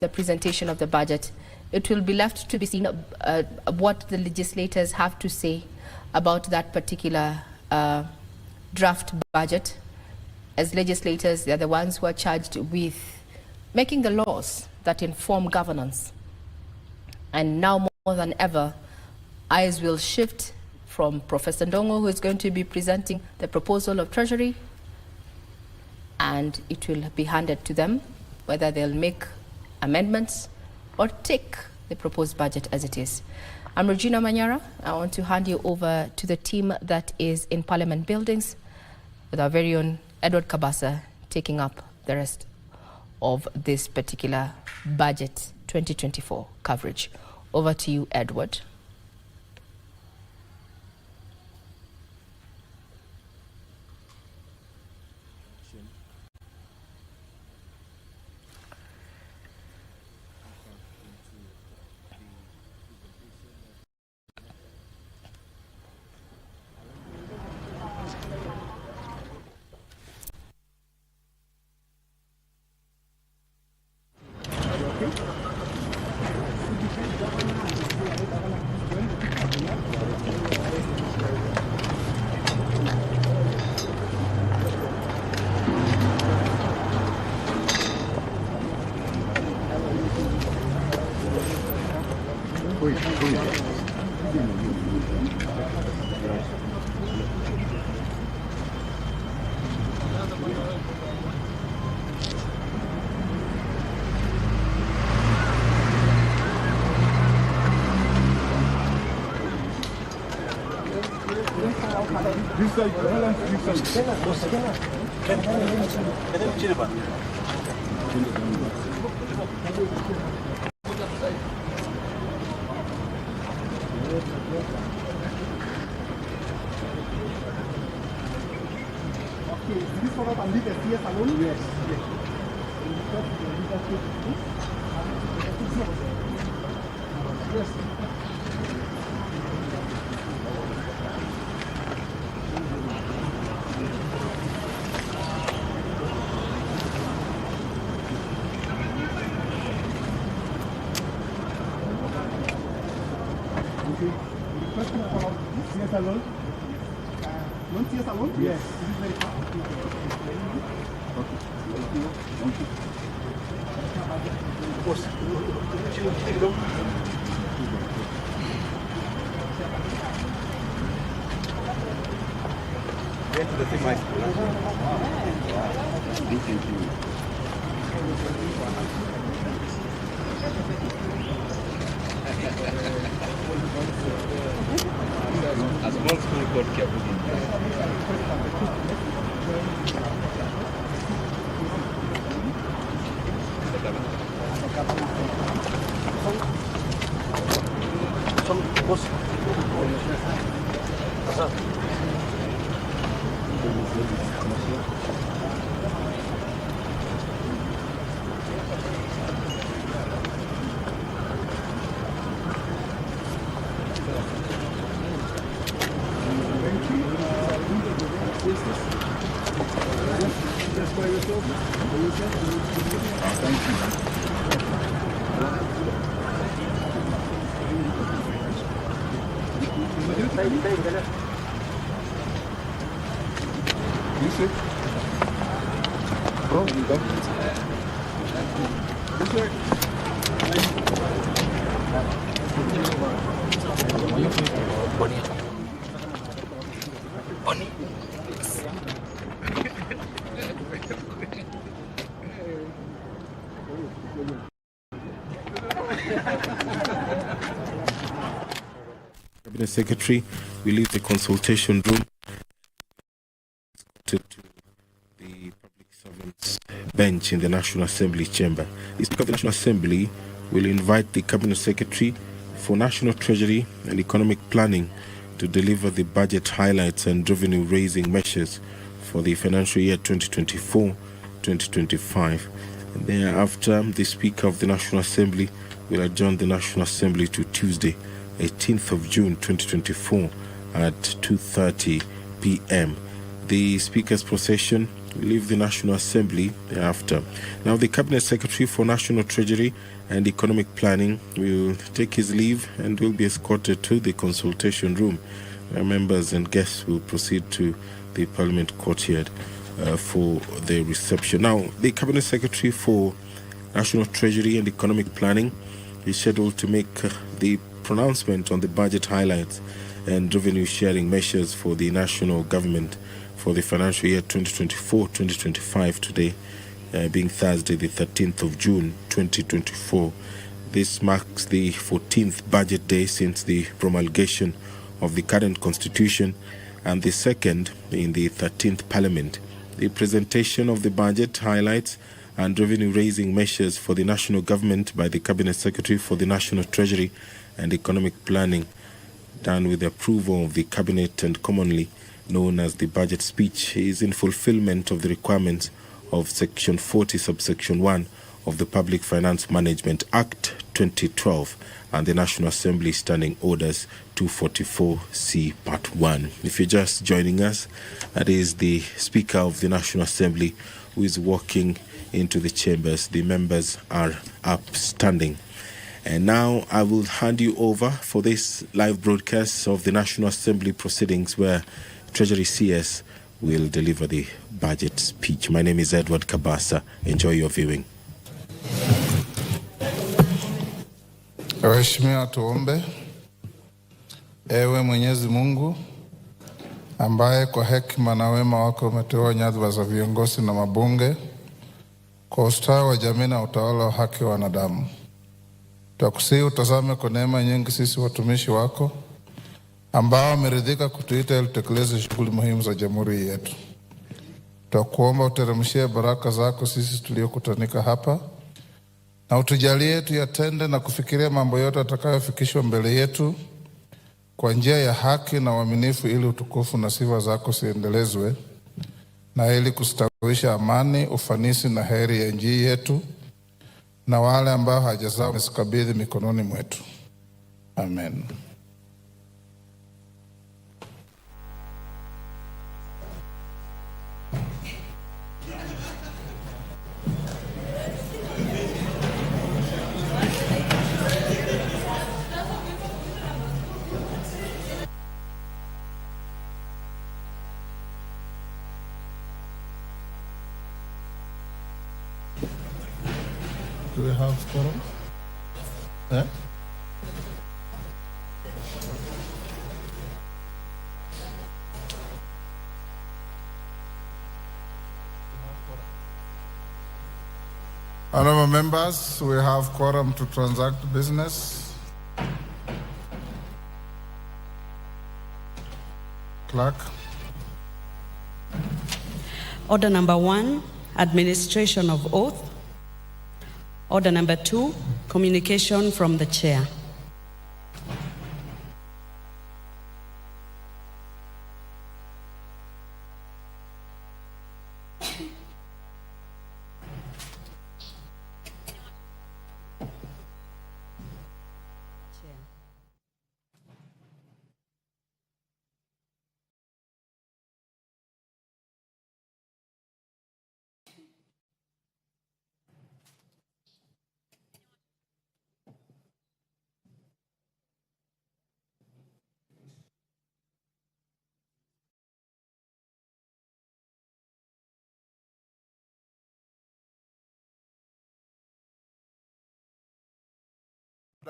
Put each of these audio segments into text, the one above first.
the presentation of the budget. It will be left to be seen what the legislators have to say about that particular draft budget. As legislators, they are the ones who are charged with making the laws that inform governance. And now more than ever, eyes will shift from Professor Ndung'U, who is going to be presenting the proposal of Treasury, and it will be handed to them whether they'll make amendments or take the proposed budget as it is. I'm Regina Manyara. I want to hand you over to the team that is in Parliament buildings with our very own Edward Kabasa taking up the rest of this particular budget 2024 coverage. Over to you, Edward. Yes. A small school called Kiabugi. Cabinet Secretary will leave the consultation room to the Public Servants bench in the National Assembly chamber. The Speaker of the National Assembly will invite the Cabinet Secretary for National Treasury and Economic Planning to deliver the budget highlights and revenue-raising measures for the financial year 2024-2025. And thereafter, the Speaker of the National Assembly will adjourn the National Assembly to Tuesday, 18th of June 2024 at 2:30 p.m. The Speaker's procession leave the National Assembly thereafter. Now, the Cabinet Secretary for National Treasury and Economic Planning will take his leave and will be escorted to the consultation room. Members and guests will proceed to the Parliament courtyard for the reception. Now, the Cabinet Secretary for National Treasury and Economic Planning is scheduled to make the pronouncement on the budget highlights and revenue sharing measures for the national government for the financial year 2024-2025 today, being Thursday, the 13th of June, 2024. This marks the 14th budget day since the promulgation of the current constitution and the second in the 13th Parliament. The presentation of the budget highlights and revenue-raising measures for the national government by the Cabinet Secretary for the National Treasury and Economic Planning, done with the approval of the Cabinet and commonly known as the budget speech, is in fulfillment of the requirements of Section 40, subsection 1 of the Public Finance Management Act 2012 and the National Assembly Standing Orders 244C Part 1. If you're just joining us, that is the Speaker of the National Assembly who is walking into the chambers. The members are upstanding. And now I will hand you over for this live broadcast of the National Assembly proceedings where Treasury CS will deliver the budget speech. My name is Edward Kabasa. Enjoy your viewing. Waheshimiwa, tuombe. Ewe Mwenyezi Mungu ambaye kwa hekima na wema wako umeteua nyadhifa za viongozi na mabunge kwa ustawi wa jamii na utawala wa haki wa wanadamu, twakusihi utazame kwa neema nyingi sisi watumishi wako ambao wameridhika kutuita ili tutekeleze shughuli muhimu za jamhuri yetu. Twakuomba uteremshie baraka zako sisi tuliokutanika hapa na utujalie tuyatende na kufikiria mambo yote atakayofikishwa mbele yetu kwa njia ya haki na uaminifu, ili utukufu na sifa zako siendelezwe na ili kustawisha amani, ufanisi na heri ya nchi yetu na wale ambao haja zao wamesikabidhi mikononi mwetu. Amen. Do we have quorum? Eh? Honorable members, we have quorum to transact business. Clerk. Order number 1, administration of oath. Order number 2, communication from the chair.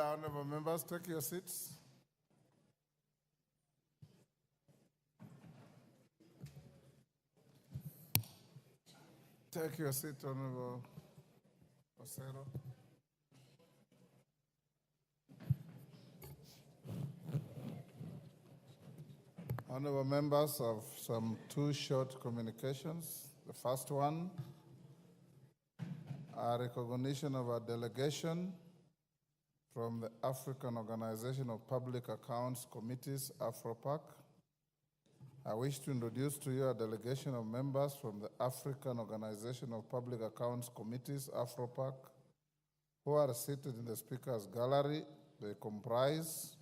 Honorable members, take your seats. Take your seat, Honorable Osero. Honorable members, of some 2 short communications. The first one, a recognition of a delegation from the African Organization of Public Accounts Committees, AFROPAC. I wish to introduce to you a delegation of members from the African Organization of Public Accounts Committees, AFROPAC, who are seated in the Speaker's Gallery. They comprise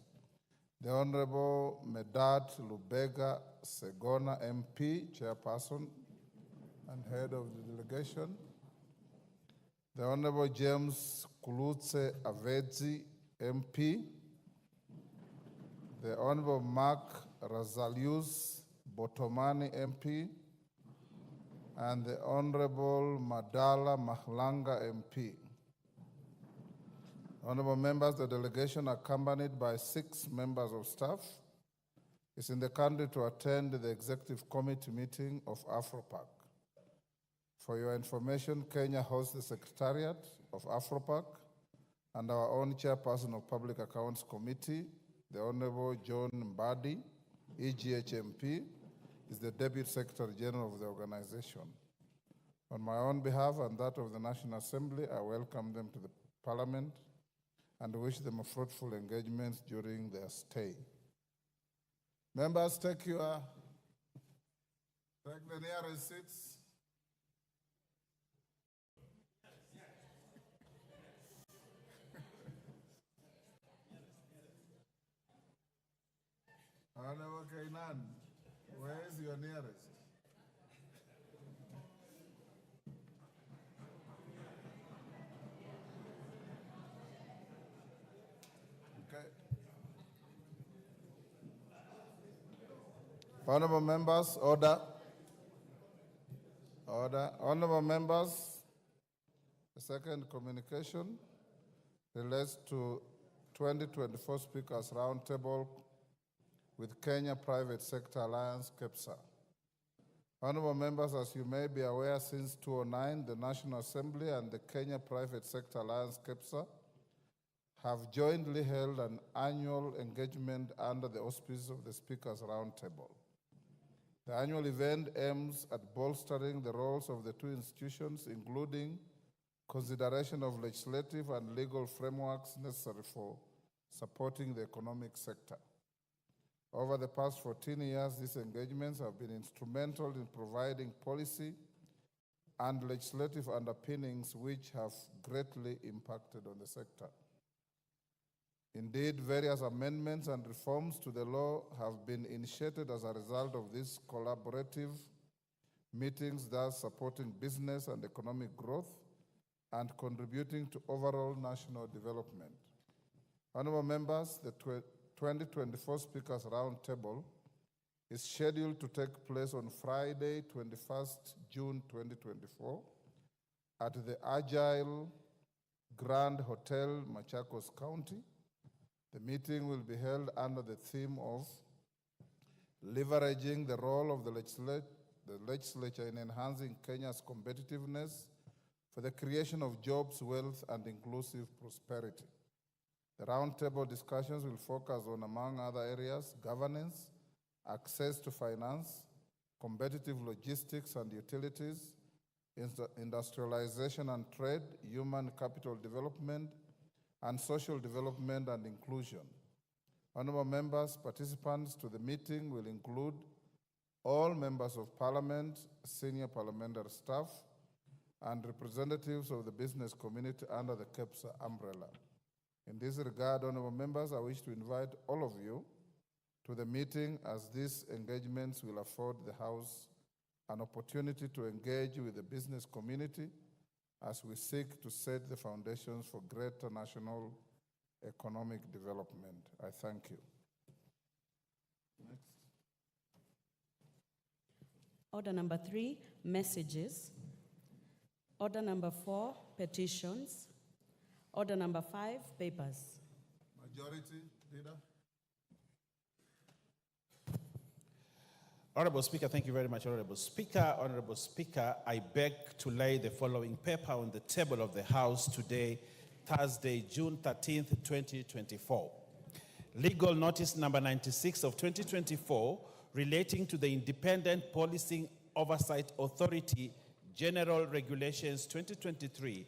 the Honorable Medad Lubega Segona, MP, Chairperson, and head of the delegation, the Honorable James Kulutse Avedzi, MP, the Honorable Mark Razalius Botomani, MP, and the Honorable Madala Mahlanga, MP. Honorable members, the delegation, accompanied by 6 members of staff, is in the country to attend the Executive Committee meeting of AfroPac. For your information, Kenya hosts the Secretariat of AfroPac, and our own Chairperson of Public Accounts Committee, the Honorable John Mbadi, EGHMP, is the Deputy Secretary General of the organization. On my own behalf and that of the National Assembly, I welcome them to the Parliament and wish them a fruitful engagement during their stay. Members, take the nearest seats. Honorable Kainan, where is your nearest? Okay. Honorable members, order. Order. Honorable members, the second communication relates to 2024 Speakers Roundtable with Kenya Private Sector Alliance, KEPSA. Honorable members, as you may be aware, since 2009, the National Assembly and the Kenya Private Sector Alliance, KEPSA, have jointly held an annual engagement under the auspices of the Speakers Roundtable. The annual event aims at bolstering the roles of the two institutions, including consideration of legislative and legal frameworks necessary for supporting the economic sector. Over the past 14 years, these engagements have been instrumental in providing policy and legislative underpinnings which have greatly impacted on the sector. Indeed, various amendments and reforms to the law have been initiated as a result of these collaborative meetings, thus supporting business and economic growth and contributing to overall national development. Honorable members, the 2024 Speakers Roundtable is scheduled to take place on Friday, 21st June 2024 at the Agile Grand Hotel, Machakos County. The meeting will be held under the theme of leveraging the role of the legislature in enhancing Kenya's competitiveness for the creation of jobs, wealth, and inclusive prosperity. The roundtable discussions will focus on, among other areas, governance, access to finance, competitive logistics and utilities, industrialization and trade, human capital development, and social development and inclusion. Honorable members, participants to the meeting will include all members of Parliament, senior parliamentary staff, and representatives of the business community under the KEPSA umbrella. In this regard, honorable members, I wish to invite all of you to the meeting, as these engagements will afford the House an opportunity to engage with the business community as we seek to set the foundations for greater national economic development. I thank you. Next. Order number 3, messages. Order number 4, petitions. Order number 5, papers. Majority, Leader. Honorable Speaker, thank you very much, Honorable Speaker. Honorable Speaker, I beg to lay the following paper on the table of the House today, Thursday, June 13th, 2024. Legal notice number 96 of 2024 relating to the Independent Policing Oversight Authority General Regulations 2023,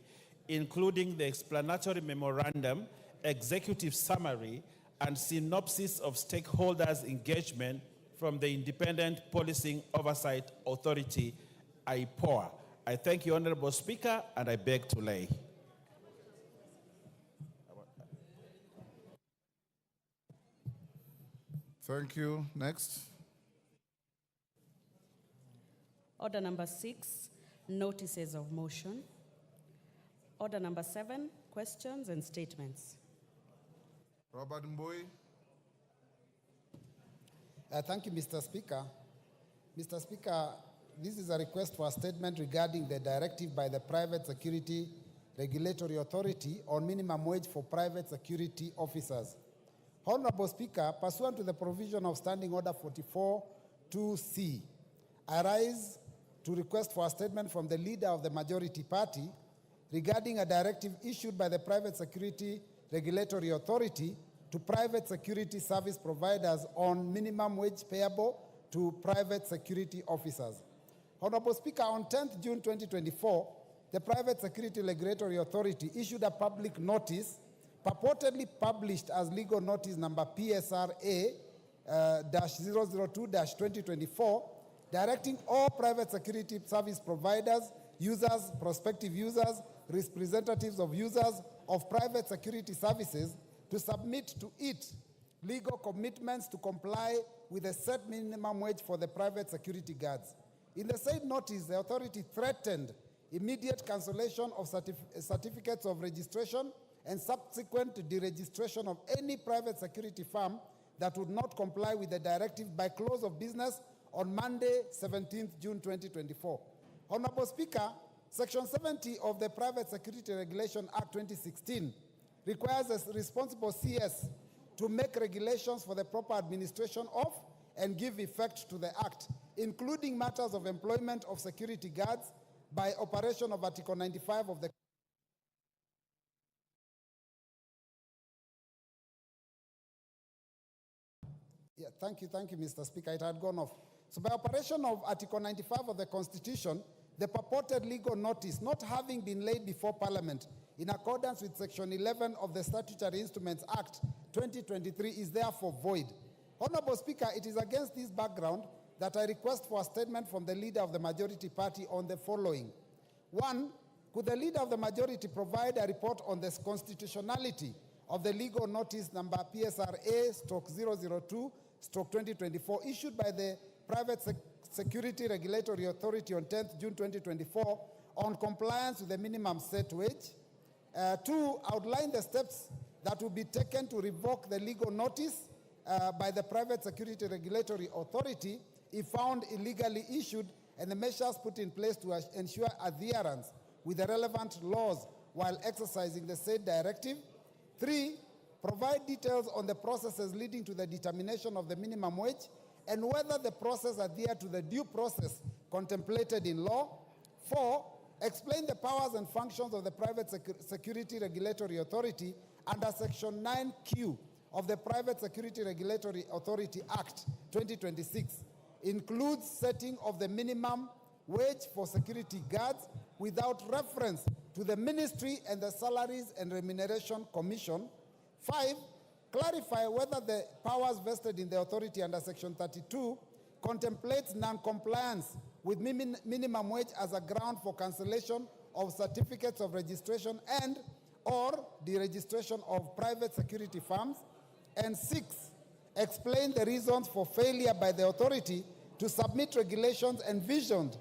including the explanatory memorandum, executive summary, and synopsis of stakeholders' engagement from the Independent Policing Oversight Authority, IPOA. I thank you, Honorable Speaker, and I beg to lay. Thank you. Next. Order number 6, notices of motion. Order number 7, questions and statements. Robert Mbui. Thank you, Mr. Speaker. Mr. Speaker, this is a request for a statement regarding the directive by the Private Security Regulatory Authority on minimum wage for private security officers. Honorable Speaker, pursuant to the provision of Standing Order 44-2C, I rise to request for a statement from the leader of the majority party regarding a directive issued by the Private Security Regulatory Authority to private security service providers on minimum wage payable to private security officers. Honorable Speaker, on 10th June 2024, the Private Security Regulatory Authority issued a public notice purportedly published as legal notice number PSRA-002-2024, directing all private security service providers, users, prospective users, representatives of users of private security services to submit to it legal commitments to comply with a set minimum wage for the private security guards. In the said notice, the authority threatened immediate cancellation of certificates of registration and subsequent deregistration of any private security firm that would not comply with the directive by close of business on Monday, 17th June 2024. Honorable Speaker, Section 70 of the Private Security Regulation Act 2016 requires a responsible CS to make regulations for the proper administration of and give effect to the Act, including matters of employment of security guards by operation of Article 95 of the Thank you, Mr. Speaker. It had gone off. So by operation of Article 95 of the Constitution, the purported legal notice not having been laid before Parliament in accordance with Section 11 of the Statutory Instruments Act 2023 is therefore void. Honorable Speaker, it is against this background that I request for a statement from the leader of the majority party on the following. 1, could the leader of the majority provide a report on the constitutionality of the legal notice number PSRA-002/2024 issued by the Private Security Regulatory Authority on 10th June 2024 on compliance with the minimum set wage? 2, outline the steps that will be taken to revoke the legal notice by the Private Security Regulatory Authority if found illegally issued, and the measures put in place to ensure adherence with the relevant laws while exercising the said directive. 3, provide details on the processes leading to the determination of the minimum wage and whether the process adhere to the due process contemplated in law. 4, explain the powers and functions of the Private Security Regulatory Authority under Section 9Q of the Private Security Regulatory Authority Act 2026, includes setting of the minimum wage for security guards without reference to the Ministry and the Salaries and Remuneration Commission. 5, clarify whether the powers vested in the authority under Section 32 contemplates non-compliance with minimum wage as a ground for cancellation of certificates of registration and or deregistration of private security firms. And 6, explain the reasons for failure by the authority to submit regulations envisaged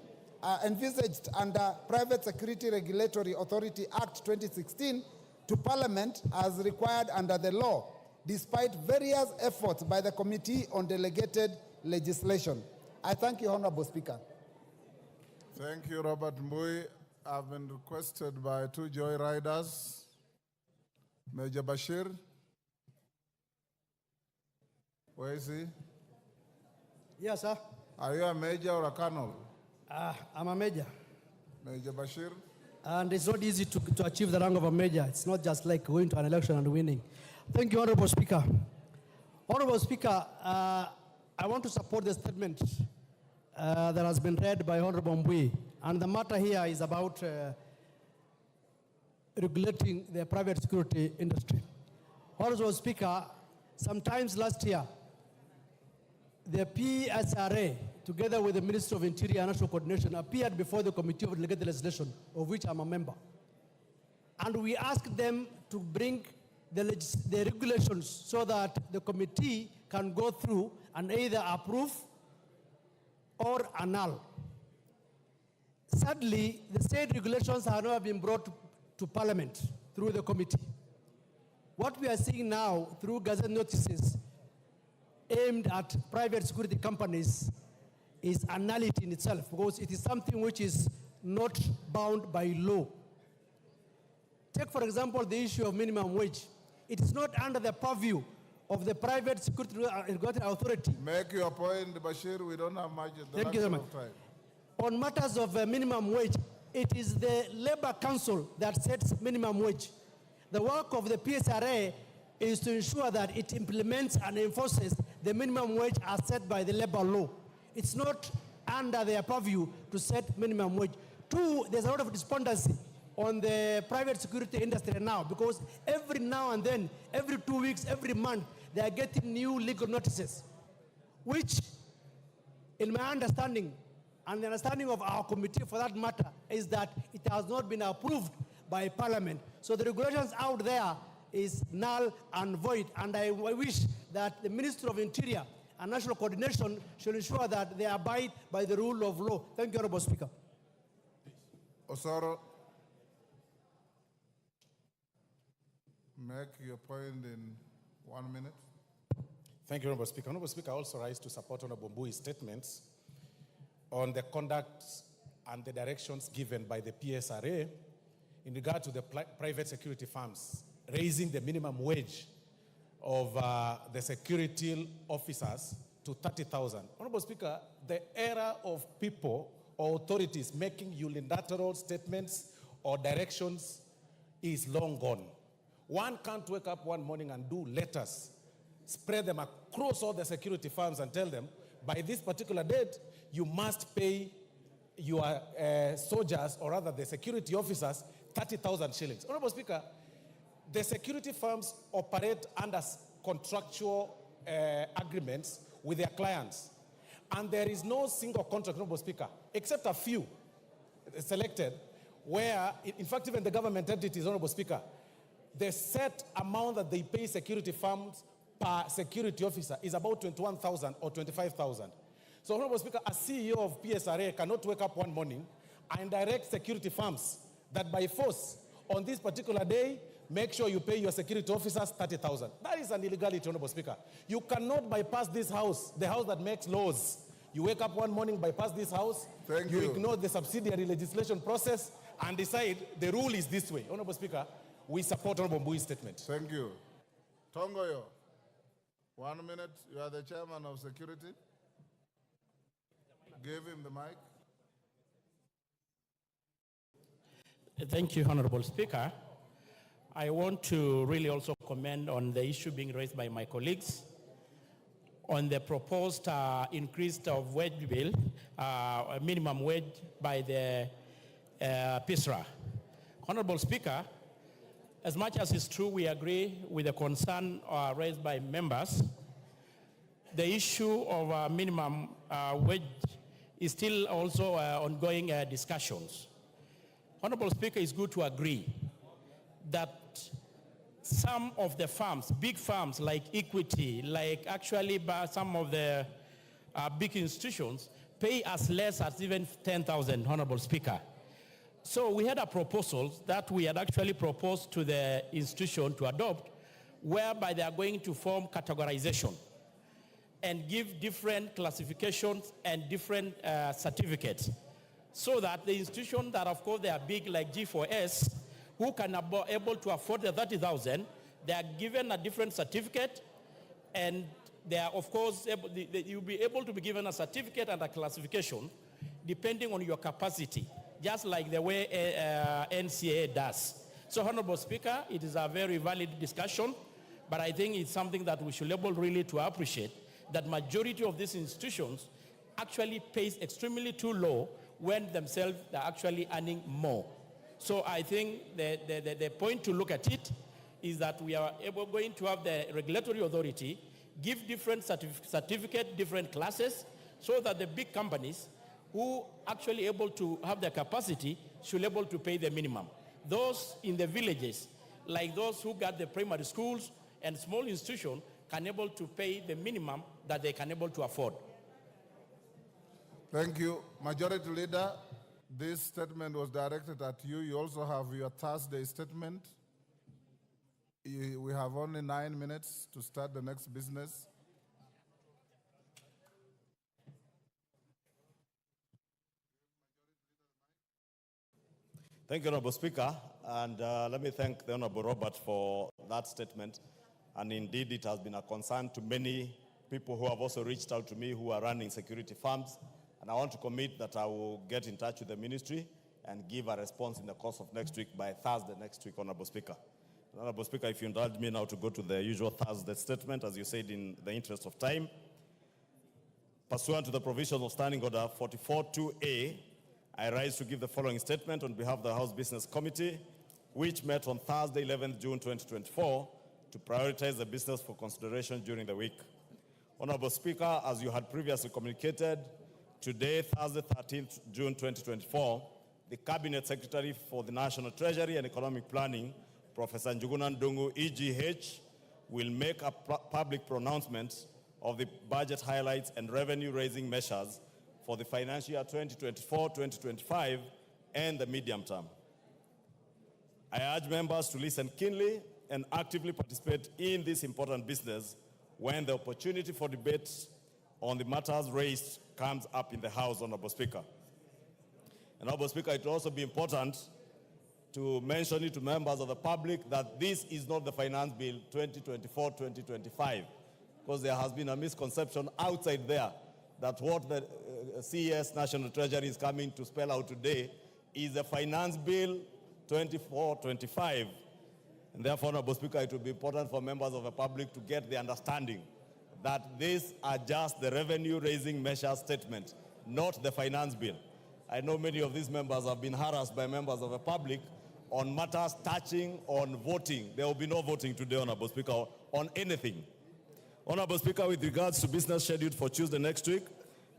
under Private Security Regulatory Authority Act 2016 to Parliament as required under the law, despite various efforts by the Committee on Delegated Legislation. I thank you, Honorable Speaker. Thank you, Robert Mbui. I've been requested by 2 joyriders. Major Bashir. Where is he? Yes, sir. Are you a major or a colonel? I'm a major. Major Bashir. And it's not easy to achieve the rank of a major. It's not just like going to an election and winning. Thank you, Honorable Speaker. Honorable Speaker, I want to support the statement that has been read by Honorable Mbui. And the matter here is about regulating the private security industry. Honorable Speaker, sometimes last year, the PSRA, together with the Ministry of Interior and National Coordination, appeared before the Committee of Delegated Legislation, of which I'm a member. And we asked them to bring the regulations so that the committee can go through and either approve or annul. Sadly, the state regulations have never been brought to Parliament through the committee. What we are seeing now through gazette notices aimed at private security companies is a nullity in itself, because it is something which is not bound by law. Take, for example, the issue of minimum wage. It is not under the purview of the Private Security Regulatory Authority. Make your point, Bashir. We don't have much Thank you very much. time. On matters of minimum wage, it is the Labor Council that sets minimum wage. The work of the PSRA is to ensure that it implements and enforces the minimum wage as set by the labor law. It's not under their purview to set minimum wage. Two, there's a lot of despondency on the private security industry now, because every now and then, every 2 weeks, every month, they are getting new legal notices, which, in my understanding, and the understanding of our committee for that matter, is that it has not been approved by Parliament. So the regulations out there is null and void, and I wish that the Ministry of Interior and National Coordination should ensure that they abide by the rule of law. Thank you, Honorable Speaker. Osoro, make your point in 1 minute. Thank you, Honorable Speaker. Honorable Speaker, I also rise to support Honorable Mbui's statements on the conduct and the directions given by the PSRA in regard to the private security firms raising the minimum wage of the security officers to 30,000. Honorable Speaker, the era of people or authorities making unilateral statements or directions is long gone. One can't wake up one morning and do letters, spread them across all the security firms and tell them, by this particular date, you must pay your soldiers, or rather the security officers, 30,000 shillings. Honorable Speaker, the security firms operate under contractual agreements with their clients. And there is no single contract, Honorable Speaker, except a few selected, where, in fact, even the government entities, Honorable Speaker, the set amount that they pay security firms per security officer is about 21,000 or 25,000. So, Honorable Speaker, a CEO of PSRA cannot wake up one morning and direct security firms that by force, on this particular day, make sure you pay your security officers 30,000. That is an illegality, Honorable Speaker. You cannot bypass this house, the house that makes laws. You wake up one morning, bypass this house, you ignore the subsidiary legislation process, and decide the rule is this way. Honorable Speaker, we support Honorable Mbui's statement. Thank you. Tongoyo, 1 minute. You are the chairman of security. Give him the mic. Thank you, Honorable Speaker. I want to really also comment on the issue being raised by my colleagues on the proposed increase of wage bill, minimum wage by the PSRA. Honorable Speaker, as much as it's true we agree with the concern raised by members, the issue of minimum wage is still also ongoing discussions. Honorable Speaker, it's good to agree that some of the firms, big firms like Equity, like actually some of the big institutions, pay as less as even 10,000, Honorable Speaker. So we had a proposal that we had actually proposed to the institution to adopt, whereby they are going to form categorization and give different classifications and different certificates, so that the institution that, of course, they are big like G4S, who can able to afford the 30,000, they are given a different certificate, and they are, of course, you'll be able to be given a certificate and a classification depending on your capacity, just like the way NCAA does. So, Honorable Speaker, it is a very valid discussion, but I think it's something that we should be able really to appreciate, that majority of these institutions actually pays extremely too low when themselves are actually earning more. So I think the point to look at it is that we are going to have the regulatory authority give different certificate, different classes, so that the big companies who actually able to have the capacity should be able to pay the minimum. Those in the villages, like those who got the primary schools and small institutions, can able to pay the minimum that they can able to afford. Thank you. Majority Leader, This statement was directed at you. You also have your Thursday statement. We have only 9 minutes to start the next business. Thank you, Honorable Speaker. And let me thank the Honorable Robert for that statement. And indeed, it has been a concern to many people who have also reached out to me who are running security firms. And I want to commit that I will get in touch with the ministry and give a response in the course of next week, by Thursday next week, Honorable Speaker. Honorable Speaker, if you indulge me now to go to the usual Thursday statement, as you said, in the interest of time. Pursuant to the provisions of Standing Order 44.2a, I rise to give the following statement on behalf of the House Business Committee, which met on Thursday, 11th June 2024, to prioritize the business for consideration during the week. Honorable Speaker, as you had previously communicated, today, Thursday, 13th June 2024, the Cabinet Secretary for the National Treasury and Economic Planning, Professor Njuguna Ndung'U, EGH, will make a public pronouncement of the budget highlights and revenue-raising measures for the financial year 2024-2025 and the medium term. I urge members to listen keenly and actively participate in this important business when the opportunity for debate on the matters raised comes up in the House, Honorable Speaker. And Honorable Speaker, it will also be important to mention it to members of the public that this is not the Finance Bill 2024-2025, because there has been a misconception outside there that what the CES National Treasury is coming to spell out today is the Finance Bill 24-25. And therefore, Honorable Speaker, it will be important for members of the public to get the understanding that these are just the revenue-raising measure statement, not the Finance Bill. I know many of these members have been harassed by members of the public on matters touching on voting. There will be no voting today, Honorable Speaker, on anything. Honorable Speaker, with regards to business scheduled for Tuesday next week,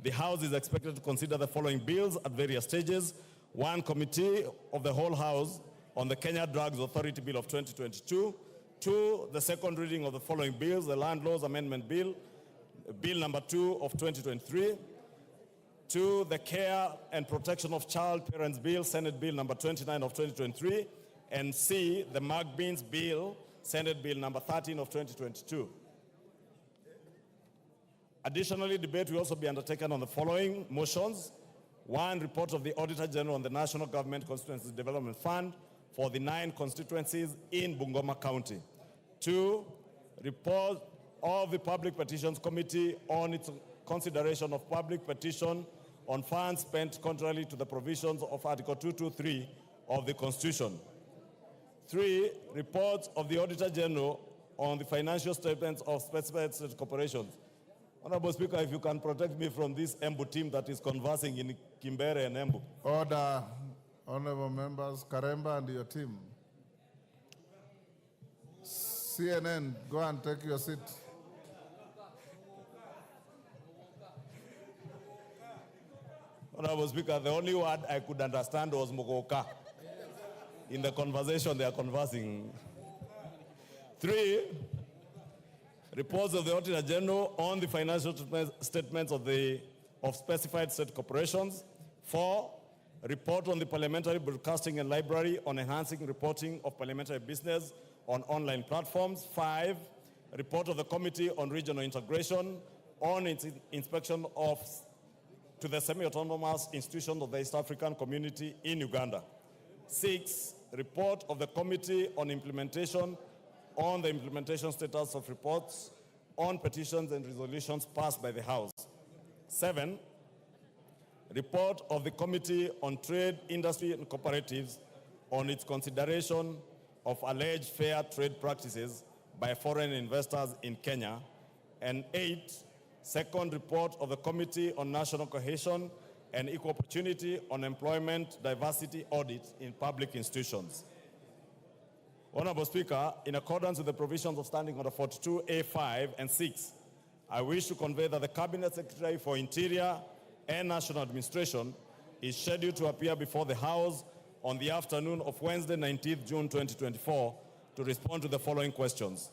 the House is expected to consider the following bills at various stages. One, Committee of the Whole House on the Kenya Drugs Authority Bill of 2022. Two, the second reading of the following bills, the Land Laws Amendment Bill, Bill number 2 of 2023. Two, the Care and Protection of Child Parents Bill, Senate Bill number 29 of 2023. And C, the Magbeans Bill, Senate Bill number 13 of 2022. Additionally, debate will also be undertaken on the following motions. One, report of the Auditor General on the National Government Constituency Development Fund for the 9 constituencies in Bungoma County. Two, report of the Public Petitions Committee on its consideration of public petition on funds spent contrary to the provisions of Article 223 of the Constitution. Three, reports of the Auditor General on the financial statements of specified state corporations. Honorable Speaker, if you can protect me from this Embu team that is conversing in Kimbere and Embu. Order, honorable members, Karemba and your team. CNN, go and take your seat. Honorable Speaker, the only word I could understand was Mogoka in the conversation they are conversing. Three, reports of the Auditor General on the financial statements of specified state corporations. Four, report on the Parliamentary Broadcasting and Library on enhancing reporting of parliamentary business on online platforms. Five, report of the Committee on Regional Integration on its inspection to the semi-autonomous institutions of the East African Community in Uganda. Six, report of the Committee on Implementation on the implementation status of reports on petitions and resolutions passed by the House. Seven, report of the Committee on Trade, Industry and Cooperatives on its consideration of alleged fair trade practices by foreign investors in Kenya. And eight, second report of the Committee on National Cohesion and Equal Opportunity on Employment Diversity Audit in Public Institutions. Honorable Speaker, in accordance with the provisions of Standing Order 42A5 and 6, I wish to convey that the Cabinet Secretary for Interior and National Administration is scheduled to appear before the House on the afternoon of Wednesday, 19th June 2024, to respond to the following questions.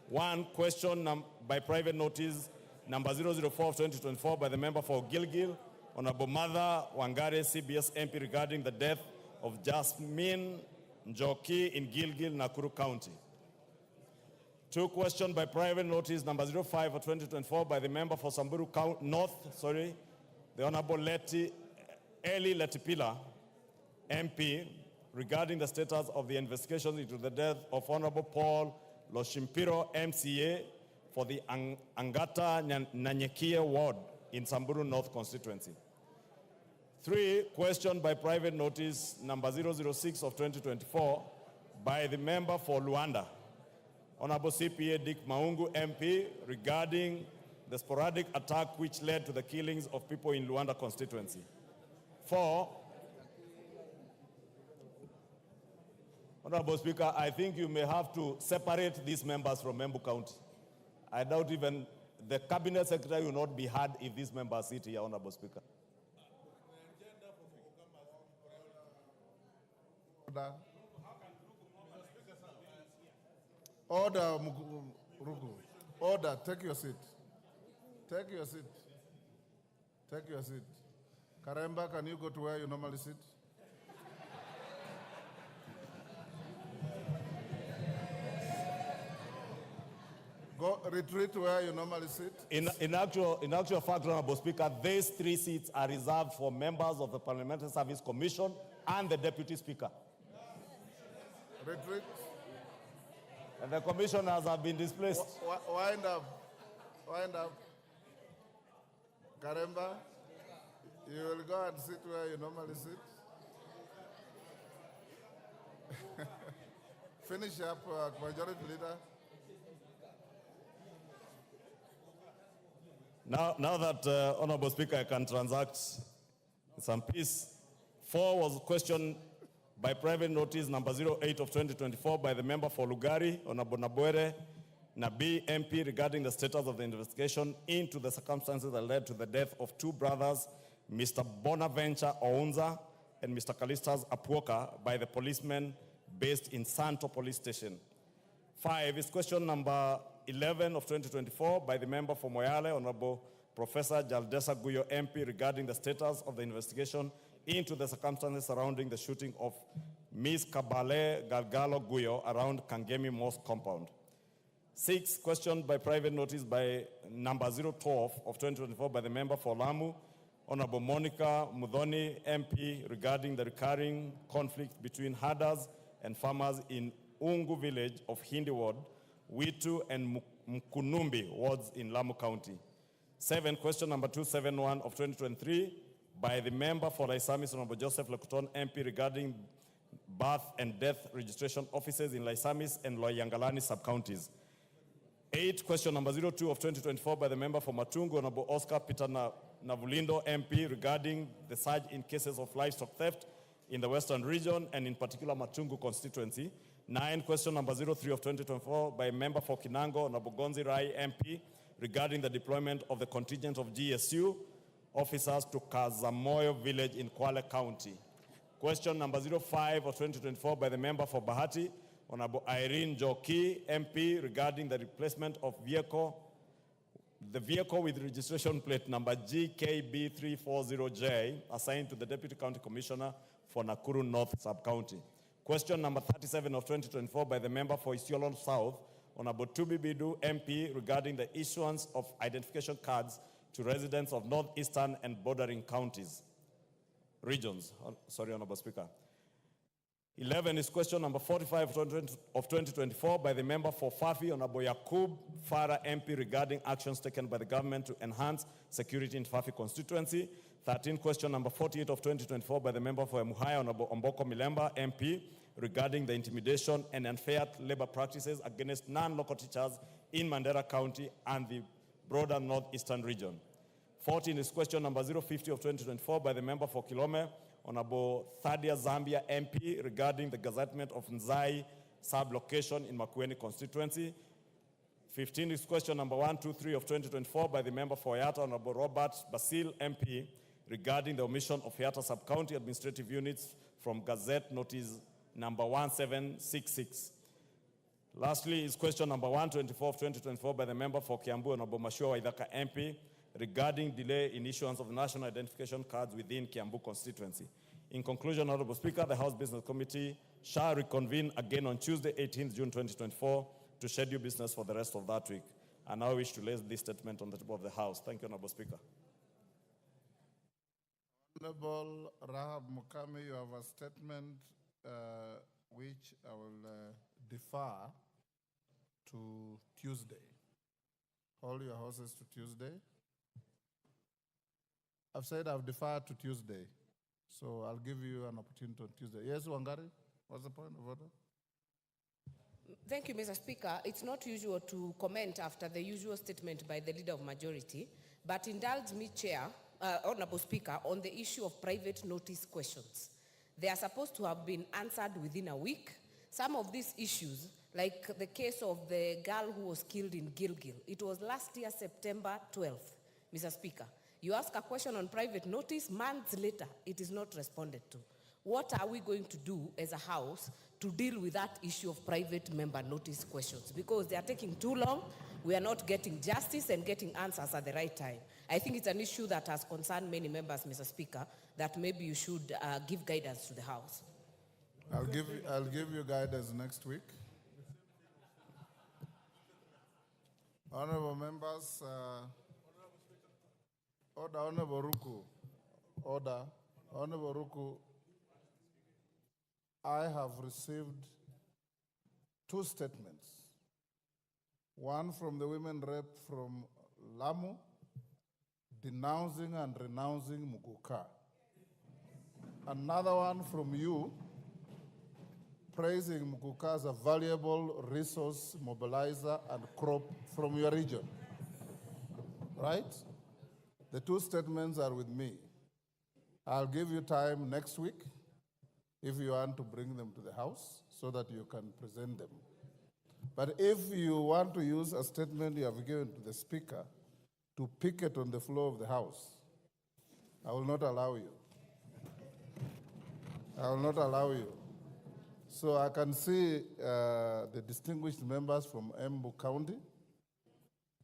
One, question by private notice number 004 of 2024 by the member for Gilgil, Honorable Mother Wangare, CBS MP, regarding the death of Jasmine Njoki in Gilgil, Nakuru County. 2 questions by private notice number 05 of 2024 by the member for Samburu North, the Honorable Eli Letipila, MP, regarding the status of the investigation into the death of Honorable Paul Loshimpiro, MCA, for the Angata Nanyekie ward in Samburu North constituency. 3 questions by private notice number 006 of 2024 by the member for Luanda, Honorable CPA Dick Maungu, MP, regarding the sporadic attack which led to the killings of people in Luanda constituency. 4, Honorable Speaker, I think you may have to separate these members from Embu County. I doubt even the Cabinet Secretary will not be heard if these members sit here, Honorable Speaker. Order, Rugu. Order, take your seat. Take your seat. Take your seat. Karemba, can you go to where you normally sit? Go retreat to where you normally sit. In actual fact, Honorable Speaker, these 3 seats are reserved for members of the Parliamentary Service Commission and the Deputy Speaker. Retreat. And the commissioners have been displaced. Wind up. Wind up. Karemba, you will go and sit where you normally sit. Finish up, Majority Leader. Now that, Honorable Speaker, I can transact some peace. 4 was question by private notice number 08 of 2024 by the member for Lugari, Honorable Nabwere Nabi, MP, regarding the status of the investigation into the circumstances that led to the death of 2 brothers, Mr. Bonaventure Ounza and Mr. Kalistas Apuoka, by the policemen based in Santo Police Station. 5 is question number 11 of 2024 by the member for Moyale, Honorable Professor Jaldesa Guyo, MP, regarding the status of the investigation into the circumstances surrounding the shooting of Ms. Kabale Galgalo Guyo around Kangemi Mosque compound. 6 question by private notice by number 012 of 2024 by the member for Lamu, Honorable Monica Mudhoni, MP, regarding the recurring conflict between herders and farmers in Ungu village of Hindi Ward, Witu and Mkunumbi wards in Lamu County. 7 question number 271 of 2023 by the member for Laisamis, Honorable Joseph Lokuton, MP, regarding birth and death registration offices in Laisamis and Loyangalani sub-counties. 8 question number 02 of 2024 by the member for Matungu, Honorable Oscar Peter Navulindo, MP, regarding the surge in cases of livestock theft in the Western region and in particular Matungu constituency. 9 question number 03 of 2024 by member for Kinango, Honorable Gonzi Rai, MP, regarding the deployment of the contingent of GSU officers to Kazamoyo village in Kwale County. Question number 05 of 2024 by the member for Bahati, Honorable Irene Joki, MP, regarding the replacement of the vehicle with registration plate number GKB340J assigned to the Deputy County Commissioner for Nakuru North Sub-County. Question number 37 of 2024 by the member for Isiolo South, Honorable Tubi Bidu, MP, regarding the issuance of identification cards to residents of northeastern and bordering regions. Sorry, Honorable Speaker. 11 is question number 45 of 2024 by the member for Fafi, Honorable Yakub Farah, MP, regarding actions taken by the government to enhance security in Fafi constituency. 13 question number 48 of 2024 by the member for Emuhaya, Honorable Omboko Milemba, MP, regarding the intimidation and unfair labor practices against non-local teachers in Mandera County and the broader northeastern region. 14 is question number 050 of 2024 by the member for Kilome, Honorable Thadia Zambia, MP, regarding the gazettement of Nzai sub-location in Makueni constituency. 15 is question number 123 of 2024 by the member for Yata, Honorable Robert Basil, MP, regarding the omission of Yata sub-county administrative units from Gazette Notice number 1766. Lastly is question number 124 of 2024 by the member for Kiambu, Honorable Mashua Waithaka, MP, regarding delay in issuance of national identification cards within Kiambu constituency. In conclusion, Honorable Speaker, the House Business Committee shall reconvene again on Tuesday, 18th June 2024 to schedule business for the rest of that week. I now wish to lay this statement on the table of the House. Thank you, Honorable Speaker. Honorable Rahab Mukami, you have a statement which I will defer to Tuesday. Hold your horses to Tuesday. I've said I've deferred to Tuesday, so I'll give you an opportunity on Tuesday. Yes, Wangari, what's the point of order? Thank you, Mr. Speaker. It's not usual to comment after the usual statement by the Leader of Majority, but indulge me, Chair, Honorable Speaker, on the issue of private notice questions. They are supposed to have been answered within a week. Some of these issues, like the case of the girl who was killed in Gilgil, it was last year, September 12th, Mr. Speaker. You ask a question on private notice, months later, it is not responded to. What are we going to do as a House to deal with that issue of private member notice questions? Because they are taking too long, we are not getting justice and getting answers at the right time. I think it's an issue that has concerned many members, Mr. Speaker, that maybe you should give guidance to the House. I'll give you guidance next week. Honorable members, order, Honorable Ruku. Order, Honorable Ruku. I have received two statements. One from the women rep from Lamu, denouncing and renouncing Muguka. Another one from you, praising Muguka as a valuable resource mobilizer and crop from your region. Right? The two statements are with me. I'll give you time next week if you want to bring them to the House so that you can present them. But if you want to use a statement you have given to the Speaker to pick it on the floor of the House, I will not allow you. I will not allow you. So I can see the distinguished members from Embu County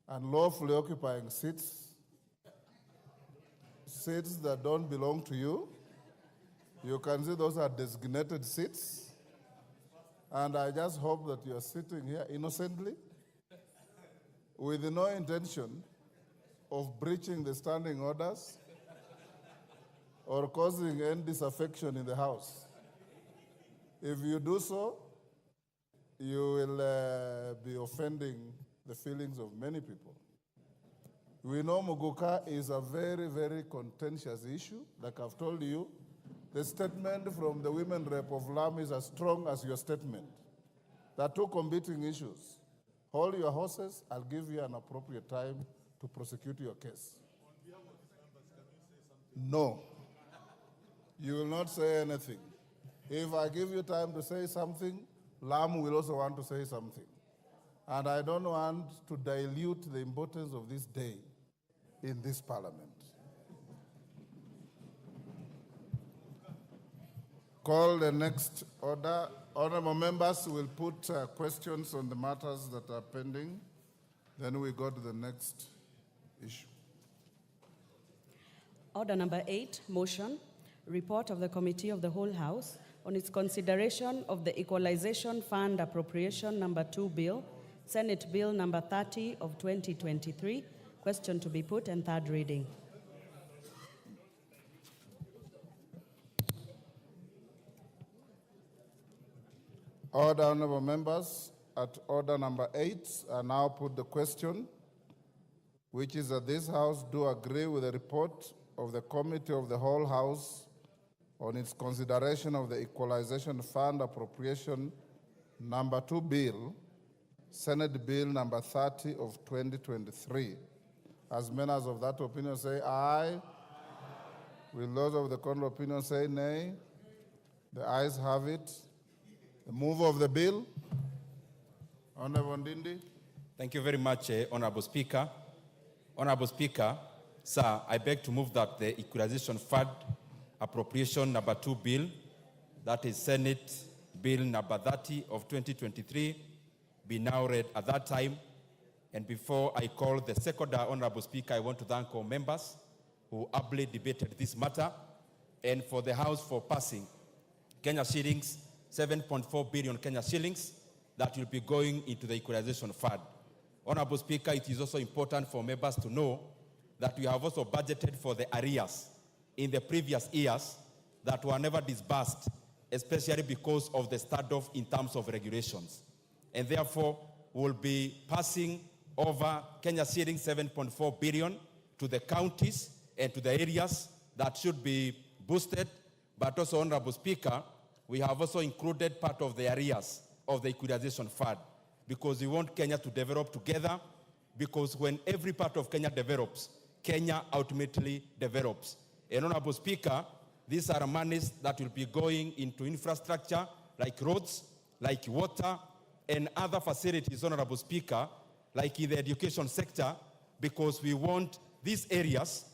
and lawfully occupying seats that don't belong to you. You can see those are designated seats. And I just hope that you are sitting here innocently with no intention of breaching the standing orders or causing any disaffection in the House. If you do so, you will be offending the feelings of many people. We know Muguka is a very, very contentious issue. Like I've told you, the statement from the women rep of Lamu is as strong as your statement. There are two competing issues. Hold your horses. I'll give you an appropriate time to prosecute your case. No. You will not say anything. If I give you time to say something, Lamu will also want to say something. And I don't want to dilute the importance of this day in this Parliament. Call the next order. Honorable members will put questions on the matters that are pending. Then we go to the next issue. Order number 8, motion, report of the Committee of the Whole House on its consideration of the Equalization Fund Appropriation number 2 Bill, Senate Bill number 30 of 2023, question to be put and third reading. Order, honorable members. At order number 8, I now put the question, which is that this House do agree with the report of the Committee of the Whole House on its consideration of the Equalization Fund Appropriation number 2 Bill, Senate Bill number 30 of 2023. As members of that opinion say aye. Will those of the contrary opinion say nay? The ayes have it. The move of the bill. Honorable Ndindi. Thank you very much, Honorable Speaker. Honorable Speaker, sir, I beg to move that the Equalization Fund Appropriation number 2 Bill, that is Senate Bill number 30 of 2023, be now read at that time And before I call the second Honorable Speaker, I want to thank all members who ably debated this matter, and for the House for passing Kenya shillings, 7.4 billion Kenya shillings that will be going into the Equalization Fund. Honorable Speaker, it is also important for members to know that we have also budgeted for the arrears in the previous years that were never disbursed, especially because of the standoff in terms of regulations. And therefore, we'll be passing over Kenya shillings 7.4 billion to the counties and to the areas that should be boosted. But also, Honorable Speaker, we have also included part of the arrears of the Equalization Fund because we want Kenya to develop together, because when every part of Kenya develops, Kenya ultimately develops. And Honorable Speaker, these are monies that will be going into infrastructure like roads, like water, and other facilities, Honorable Speaker, like in the education sector, because we want these areas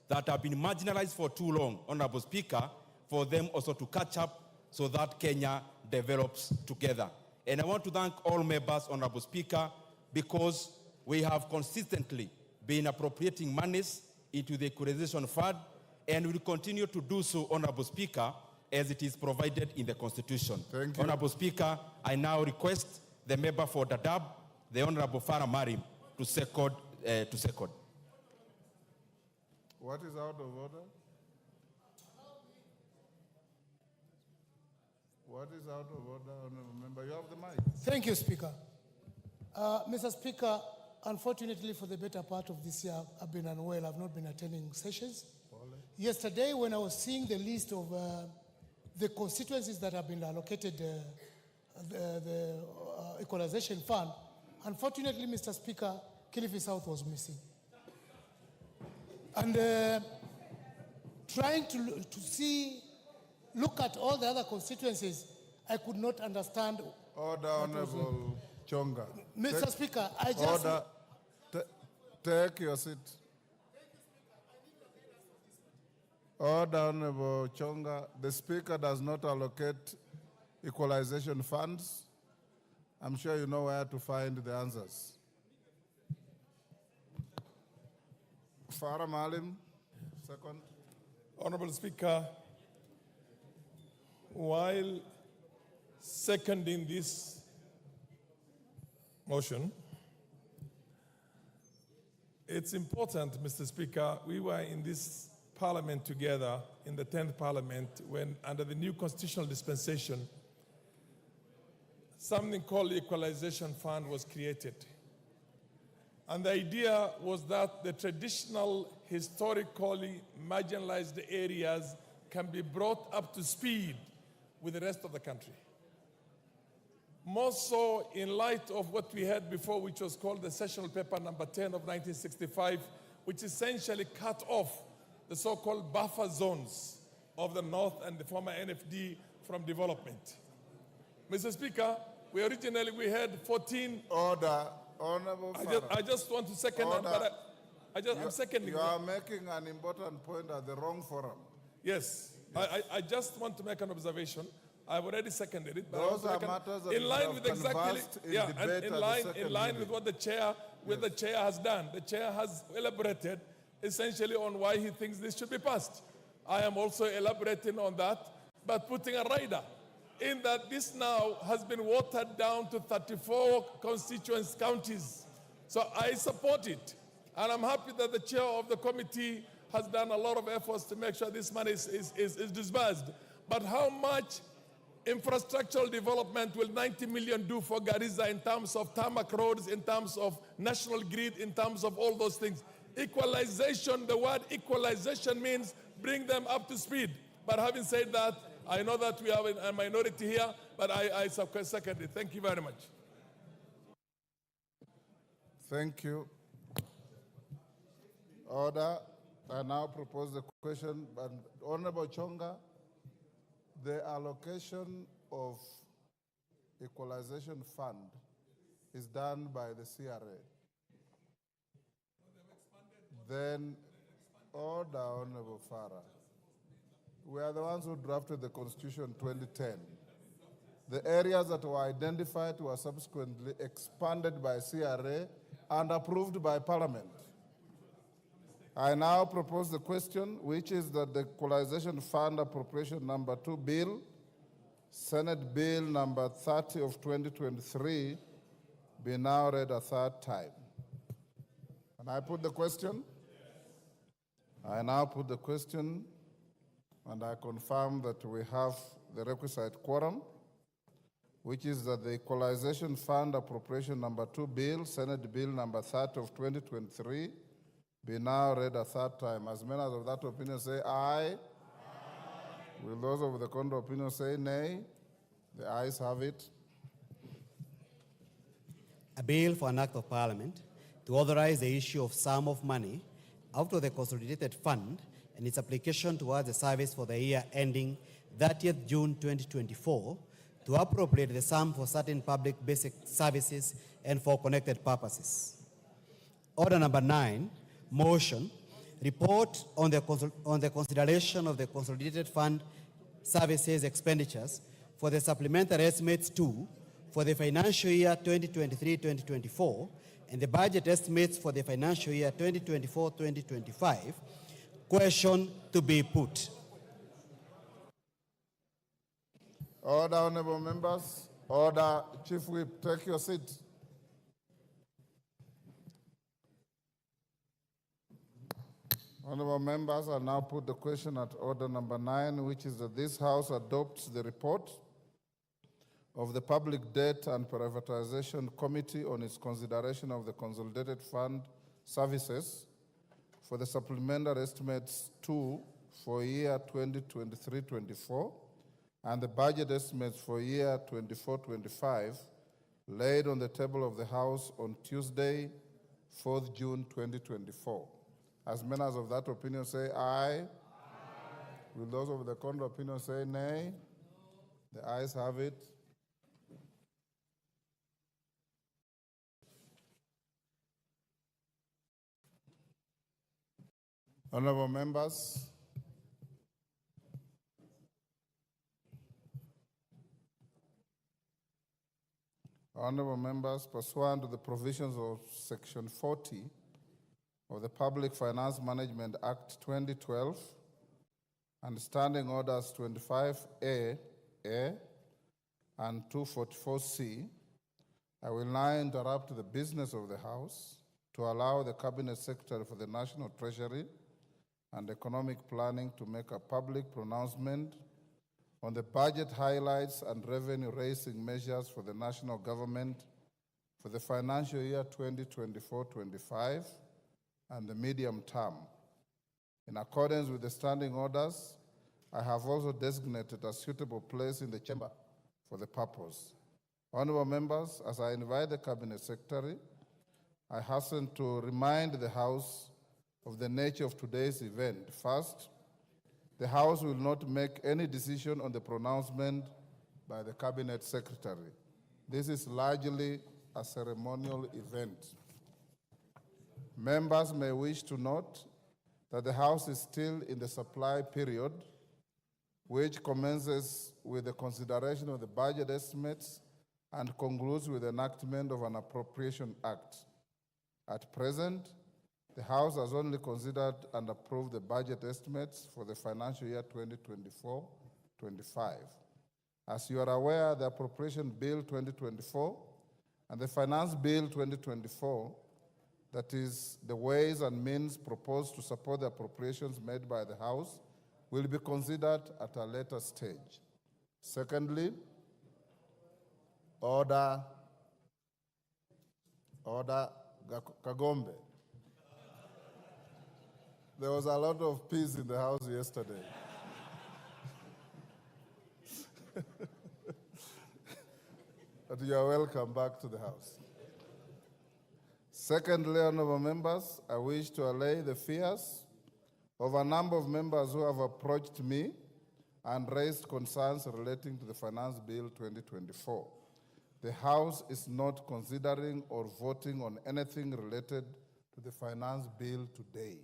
that have been marginalized for too long, Honorable Speaker, for them also to catch up so that Kenya develops together. And I want to thank all members, Honorable Speaker, because we have consistently been appropriating monies into the Equalization Fund, and will continue to do so, Honorable Speaker, as it is provided in the Constitution. Thank you. Honorable Speaker, I now request the member for Dadaab, the Honorable Farah Marim, to second. What is out of order? What is out of order, Honorable Member? You have the mic. Thank you, Speaker. Mr. Speaker, unfortunately for the better part of this year, I've been unwell. I've not been attending sessions. Yesterday, when I was seeing the list of the constituencies that have been allocated the Equalization Fund, unfortunately, Mr. Speaker, Kilifi South was missing. And trying to look at all the other constituencies, I could not understand. Order, Honorable Chonga. Mr. Speaker, I just... Order. Take your seat. Order, Honorable Chonga. The Speaker does not allocate equalization funds. I'm sure you know where to find the answers. Farah Malim, second. Honorable Speaker, while seconding this motion, it's important, Mr. Speaker, we were in this Parliament together in the 10th Parliament when, under the new constitutional dispensation, something called the Equalization Fund was created. And the idea was that the traditional, historically marginalized areas can be brought up to speed with the rest of the country. More so in light of what we had before, which was called the Sessional Paper number 10 of 1965, which essentially cut off the so-called buffer zones of the North and the former NFD from development. Mr. Speaker, we had 14... Order. Honorable I just want to second that, but I'm seconding. You are making an important point at the wrong forum. Yes. I just want to make an observation. I've already seconded it. But those are matters that in line with exactly, in line with what the chair, the chair has done. The chair has elaborated essentially on why he thinks this should be passed. I am also elaborating on that, but putting a rider in that this now has been watered down to 34 constituent counties. So I support it. And I'm happy that the chair of the committee has done a lot of efforts to make sure this money is disbursed. But how much infrastructural development will 90 million do for Garissa in terms of tarmac roads, in terms of national grid, in terms of all those things? Equalization, the word equalization means bring them up to speed. But having said that, I know that we have a minority here, but I second it. Thank you very much. Thank you. Order. I now propose the question, but Honorable Chonga, the allocation of Equalization Fund is done by the CRA. Then, order, Honorable Farah. We are the ones who drafted the Constitution 2010. The areas that were identified were subsequently expanded by CRA and approved by Parliament. I now propose the question, which is that the Equalization Fund Appropriation Number 2 Bill, Senate Bill Number 30 of 2023, be now read a third time. Can I put the question? I now put the question, and I confirm that we have the requisite quorum, which is that the Equalization Fund Appropriation Number 2 Bill, Senate Bill Number 30 of 2023, be now read a third time. As many as of that opinion say aye. Aye. Will those of the contrary opinion say nay? The ayes have it. A bill for an act of Parliament to authorize the issue of sum of money out of the Consolidated Fund and its application towards the service for the year ending 30th June 2024 to appropriate the sum for certain public basic services and for connected purposes. Order number 9, motion, report on the consideration of the Consolidated Fund services expenditures for the supplementary estimates 2 for the financial year 2023-2024 and the budget estimates for the financial year 2024-2025. Question to be put. Order, honorable members. Order, Chief Whip, take your seat. Honorable members, I now put the question at order number 9, which is that this House adopts the report of the Public Debt and Privatization Committee on its consideration of the Consolidated Fund services for the supplementary estimates 2 for year 2023-24 and the budget estimates for year 24-25 laid on the table of the House on Tuesday, 4th June 2024. As many as of that opinion say aye. Aye. Will those of the contrary opinion say nay? The ayes have it. Honorable members, pursuant to the provisions of Section 40 of the Public Finance Management Act 2012 and Standing Orders 25A and 244C, I will now interrupt the business of the House to allow the Cabinet Secretary for the National Treasury and Economic Planning to make a public pronouncement on the budget highlights and revenue-raising measures for the national government for the financial year 2024-25 and the medium term. In accordance with the standing orders, I have also designated a suitable place in the chamber for the purpose. Honorable members, as I invite the Cabinet Secretary, I hasten to remind the House of the nature of today's event. First, the House will not make any decision on the pronouncement by the Cabinet Secretary. This is largely a ceremonial event. Members may wish to note that the House is still in the supply period, which commences with the consideration of the budget estimates and concludes with the enactment of an appropriation act. At present, the House has only considered and approved the budget estimates for the financial year 2024-25. As you are aware, the Appropriation Bill 2024 and the Finance Bill 2024, that is, the ways and means proposed to support the appropriations made by the House, will be considered at a later stage. Secondly, Order Kagombe. There was a lot of peace in the House yesterday. But you are welcome back to the House. Secondly, honorable members, I wish to allay the fears of a number of members who have approached me and raised concerns relating to the Finance Bill 2024. The House is not considering or voting on anything related to the Finance Bill today.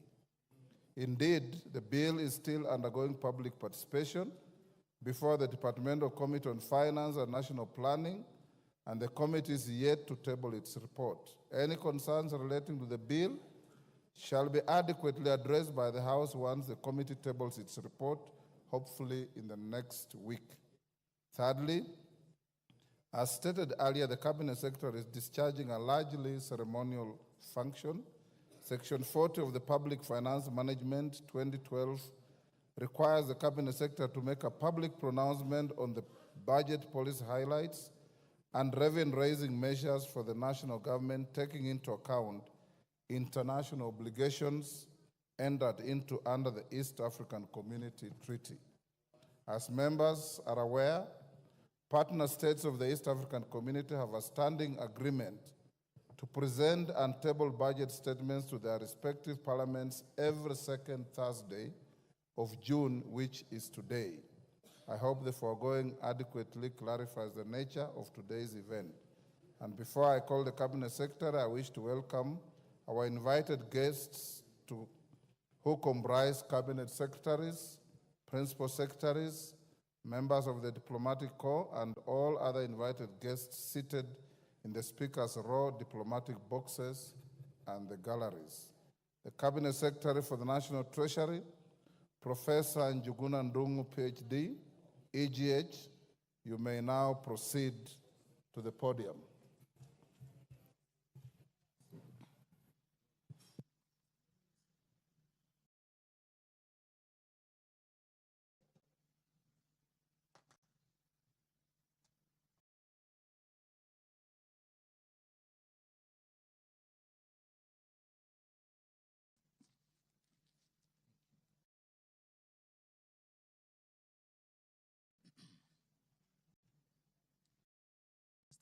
Indeed, the bill is still undergoing public participation before the Departmental Committee on Finance and National Planning and the committee is yet to table its report. Any concerns relating to the bill shall be adequately addressed by the House once the committee tables its report, hopefully in the next week. Thirdly, as stated earlier, the Cabinet Secretary is discharging a largely ceremonial function. Section 40 of the Public Finance Management 2012 requires the Cabinet Secretary to make a public pronouncement on the budget policy highlights and revenue-raising measures for the national government, taking into account international obligations entered into under the East African Community Treaty. As members are aware, partner states of the East African Community have a standing agreement to present and table budget statements to their respective parliaments every second Thursday of June, which is today. I hope the foregoing adequately clarifies the nature of today's event. And before I call the Cabinet Secretary, I wish to welcome our invited guests who comprise Cabinet Secretaries, Principal Secretaries, members of the Diplomatic Corps, and all other invited guests seated in the Speaker's row, diplomatic boxes, and the galleries. The Cabinet Secretary for the National Treasury, Professor Njuguna Ndung'U, PhD, EGH, you may now proceed to the podium.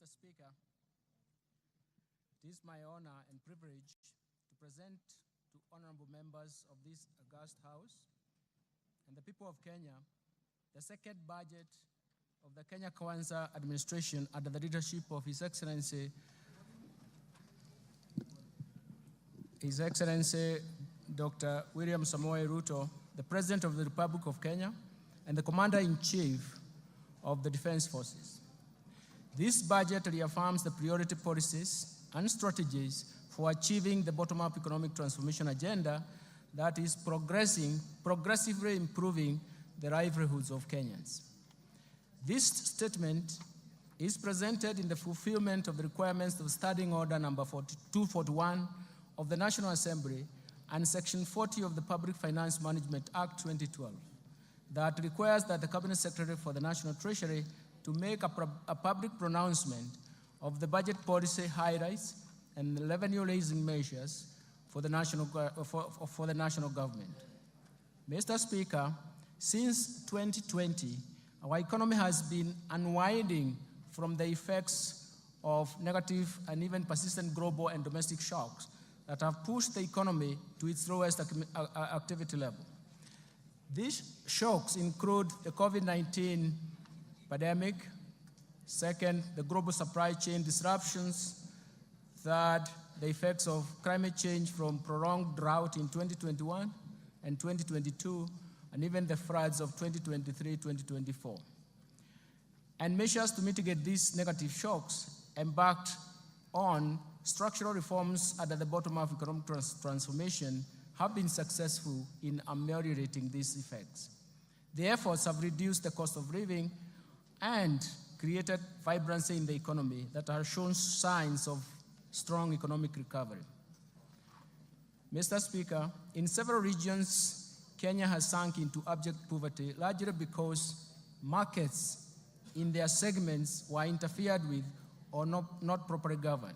Mr. Speaker, it is my honor and privilege to present to honorable members of this august House and the people of Kenya the second budget of the Kenya Kwanza administration under the leadership of His Excellency Dr. William Samoei Ruto, the President of the Republic of Kenya and the Commander-in-Chief of the Defense Forces. This budget reaffirms the priority policies and strategies for achieving the bottom-up economic transformation agenda that is progressively improving the livelihoods of Kenyans. This statement is presented in the fulfillment of the requirements of Standing Order number 241 of the National Assembly and Section 40 of the Public Finance Management Act 2012 that requires that the Cabinet Secretary for the National Treasury to make a public pronouncement of the budget policy highlights and revenue-raising measures for the national government. Mr. Speaker, since 2020, our economy has been unwinding from the effects of negative and even persistent global and domestic shocks that have pushed the economy to its lowest activity level. These shocks include the COVID-19 pandemic, second, the global supply chain disruptions, third, the effects of climate change from prolonged drought in 2021 and 2022, and even the floods of 2023-2024. And measures to mitigate these negative shocks embarked on structural reforms under the bottom-up economic transformation have been successful in ameliorating these effects. The efforts have reduced the cost of living and created vibrancy in the economy that have shown signs of strong economic recovery. Mr. Speaker, in several regions, Kenya has sunk into abject poverty, largely because markets in their segments were interfered with or not properly governed.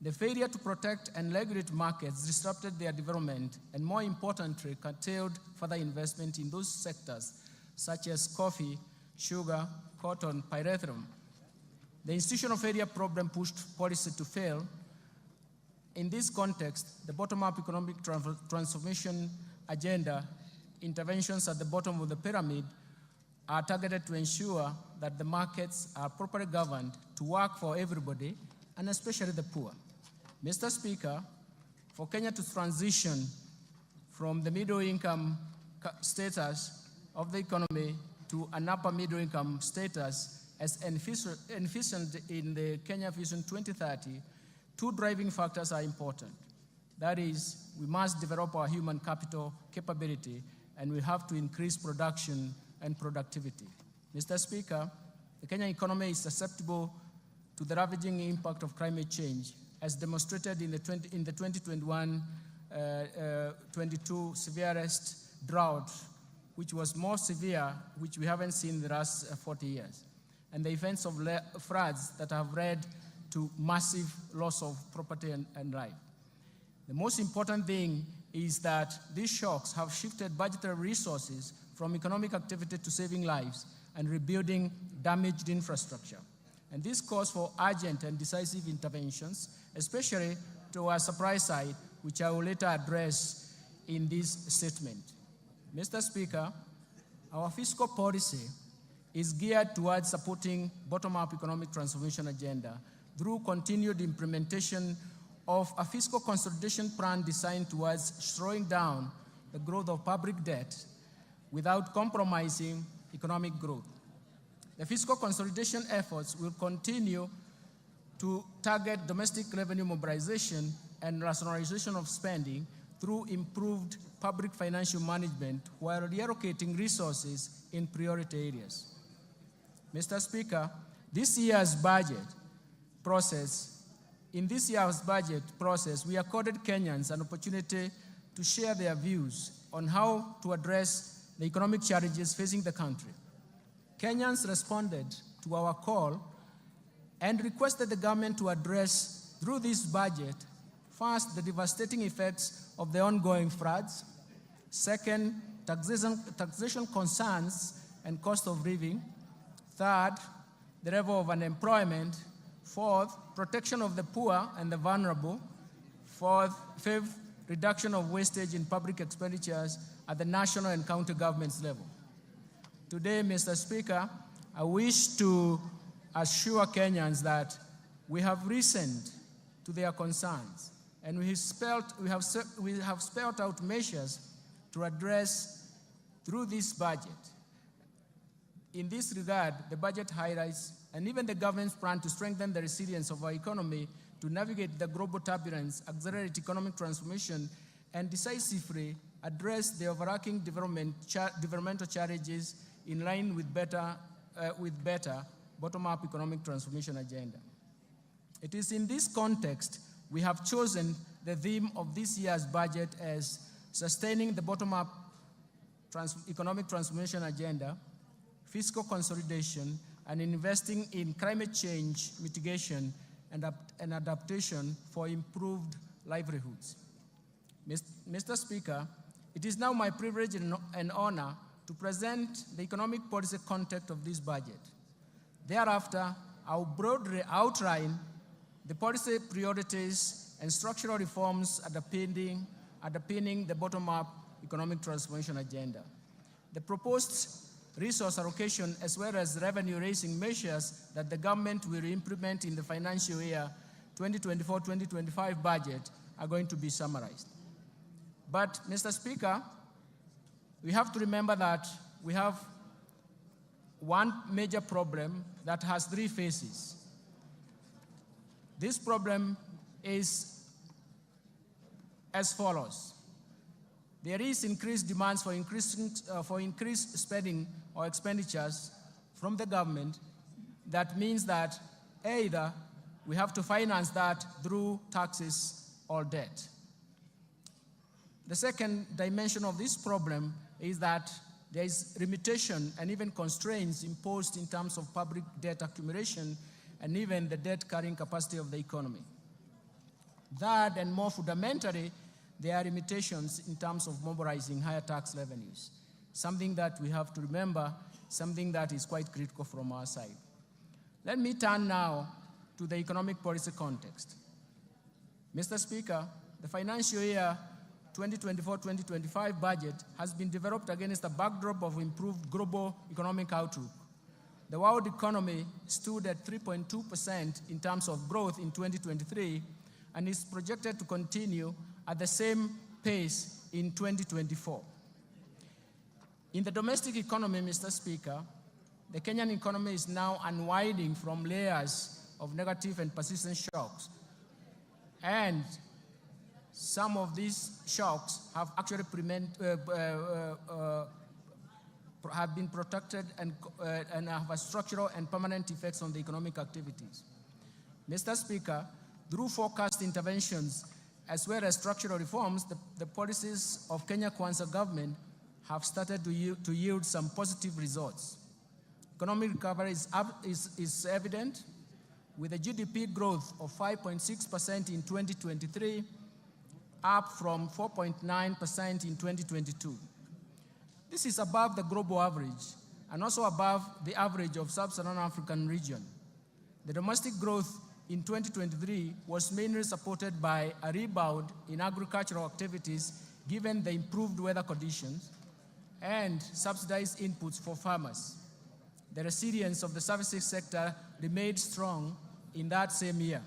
The failure to protect and regulate markets disrupted their development and, more importantly, curtailed further investment in those sectors such as coffee, sugar, cotton, pyrethrum. The institutional failure problem pushed policy to fail. In this context, the bottom-up economic transformation agenda interventions at the bottom of the pyramid are targeted to ensure that the markets are properly governed to work for everybody, and especially the poor. Mr. Speaker, for Kenya to transition from the middle-income status of the economy to an upper middle-income status as envisioned in the Kenya Vision 2030, two driving factors are important. That is, we must develop our human capital capability, and we have to increase production and productivity. Mr. Speaker, the Kenyan economy is susceptible to the ravaging impact of climate change, as demonstrated in the 2021-22 severest drought, which was more severe, which we haven't seen in the last 40 years, and the events of floods that have led to massive loss of property and life. The most important thing is that these shocks have shifted budgetary resources from economic activity to saving lives and rebuilding damaged infrastructure. And this calls for urgent and decisive interventions, especially to our supply side, which I will later address in this statement. Mr. Speaker, our fiscal policy is geared towards supporting bottom-up economic transformation agenda through continued implementation of a fiscal consolidation plan designed towards slowing down the growth of public debt without compromising economic growth. The fiscal consolidation efforts will continue to target domestic revenue mobilization and rationalization of spending through improved public financial management while reallocating resources in priority areas. Mr. Speaker, in this year's budget process, we accorded Kenyans an opportunity to share their views on how to address the economic challenges facing the country. Kenyans responded to our call and requested the government to address, through this budget, first, the devastating effects of the ongoing floods; second, taxation concerns and cost of living; third, the level of unemployment; fourth, protection of the poor and the vulnerable; fifth, reduction of wastage in public expenditures at the national and county governments level. Today, Mr. Speaker, I wish to assure Kenyans that we have listened to their concerns, and we have spelled out measures to address through this budget. In this regard, the budget highlights, and even the government's plan to strengthen the resilience of our economy to navigate the global turbulence, accelerate economic transformation, and decisively address the overarching developmental challenges in line with better bottom-up economic transformation agenda. It is in this context we have chosen the theme of this year's budget as sustaining the bottom-up economic transformation agenda, fiscal consolidation, and investing in climate change mitigation and adaptation for improved livelihoods. Mr. Speaker, it is now my privilege and honor to present the economic policy context of this budget. Thereafter, I will broadly outline the policy priorities and structural reforms underpinning the bottom-up economic transformation agenda. The proposed resource allocation as well as revenue-raising measures that the government will implement in the financial year 2024-2025 budget are going to be summarized. But, Mr. Speaker, we have to remember that we have one major problem that has three phases. This problem is as follows. There is increased demands for increased spending or expenditures from the government. That means that either we have to finance that through taxes or debt. The second dimension of this problem is that there is limitation and even constraints imposed in terms of public debt accumulation and even the debt carrying capacity of the economy. Third, and more fundamentally, there are limitations in terms of mobilizing higher tax revenues, something that we have to remember, something that is quite critical from our side. Let me turn now to the economic policy context. Mr. Speaker, the financial year 2024-2025 budget has been developed against a backdrop of improved global economic outlook. The world economy stood at 3.2% in terms of growth in 2023 and is projected to continue at the same pace in 2024. In the domestic economy, Mr. Speaker, the Kenyan economy is now unwinding from layers of negative and persistent shocks. And some of these shocks have actually have been protected and have a structural and permanent effects on the economic activities. Mr. Speaker, through forecast interventions as well as structural reforms, the policies of Kenya Kwanza government have started to yield some positive results. Economic recovery is evident, with a GDP growth of 5.6% in 2023, up from 4.9% in 2022. This is above the global average and also above the average of sub-Saharan African region. The domestic growth in 2023 was mainly supported by a rebound in agricultural activities given the improved weather conditions and subsidized inputs for farmers. The resilience of the services sector remained strong in that same year.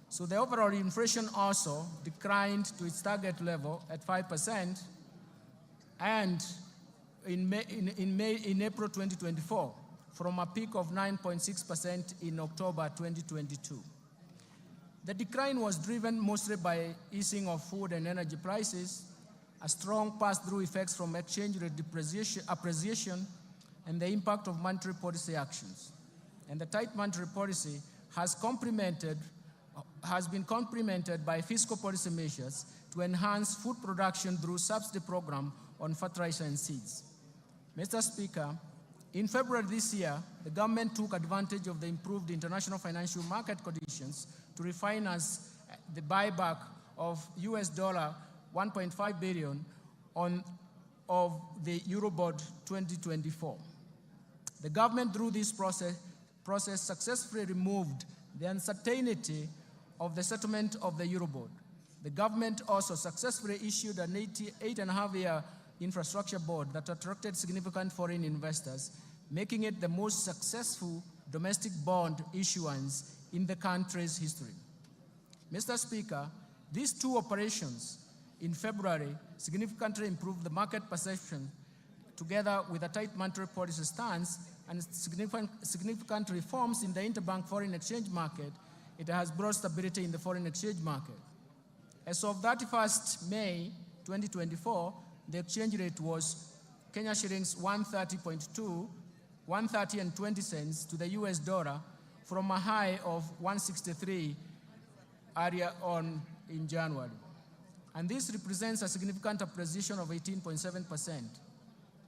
So the overall inflation also declined to its target level at 5%, and in April 2024, from a peak of 9.6% in October 2022. The decline was driven mostly by easing of food and energy prices, a strong pass-through effects from exchange rate appreciation, and the impact of monetary policy actions. And the tight monetary policy has been complemented by fiscal policy measures to enhance food production through subsidy program on fertilizer and seeds. Mr. Speaker, in February this year, the government took advantage of the improved international financial market conditions to refinance the buyback of US $1.5 billion of the Eurobond 2024. The government, through this process successfully removed the uncertainty of the settlement of the Eurobond. The government also successfully issued an 8.5-year infrastructure bond that attracted significant foreign investors, making it the most successful domestic bond issuance in the country's history. Mr. Speaker, these two operations in February significantly improved the market perception, together with a tight monetary policy stance and significant reforms in the interbank foreign exchange market. It has brought stability in the foreign exchange market. As of 31st May 2024, the exchange rate was Kenya shillings 130.20 to the US dollar, from a high of 163 earlier on in January. And this represents a significant appreciation of 18.7%.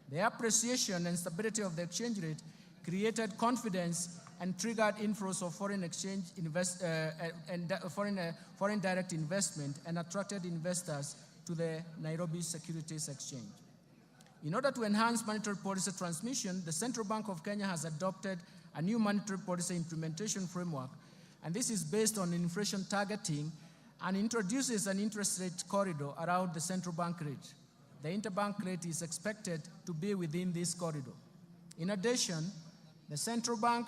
The appreciation and stability of the exchange rate created confidence and triggered inflows of foreign exchange foreign direct investment, and attracted investors to the Nairobi Securities Exchange. In order to enhance monetary policy transmission, the Central Bank of Kenya has adopted a new monetary policy implementation framework, and this is based on inflation targeting and introduces an interest rate corridor around the central bank rate. The interbank rate is expected to be within this corridor. In addition, the Central Bank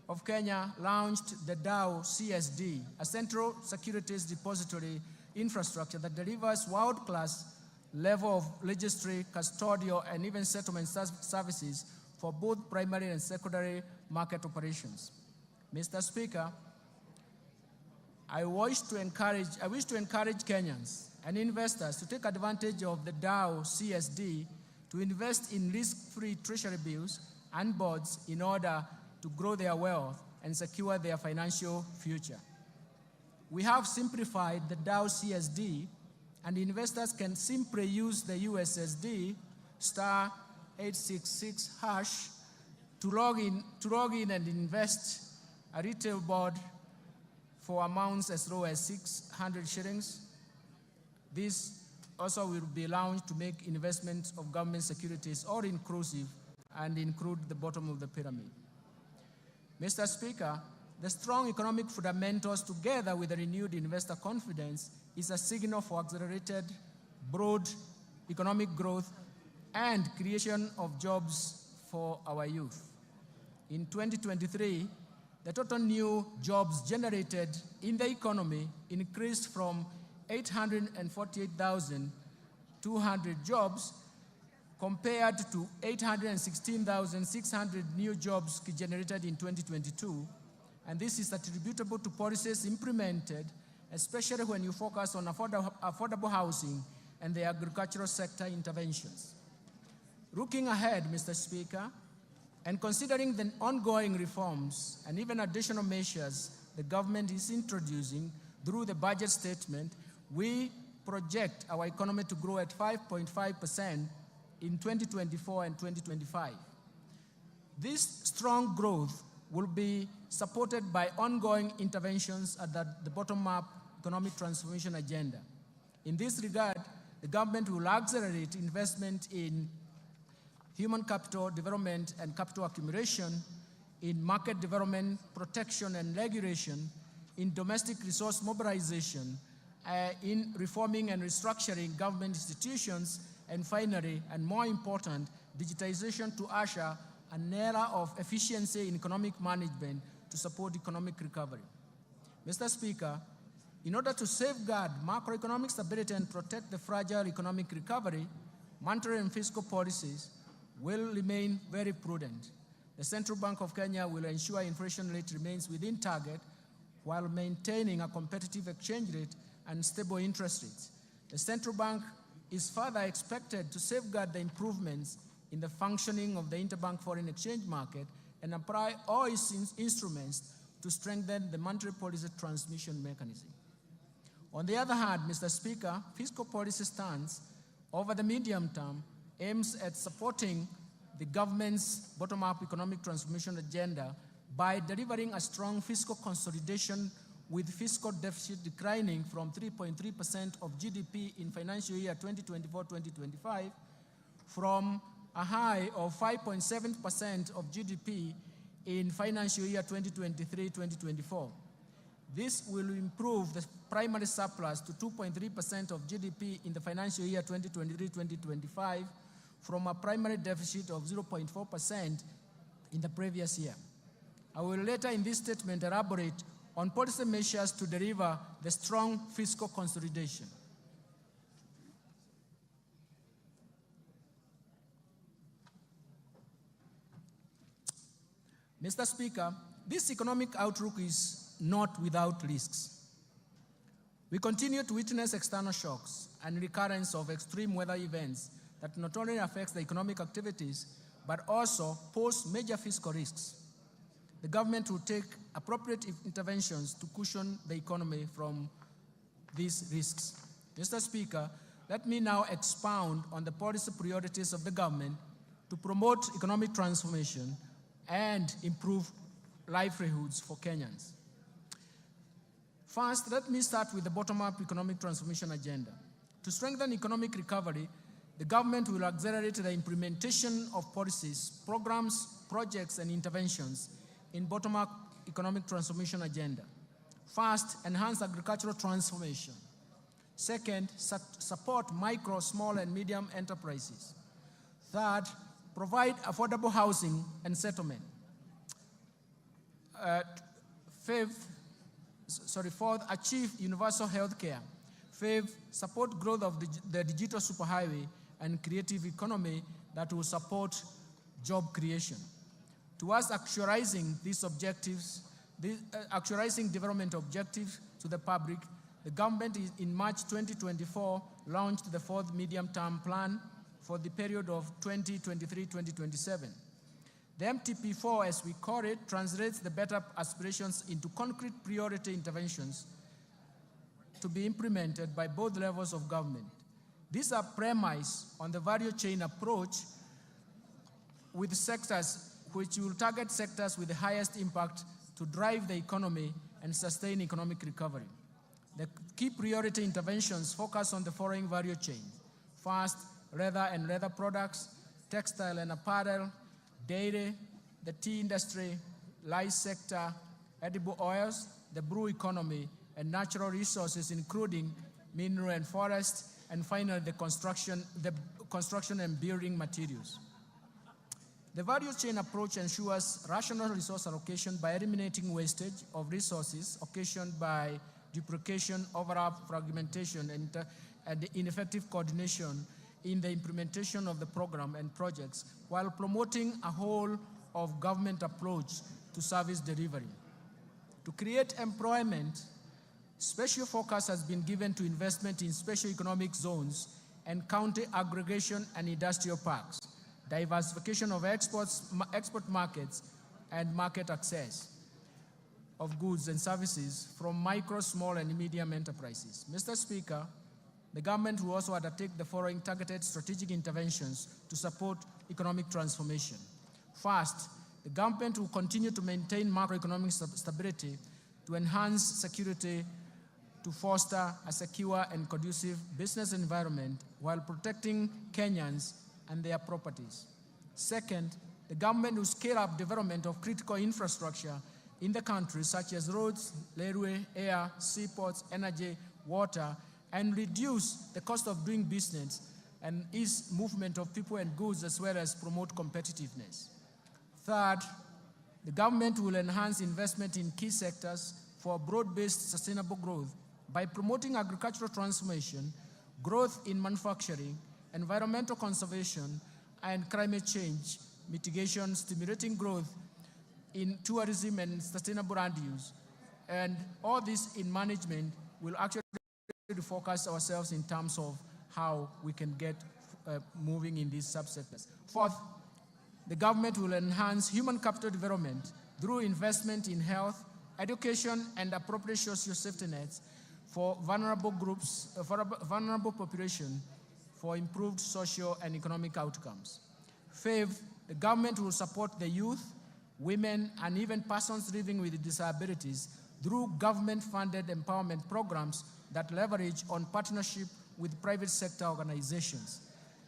of Kenya launched the DAO CSD, a central securities depository infrastructure that delivers world-class level of registry, custodial, and even settlement services for both primary and secondary market operations. Mr. Speaker, I wish to encourage Kenyans and investors to take advantage of the DAO CSD to invest in risk-free treasury bills and bonds in order to grow their wealth and secure their financial future. We have simplified the DAO CSD, and investors can simply use the USSD *866# to log in and invest a retail bond for amounts as low as 600 shillings. This also will be launched to make investments of government securities all inclusive and include the bottom of the pyramid. Mr. Speaker, the strong economic fundamentals, together with the renewed investor confidence, is a signal for accelerated, broad economic growth and creation of jobs for our youth. In 2023, the total new jobs generated in the economy increased from 848,200 jobs compared to 816,600 new jobs generated in 2022, and this is attributable to policies implemented, especially when you focus on affordable housing and the agricultural sector interventions. Looking ahead, Mr. Speaker, and considering the ongoing reforms and even additional measures the government is introducing through the budget statement, we project our economy to grow at 5.5% in 2024 and 2025. This strong growth will be supported by ongoing interventions at the bottom-up economic transformation agenda. In this regard, the government will accelerate investment in human capital development and capital accumulation, in market development, protection and regulation, in domestic resource mobilization, in reforming and restructuring government institutions, and finally, and more important, digitization to usher an era of efficiency in economic management to support economic recovery. Mr. Speaker, in order to safeguard macroeconomic stability and protect the fragile economic recovery, monetary and fiscal policies will remain very prudent. The Central Bank of Kenya will ensure inflation rate remains within target while maintaining a competitive exchange rate and stable interest rates. The Central Bank is further expected to safeguard the improvements in the functioning of the interbank foreign exchange market and apply all its instruments to strengthen the monetary policy transmission mechanism. On the other hand, Mr. Speaker, fiscal policy stance over the medium term aims at supporting the government's bottom-up economic transformation agenda by delivering a strong fiscal consolidation with fiscal deficit declining from 3.3% of GDP in financial year 2024-2025 from a high of 5.7% of GDP in financial year 2023-2024. This will improve the primary surplus to 2.3% of GDP in the financial year 2023-2025 from a primary deficit of 0.4% in the previous year. I will later in this statement elaborate on policy measures to deliver the strong fiscal consolidation. Mr. Speaker, this economic outlook is not without risks. We continue to witness external shocks and recurrence of extreme weather events that not only affects the economic activities, but also pose major fiscal risks. The government will take appropriate interventions to cushion the economy from these risks. Mr. Speaker, let me now expound on the policy priorities of the government to promote economic transformation and improve livelihoods for Kenyans. First, let me start with the bottom-up economic transformation agenda. To strengthen economic recovery, the government will accelerate the implementation of policies, programs, projects, and interventions in bottom-up economic transformation agenda. First, enhance agricultural transformation. Second, support micro, small, and medium enterprises. Third, provide affordable housing and settlement. Fourth, achieve universal health care. Fifth, support growth of the digital superhighway and creative economy that will support job creation. Towards actualizing these objectives, actualizing development objectives to the public, the government in March 2024 launched the fourth medium-term plan for the period of 2023-2027. The MTP4, as we call it, translates the better aspirations into concrete priority interventions to be implemented by both levels of government. These are premised on the value chain approach with sectors which will target sectors with the highest impact to drive the economy and sustain economic recovery. The key priority interventions focus on the following value chains. First, leather and leather products, textile and apparel, dairy, the tea industry, rice sector, edible oils, the blue economy, and natural resources, including mineral and forest, and finally the construction and building materials. The value chain approach ensures rational resource allocation by eliminating wastage of resources occasioned by duplication, overlap, fragmentation, and ineffective coordination in the implementation of the program and projects while promoting a whole of government approach to service delivery. To create employment, special focus has been given to investment in special economic zones and county aggregation and industrial parks, diversification of export markets, and market access of goods and services from micro, small, and medium enterprises. Mr. Speaker, the government will also undertake the following targeted strategic interventions to support economic transformation. First, the government will continue to maintain macroeconomic stability to enhance security, to foster a secure and conducive business environment while protecting Kenyans and their properties. Second, the government will scale up development of critical infrastructure in the country, such as roads, railway, air, seaports, energy, water, and reduce the cost of doing business and ease movement of people and goods, as well as promote competitiveness. Third, the government will enhance investment in key sectors for broad-based sustainable growth by promoting agricultural transformation, growth in manufacturing, environmental conservation, and climate change mitigation, stimulating growth in tourism and sustainable land use. And all this in management will actually focus ourselves in terms of how we can get moving in these subsectors. Fourth, the government will enhance human capital development through investment in health, education, and appropriate social safety nets for vulnerable groups, vulnerable population, for improved social and economic outcomes. Fifth, the government will support the youth, women, and even persons living with disabilities through government-funded empowerment programs that leverage on partnership with private sector organizations.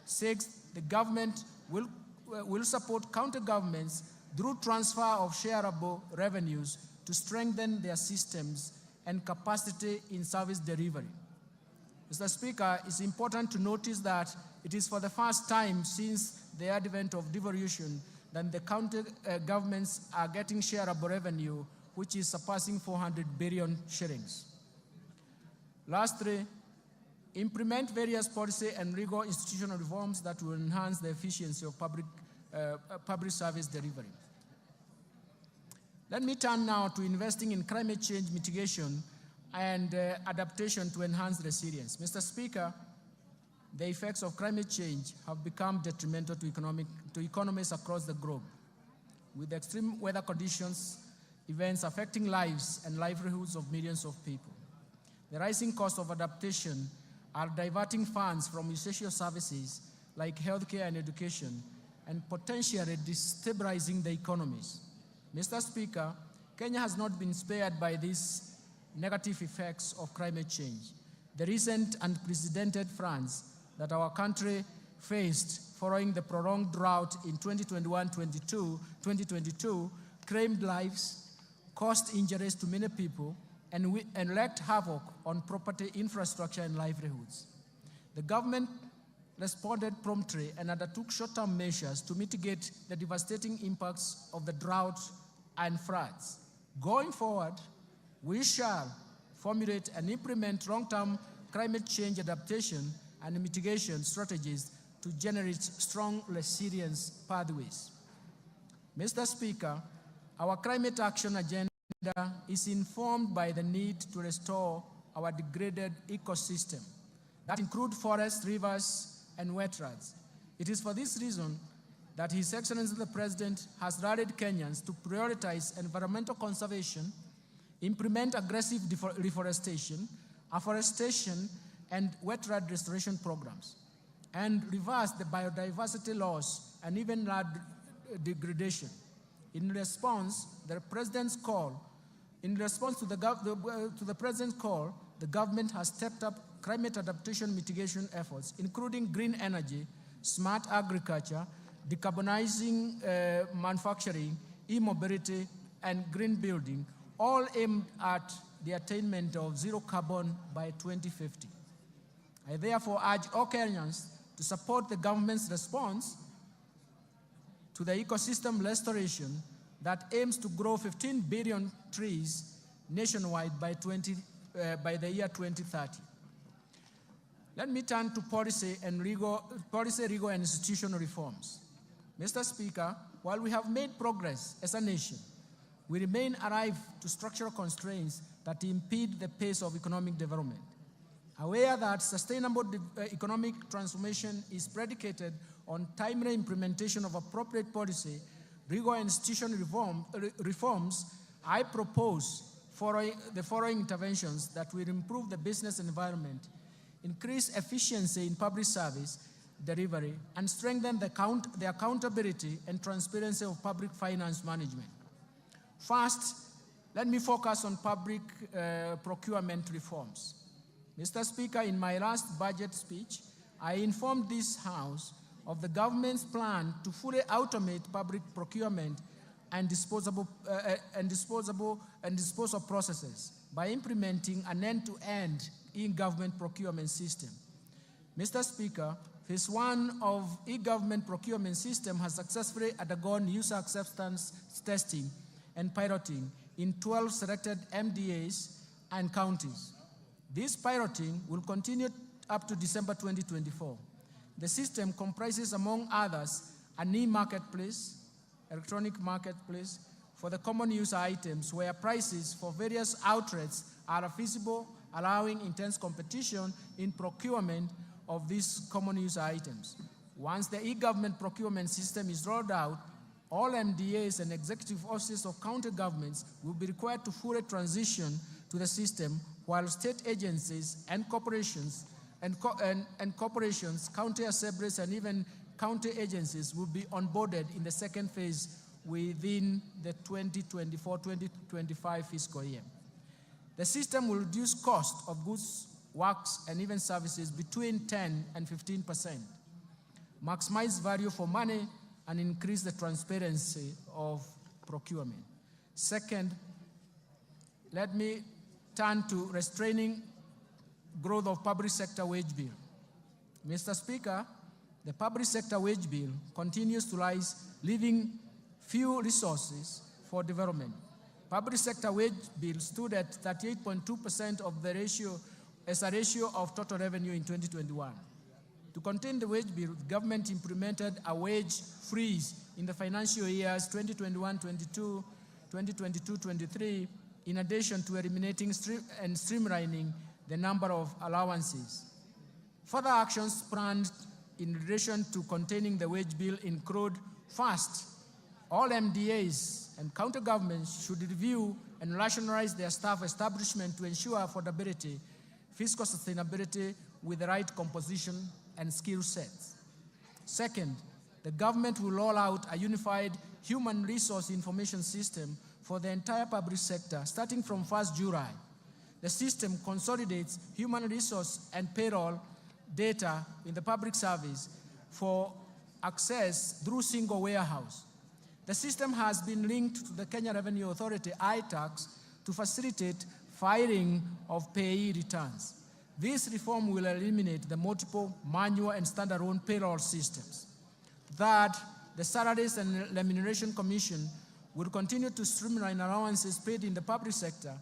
Sixth, the government will support county governments through transfer of shareable revenues to strengthen their systems and capacity in service delivery. Mr. Speaker, it's important to notice that it is for the first time since the advent of devolution that the county governments are getting shareable revenue, which is surpassing 400 billion shillings. Lastly, implement various policy and legal institutional reforms that will enhance the efficiency of public service delivery. Let me turn now to investing in climate change mitigation and adaptation to enhance resilience. Mr. Speaker, the effects of climate change have become detrimental to economies across the globe, with extreme weather conditions, events affecting lives and livelihoods of millions of people. The rising cost of adaptation are diverting funds from essential services like healthcare and education, and potentially destabilizing the economies. Mr. Speaker, Kenya has not been spared by these negative effects of climate change. The recent unprecedented floods that our country faced following the prolonged drought in 2021-2022 claimed lives, caused injuries to many people, and wreaked havoc on property, infrastructure, and livelihoods. The government responded promptly and undertook short-term measures to mitigate the devastating impacts of the drought and floods. Going forward, we shall formulate and implement long-term climate change adaptation and mitigation strategies to generate strong resilience pathways. Mr. Speaker, our climate action agenda is informed by the need to restore our degraded ecosystem that include forests, rivers, and wetlands. It is for this reason that His Excellency the President has rallied Kenyans to prioritize environmental conservation, implement aggressive reforestation, afforestation, and wetland restoration programs, and reverse the biodiversity loss and even land degradation. In response to the President's call, the government has stepped up climate adaptation mitigation efforts, including green energy, smart agriculture, decarbonizing manufacturing, e-mobility, and green building, all aimed at the attainment of zero carbon by 2050. I therefore urge all Kenyans to support the government's response to the ecosystem restoration that aims to grow 15 billion trees nationwide by the year 2030. Let me turn to policy rigor and institutional reforms. Mr. Speaker, while we have made progress as a nation, we remain alive to structural constraints that impede the pace of economic development. Aware that sustainable economic transformation is predicated on timely implementation of appropriate policy, rigor and institutional reforms, I propose the following interventions that will improve the business environment, increase efficiency in public service delivery, and strengthen the accountability and transparency of public finance management. First, let me focus on public procurement reforms. Mr. Speaker, in my last budget speech, I informed this House of the government's plan to fully automate public procurement and disposal processes by implementing an end-to-end e-government procurement system. Mr. Speaker, Phase 1 of e-government procurement system has successfully undergone user acceptance testing and piloting in 12 selected MDAs and counties. This piloting will continue up to December 2024. The system comprises, among others, an e-marketplace, electronic marketplace, for the common user items where prices for various outlets are feasible, allowing intense competition in procurement of these common user items. Once the e-government procurement system is rolled out, all MDAs and executive offices of county governments will be required to fully transition to the system, while state agencies and corporations, county assemblies, and even county agencies will be onboarded in the second phase within the 2024-2025 fiscal year. The system will reduce cost of goods, works, and even services between 10 and 15%, maximize value for money, and increase the transparency of procurement. Second, let me turn to restraining growth of public sector wage bill. Mr. Speaker, the public sector wage bill continues to rise, leaving few resources for development. Public sector wage bill stood at 38.2% of the ratio as a ratio of total revenue in 2021. To contain the wage bill, the government implemented a wage freeze in the financial years 2021-22, 2022-23, in addition to eliminating and streamlining the number of allowances. Further actions planned in relation to containing the wage bill include: first, all MDAs and county governments should review and rationalize their staff establishment to ensure affordability, fiscal sustainability with the right composition and skill sets. Second, the government will roll out a unified human resource information system for the entire public sector starting from 1st July. The system consolidates human resource and payroll data in the public service for access through single warehouse. The system has been linked to the Kenya Revenue Authority, iTax, to facilitate filing of payee returns. This reform will eliminate the multiple manual and standalone payroll systems. Third, the Salaries and Remuneration Commission will continue to streamline allowances paid in the public sector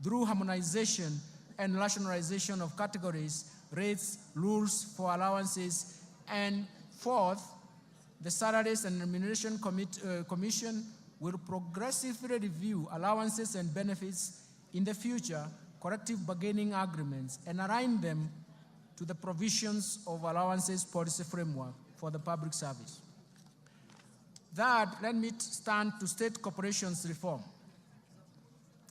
through harmonization and rationalization of categories, rates, rules for allowances. And fourth, the Salaries and Remuneration Commission will progressively review allowances and benefits in the future, collective bargaining agreements, and align them to the provisions of allowances policy framework for the public service. Third, let me turn to state corporations reform.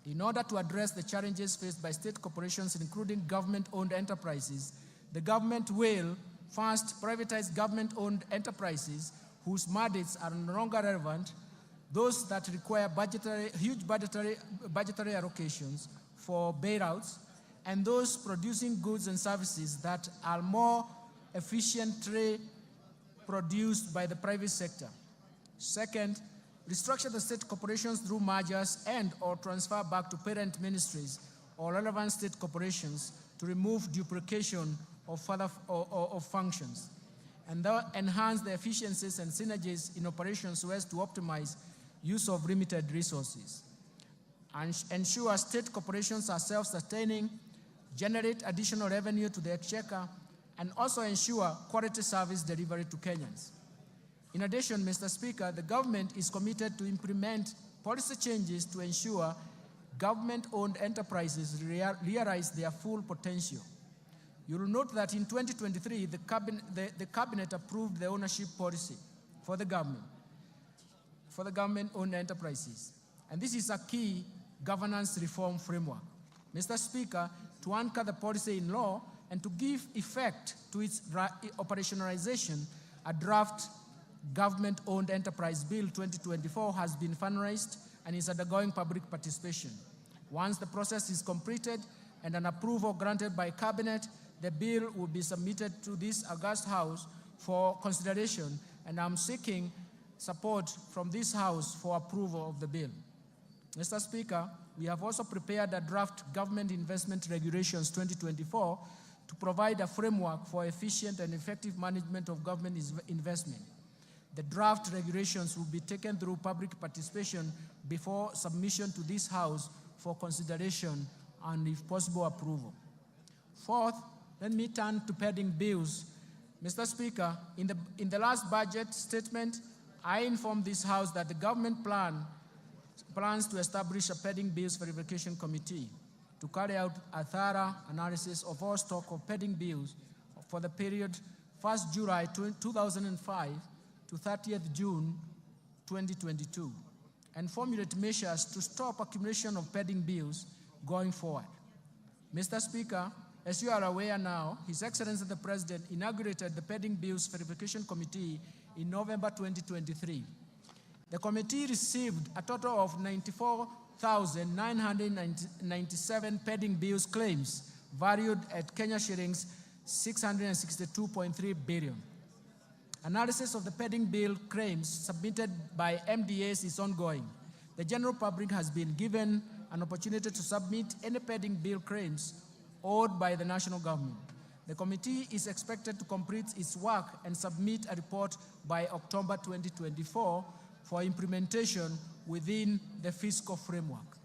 In order to address the challenges faced by state corporations, including government-owned enterprises, the government will first privatize government-owned enterprises whose mandates are no longer relevant, those that require huge budgetary allocations for bailouts, and those producing goods and services that are more efficiently produced by the private sector. Second, restructure the state corporations through mergers and or transfer back to parent ministries or relevant state corporations to remove duplication of functions, and enhance the efficiencies and synergies in operations so as to optimize use of limited resources. And ensure state corporations are self-sustaining, generate additional revenue to the exchequer, and also ensure quality service delivery to Kenyans. In addition, Mr. Speaker, the government is committed to implement policy changes to ensure government-owned enterprises realize their full potential. You will note that in 2023, the cabinet approved the ownership policy for the government-owned enterprises. And this is a key governance reform framework. Mr. Speaker, to anchor the policy in law and to give effect to its operationalization, a draft Government-Owned Enterprise Bill 2024 has been fundraised and is undergoing public participation. Once the process is completed and an approval granted by Cabinet, the bill will be submitted to this august House for consideration, and I'm seeking support from this House for approval of the bill. Mr. Speaker, we have also prepared a draft Government Investment Regulations 2024 to provide a framework for efficient and effective management of government investment. The draft regulations will be taken through public participation before submission to this House for consideration and, if possible, approval. Fourth, let me turn to pending bills. Mr. Speaker, in the last budget statement, I informed this House that the government plans to establish a pending bills verification committee to carry out a thorough analysis of all stock of pending bills for the period 1st July 2005 to 30th June 2022, and formulate measures to stop accumulation of pending bills going forward. Mr. Speaker, as you are aware now, His Excellency the President inaugurated the Pending Bills Verification Committee in November 2023. The committee received a total of 94,997 pending bills claims valued at Kenya shillings 662.3 billion. Analysis of the pending bill claims submitted by MDAs is ongoing. The general public has been given an opportunity to submit any pending bill claims owed by the national government. The committee is expected to complete its work and submit a report by October 2024 for implementation within the fiscal framework.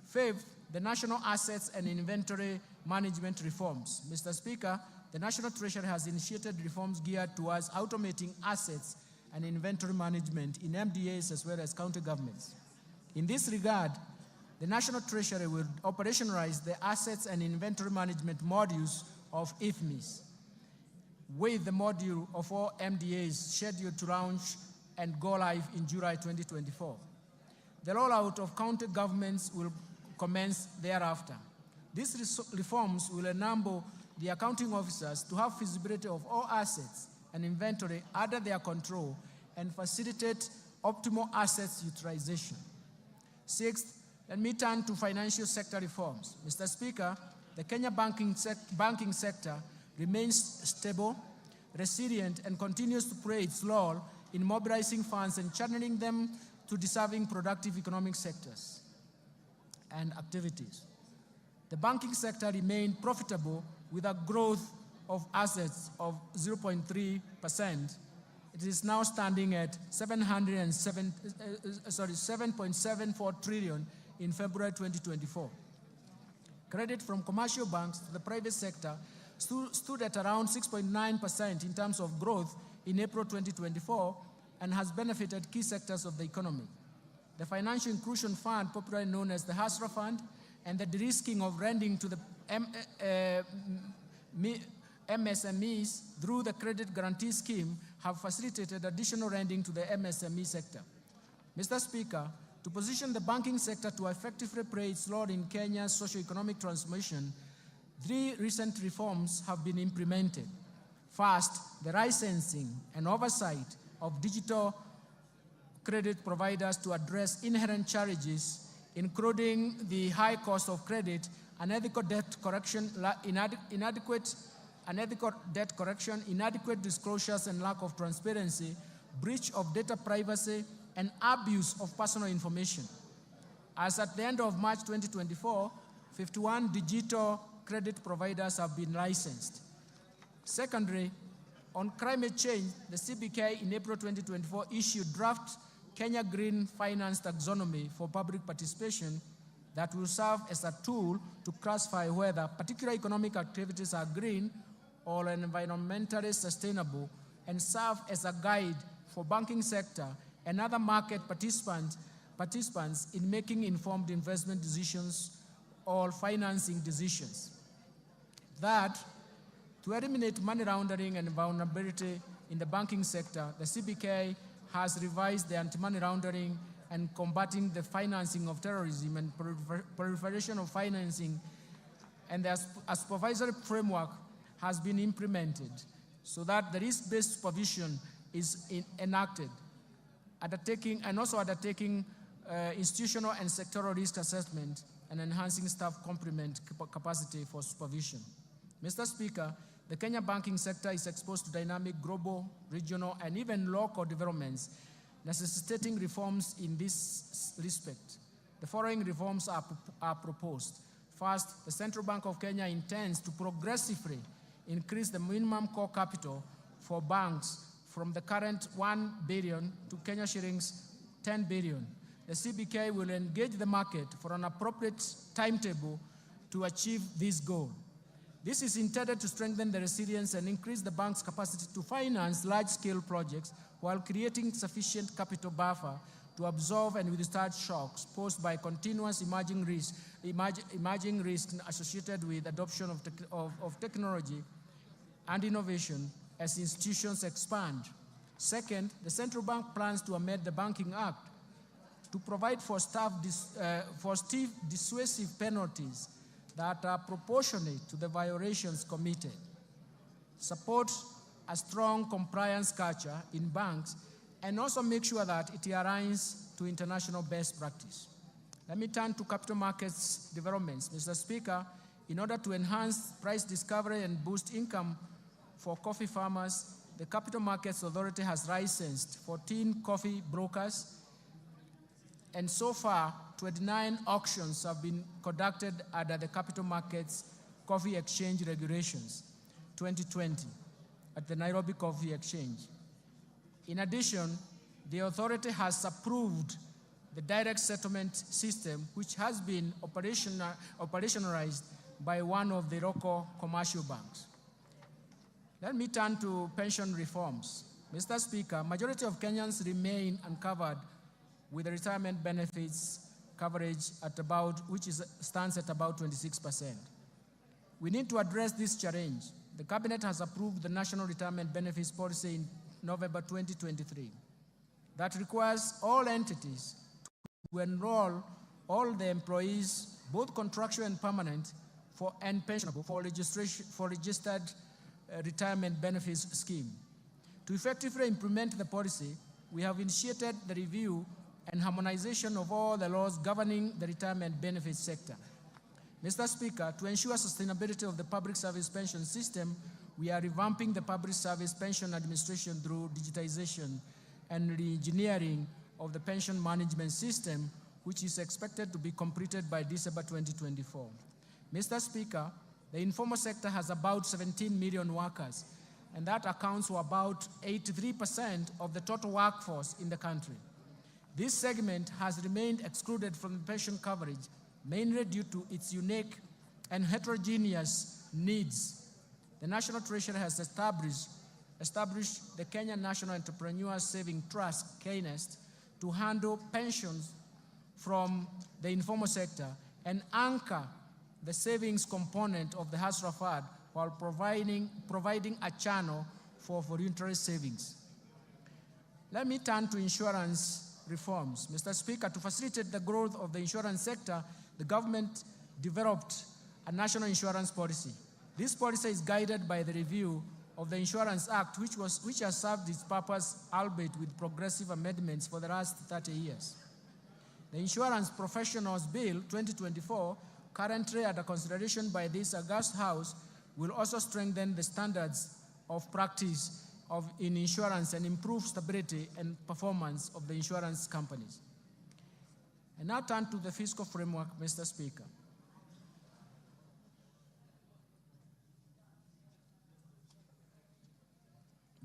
Fifth, the national assets and inventory management reforms. Mr. Speaker, the National Treasury has initiated reforms geared towards automating assets and inventory management in MDAs as well as county governments. In this regard, the National Treasury will operationalize the assets and inventory management modules of IFMIS, with the module of all MDAs scheduled to launch and go live in July 2024. The rollout of county governments will commence thereafter. These reforms will enable the accounting officers to have feasibility of all assets and inventory under their control and facilitate optimal assets utilization. Sixth, let me turn to financial sector reforms. Mr. Speaker, the Kenya banking sector remains stable, resilient, and continues to play its role in mobilizing funds and channeling them to deserving productive economic sectors and activities. The banking sector remained profitable with a growth of assets of 0.3%. It is now standing at 7.74 trillion in February 2024. Credit from commercial banks to the private sector stood at around 6.9% in terms of growth in April 2024 and has benefited key sectors of the economy. The Financial Inclusion Fund, popularly known as the HASRA Fund, and the de-risking of lending to the MSMEs through the Credit Guarantee Scheme have facilitated additional lending to the MSME sector. Mr. Speaker, to position the banking sector to effectively play its role in Kenya's socio-economic transformation, 3 recent reforms have been implemented. First, the licensing and oversight of digital credit providers to address inherent challenges, including the high cost of credit, unethical debt collection, inadequate disclosures and lack of transparency, breach of data privacy, and abuse of personal information. As at the end of March 2024, 51 digital credit providers have been licensed. Secondly, on climate change, the CBK in April 2024 issued draft Kenya Green Finance Taxonomy for public participation that will serve as a tool to classify whether particular economic activities are green or environmentally sustainable and serve as a guide for banking sector and other market participants in making informed investment decisions or financing decisions. That, to eliminate money laundering and vulnerability in the banking sector, the CBK has revised the anti-money laundering and combating the financing of terrorism and proliferation of financing, and a supervisory framework has been implemented so that the risk-based supervision is enacted, undertaking institutional and sectoral risk assessment and enhancing staff complement capacity for supervision. Mr. Speaker, the Kenya banking sector is exposed to dynamic global, regional, and even local developments necessitating reforms in this respect. The following reforms are proposed. First, the Central Bank of Kenya intends to progressively increase the minimum core capital for banks from the current 1 billion to Kenya shillings 10 billion. The CBK will engage the market for an appropriate timetable to achieve this goal. This is intended to strengthen the resilience and increase the bank's capacity to finance large-scale projects while creating sufficient capital buffer to absorb and withstand shocks posed by continuous emerging risks associated with adoption of technology and innovation as institutions expand. Second, the Central Bank plans to amend the Banking Act to provide for stiff dissuasive penalties that are proportionate to the violations committed, support a strong compliance culture in banks, and also make sure that it aligns to international best practice. Let me turn to capital markets developments. Mr. Speaker, in order to enhance price discovery and boost income for coffee farmers, the Capital Markets Authority has licensed 14 coffee brokers, and so far, 29 auctions have been conducted under the Capital Markets Coffee Exchange Regulations 2020 at the Nairobi Coffee Exchange. In addition, the authority has approved the direct settlement system, which has been operationalized by one of the local commercial banks. Let me turn to pension reforms. Mr. Speaker, majority of Kenyans remain uncovered with the retirement benefits coverage stands at about 26%. We need to address this challenge. The Cabinet has approved the National Retirement Benefits Policy in November 2023 that requires all entities to enroll all the employees, both contractual and permanent, and pensionable for registered retirement benefits scheme. To effectively implement the policy, we have initiated the review and harmonization of all the laws governing the retirement benefits sector. Mr. Speaker, to ensure sustainability of the public service pension system, we are revamping the public service pension administration through digitization and re-engineering of the pension management system, which is expected to be completed by December 2024. Mr. Speaker, the informal sector has about 17 million workers, and that accounts for about 83% of the total workforce in the country. This segment has remained excluded from pension coverage, mainly due to its unique and heterogeneous needs. The National Treasury has established the Kenya National Entrepreneur Saving Trust, KNEST, to handle pensions from the informal sector and anchor the savings component of the hustler fund while providing a channel for voluntary savings. Let me turn to insurance reforms. Mr. Speaker, to facilitate the growth of the insurance sector, the government developed a national insurance policy. This policy is guided by the review of the Insurance Act, which has served its purpose, albeit with progressive amendments, for the last 30 years. The Insurance Professionals Bill 2024, currently under consideration by this august House, will also strengthen the standards of practice in insurance and improve stability and performance of the insurance companies. And now turn to the fiscal framework, Mr. Speaker.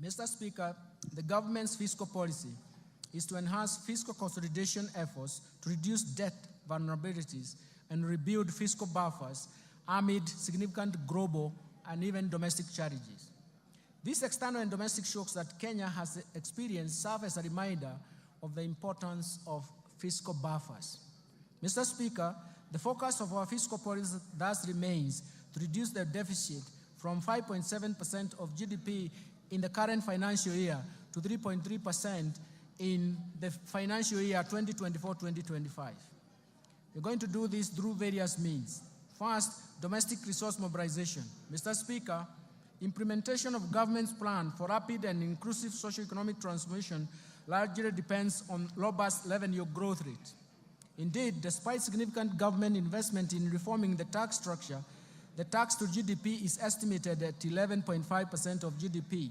Mr. Speaker, the government's fiscal policy is to enhance fiscal consolidation efforts to reduce debt vulnerabilities and rebuild fiscal buffers amid significant global and even domestic challenges. These external and domestic shocks that Kenya has experienced serve as a reminder of the importance of fiscal buffers. Mr. Speaker, the focus of our fiscal policy thus remains to reduce the deficit from 5.7% of GDP in the current financial year to 3.3% in the financial year 2024-2025. We're going to do this through various means. First, domestic resource mobilization. Mr. Speaker, implementation of government's plan for rapid and inclusive socio-economic transformation largely depends on robust revenue growth rate. Indeed, despite significant government investment in reforming the tax structure, the tax to GDP is estimated at 11.5% of GDP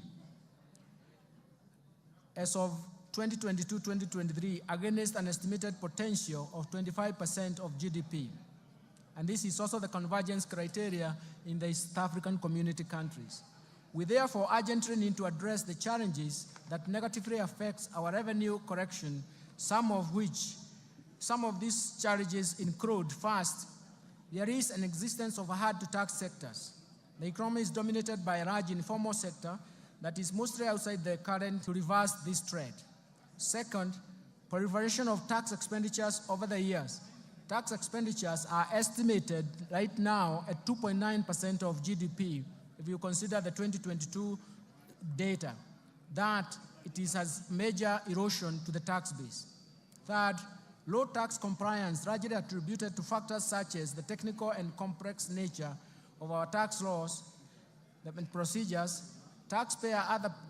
as of 2022-2023 against an estimated potential of 25% of GDP. And this is also the convergence criteria in the East African community countries. We therefore urgently need to address the challenges that negatively affects our revenue correction, some of these challenges include, first, there is an existence of hard-to-tax sectors. The economy is dominated by a large informal sector that is mostly outside the current to reverse this trend. Second, proliferation of tax expenditures over the years. Tax expenditures are estimated right now at 2.9% of GDP if you consider the 2022 data, that it has major erosion to the tax base. Third, low tax compliance largely attributed to factors such as the technical and complex nature of our tax laws and procedures, taxpayer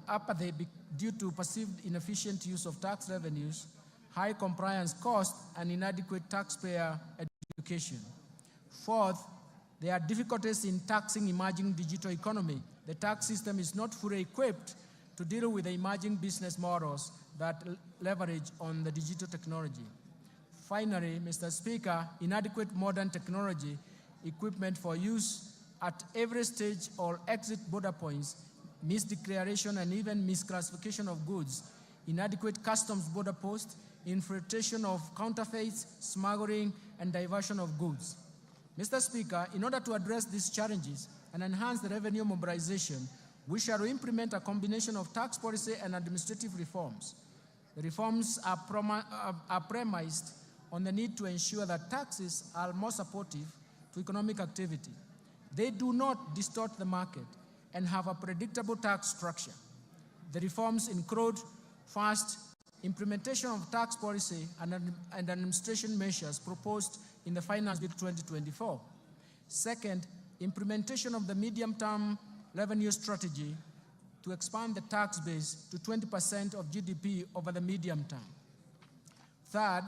apathy due to perceived inefficient use of tax revenues, high compliance costs, and inadequate taxpayer education. Fourth, there are difficulties in taxing emerging digital economy. The tax system is not fully equipped to deal with the emerging business models that leverage on the digital technology. Finally, Mr. Speaker, inadequate modern technology equipment for use at every stage or exit border points, misdeclaration and even misclassification of goods, inadequate customs border posts, infiltration of counterfeits, smuggling, and diversion of goods. Mr. Speaker, in order to address these challenges and enhance the revenue mobilization, we shall implement a combination of tax policy and administrative reforms. The reforms are premised on the need to ensure that taxes are more supportive to economic activity. They do not distort the market and have a predictable tax structure. The reforms include, first, implementation of tax policy and administration measures proposed in the Finance Bill 2024. Second, implementation of the medium-term revenue strategy to expand the tax base to 20% of GDP over the medium term. Third,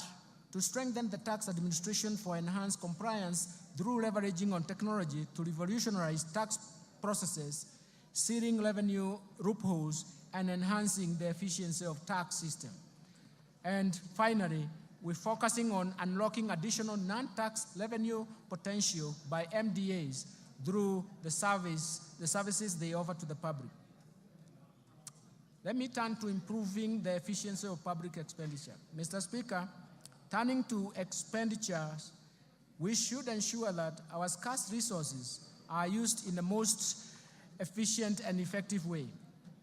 to strengthen the tax administration for enhanced compliance through leveraging on technology to revolutionize tax processes, sealing revenue loopholes, and enhancing the efficiency of tax system. And finally, we're focusing on unlocking additional non-tax revenue potential by MDAs through the services they offer to the public. Let me turn to improving the efficiency of public expenditure. Mr. Speaker, turning to expenditures, we should ensure that our scarce resources are used in the most efficient and effective way.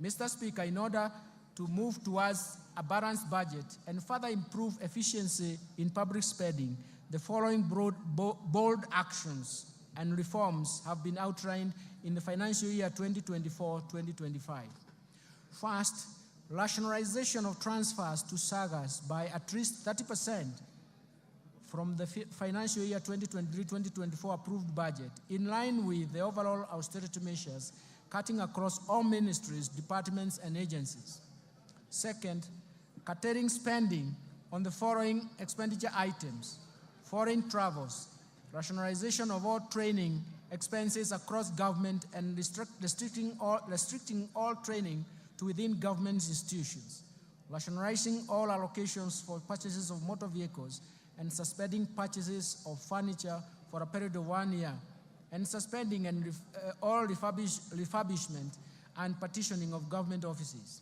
Mr. Speaker, in order to move towards a balanced budget and further improve efficiency in public spending, the following bold actions and reforms have been outlined in the financial year 2024-2025. First, rationalization of transfers to SAGAs by at least 30% from the financial year 2023-2024 approved budget, in line with the overall austerity measures cutting across all ministries, departments, and agencies. Second, curtailing spending on the following expenditure items: foreign travels, rationalization of all training expenses across government, and restricting all training to within government institutions, rationalizing all allocations for purchases of motor vehicles, and suspending purchases of furniture for a period of 1 year, and suspending all refurbishment and partitioning of government offices.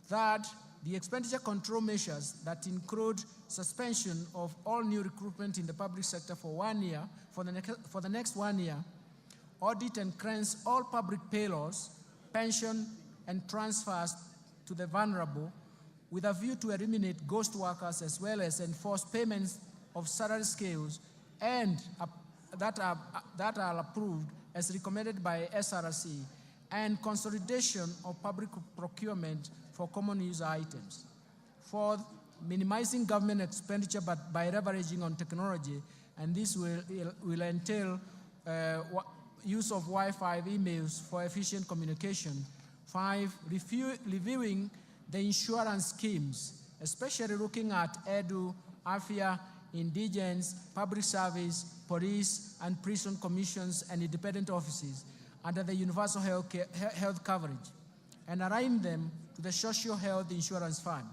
Third, the expenditure control measures that include suspension of all new recruitment in the public sector for 1 year, for the next 1 year, audit and cleanse all public payroll, pension, and transfers to the vulnerable, with a view to eliminate ghost workers as well as enforce payments of salary scales and that are approved as recommended by SRC, and consolidation of public procurement for common use items. Fourth, minimizing government expenditure but by leveraging on technology, and this will entail use of Wi-Fi emails for efficient communication. 5, reviewing the insurance schemes, especially looking at EDU, AFIA, indigence, public service, police, and prison commissions and independent offices under the universal health coverage, and align them to the Social Health Insurance Fund.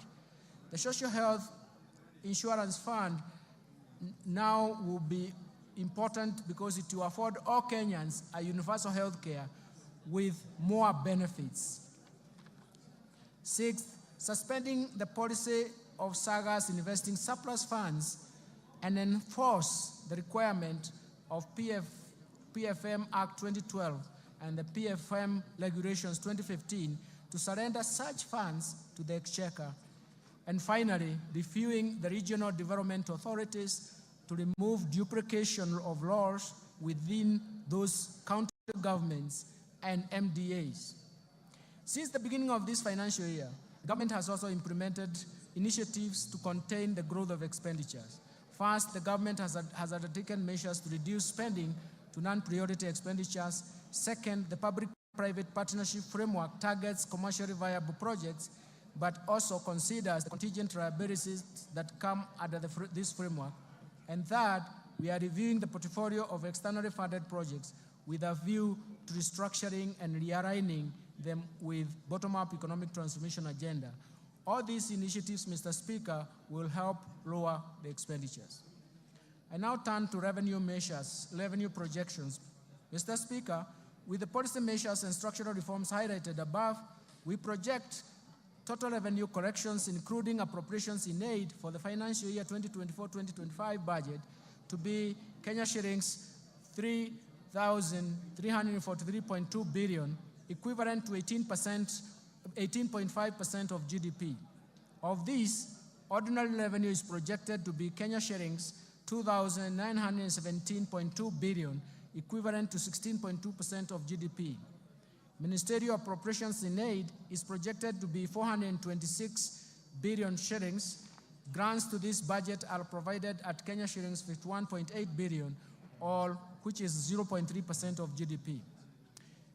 The Social Health Insurance Fund now will be important because it will afford all Kenyans a universal health care with more benefits. 6th, suspending the policy of SAGAs investing surplus funds and enforce the requirement of PFM Act 2012 and the PFM Regulations 2015 to surrender such funds to the Exchequer. And finally, reviewing the regional development authorities to remove duplication of laws within those county governments and MDAs. Since the beginning of this financial year, the government has also implemented initiatives to contain the growth of expenditures. First, the government has undertaken measures to reduce spending to non-priority expenditures. Second, the public-private partnership framework targets commercially viable projects, but also considers the contingent liabilities that come under this framework. And third, we are reviewing the portfolio of externally funded projects with a view to restructuring and realigning them with bottom-up economic transformation agenda. All these initiatives, Mr. Speaker, will help lower the expenditures. I now turn to revenue measures, revenue projections. Mr. Speaker, with the policy measures and structural reforms highlighted above, we project total revenue corrections, including appropriations in aid for the financial year 2024-2025 budget, to be Kenya shillings 3,343.2 billion, equivalent to 18.5% of GDP. Of these, ordinary revenue is projected to be Kenya shillings 2,917.2 billion, equivalent to 16.2% of GDP. Ministerial appropriations in aid is projected to be 426 billion shillings. Grants to this budget are provided at Kenya shillings 51.8 billion, all which is 0.3% of GDP.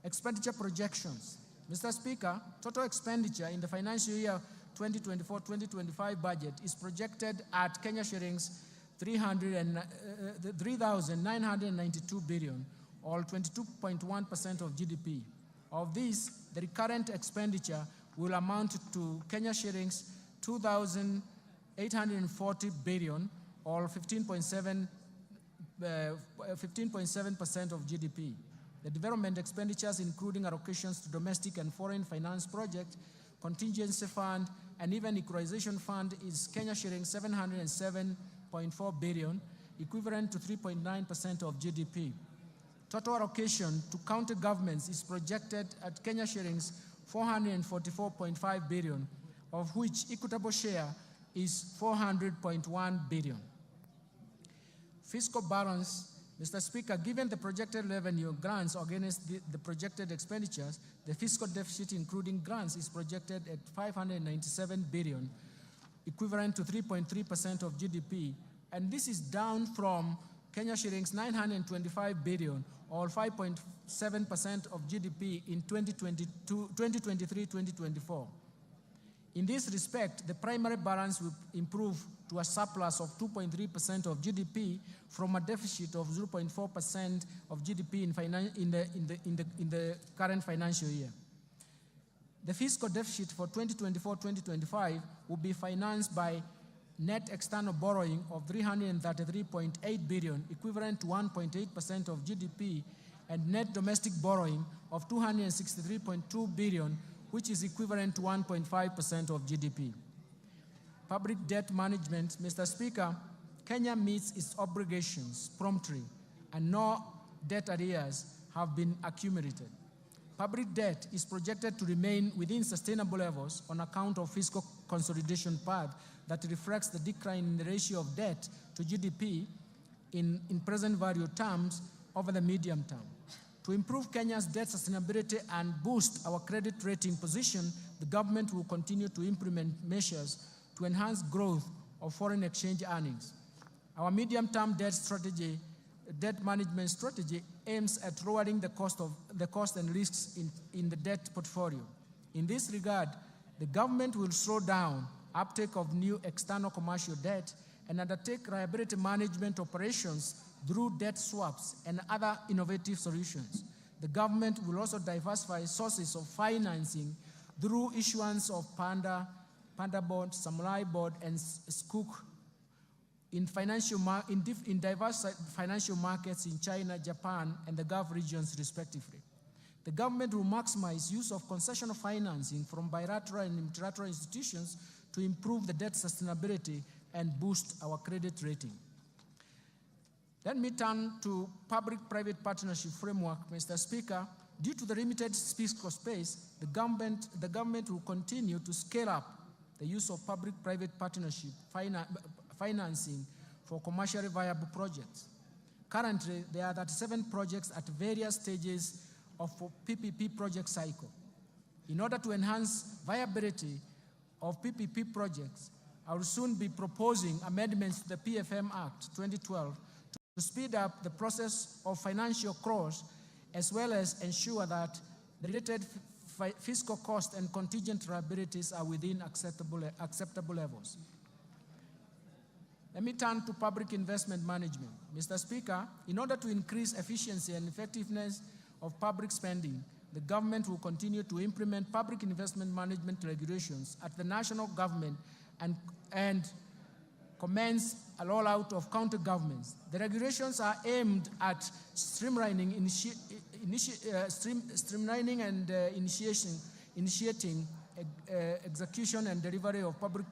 Expenditure projections. Mr. Speaker, total expenditure in the financial year 2024-2025 budget is projected at Kenya shillings 3,992 billion, or 22.1% of GDP. Of this, the recurrent expenditure will amount to Kenya shillings 2,840 billion, or 15.7% of GDP. The development expenditures, including allocations to domestic and foreign finance projects, contingency fund, and even equalization fund, is Kenya shillings 707.4 billion, equivalent to 3.9% of GDP. Total allocation to county governments is projected at Kenya shillings 444.5 billion, of which equitable share is 400.1 billion. Fiscal balance. Mr. Speaker, given the projected revenue grants against the projected expenditures, the fiscal deficit, including grants, is projected at 597 billion, equivalent to 3.3% of GDP, and this is down from Kenya shillings 925 billion, or 5.7% of GDP in 2023-2024. In this respect, the primary balance will improve to a surplus of 2.3% of GDP from a deficit of 0.4% of GDP in the current financial year. The fiscal deficit for 2024-2025 will be financed by net external borrowing of 333.8 billion, equivalent to 1.8% of GDP, and net domestic borrowing of 263.2 billion, which is equivalent to 1.5% of GDP. Public debt management. Mr. Speaker, Kenya meets its obligations promptly, and no debt arrears have been accumulated. Public debt is projected to remain within sustainable levels on account of fiscal consolidation path that reflects the decline in the ratio of debt to GDP in present value terms over the medium term. To improve Kenya's debt sustainability and boost our credit rating position, the government will continue to implement measures to enhance growth of foreign exchange earnings. Our medium-term debt management strategy aims at lowering the cost and risks in the debt portfolio. In this regard, the government will slow down uptake of new external commercial debt and undertake liability management operations through debt swaps and other innovative solutions. The government will also diversify sources of financing through issuance of Panda Bond, Samurai Bond, and Skook in diverse financial markets in China, Japan, and the Gulf regions, respectively. The government will maximize use of concessional financing from bilateral and multilateral institutions to improve the debt sustainability and boost our credit rating. Let me turn to public-private partnership framework, Mr. Speaker. Due to the limited fiscal space, the government will continue to scale up the use of public-private partnership financing for commercially viable projects. Currently, there are 37 projects at various stages of PPP project cycle. In order to enhance viability of PPP projects, I will soon be proposing amendments to the PFM Act 2012 to speed up the process of financial close, as well as ensure that the related fiscal cost and contingent liabilities are within acceptable levels. Let me turn to public investment management. Mr. Speaker, in order to increase efficiency and effectiveness of public spending, the government will continue to implement public investment management regulations at the national government and commence a rollout of county governments. The regulations are aimed at streamlining and initiating execution and delivery of public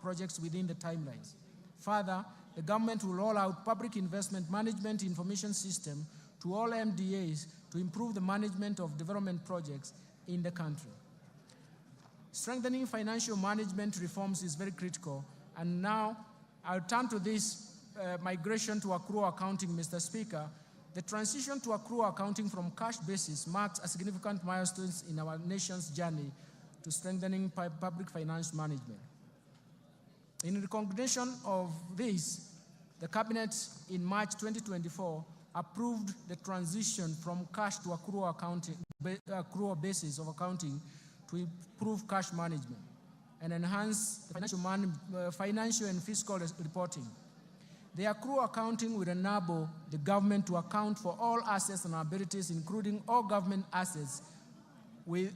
projects within the timelines. Further, the government will roll out public investment management information system to all MDAs to improve the management of development projects in the country. Strengthening financial management reforms is very critical, and now I'll turn to this migration to accrual accounting, Mr. Speaker. The transition to accrual accounting from cash basis marks a significant milestone in our nation's journey to strengthening public finance management. In recognition of this, the Cabinet in March 2024 approved the transition from cash to accrual basis of accounting to improve cash management and enhance financial and fiscal reporting. The accrual accounting will enable the government to account for all assets and liabilities, including all government assets. With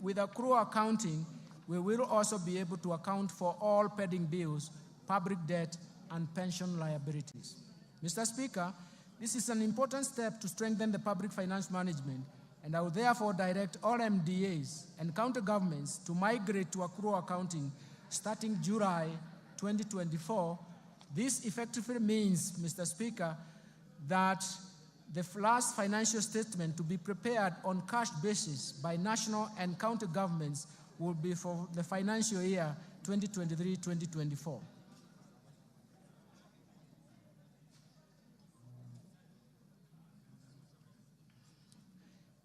accrual accounting, we will also be able to account for all pending bills, public debt, and pension liabilities. Mr. Speaker, this is an important step to strengthen the public finance management, and I will therefore direct all MDAs and county governments to migrate to accrual accounting starting July 2024. This effectively means, Mr. Speaker, that the last financial statement to be prepared on cash basis by national and county governments will be for the financial year 2023-2024.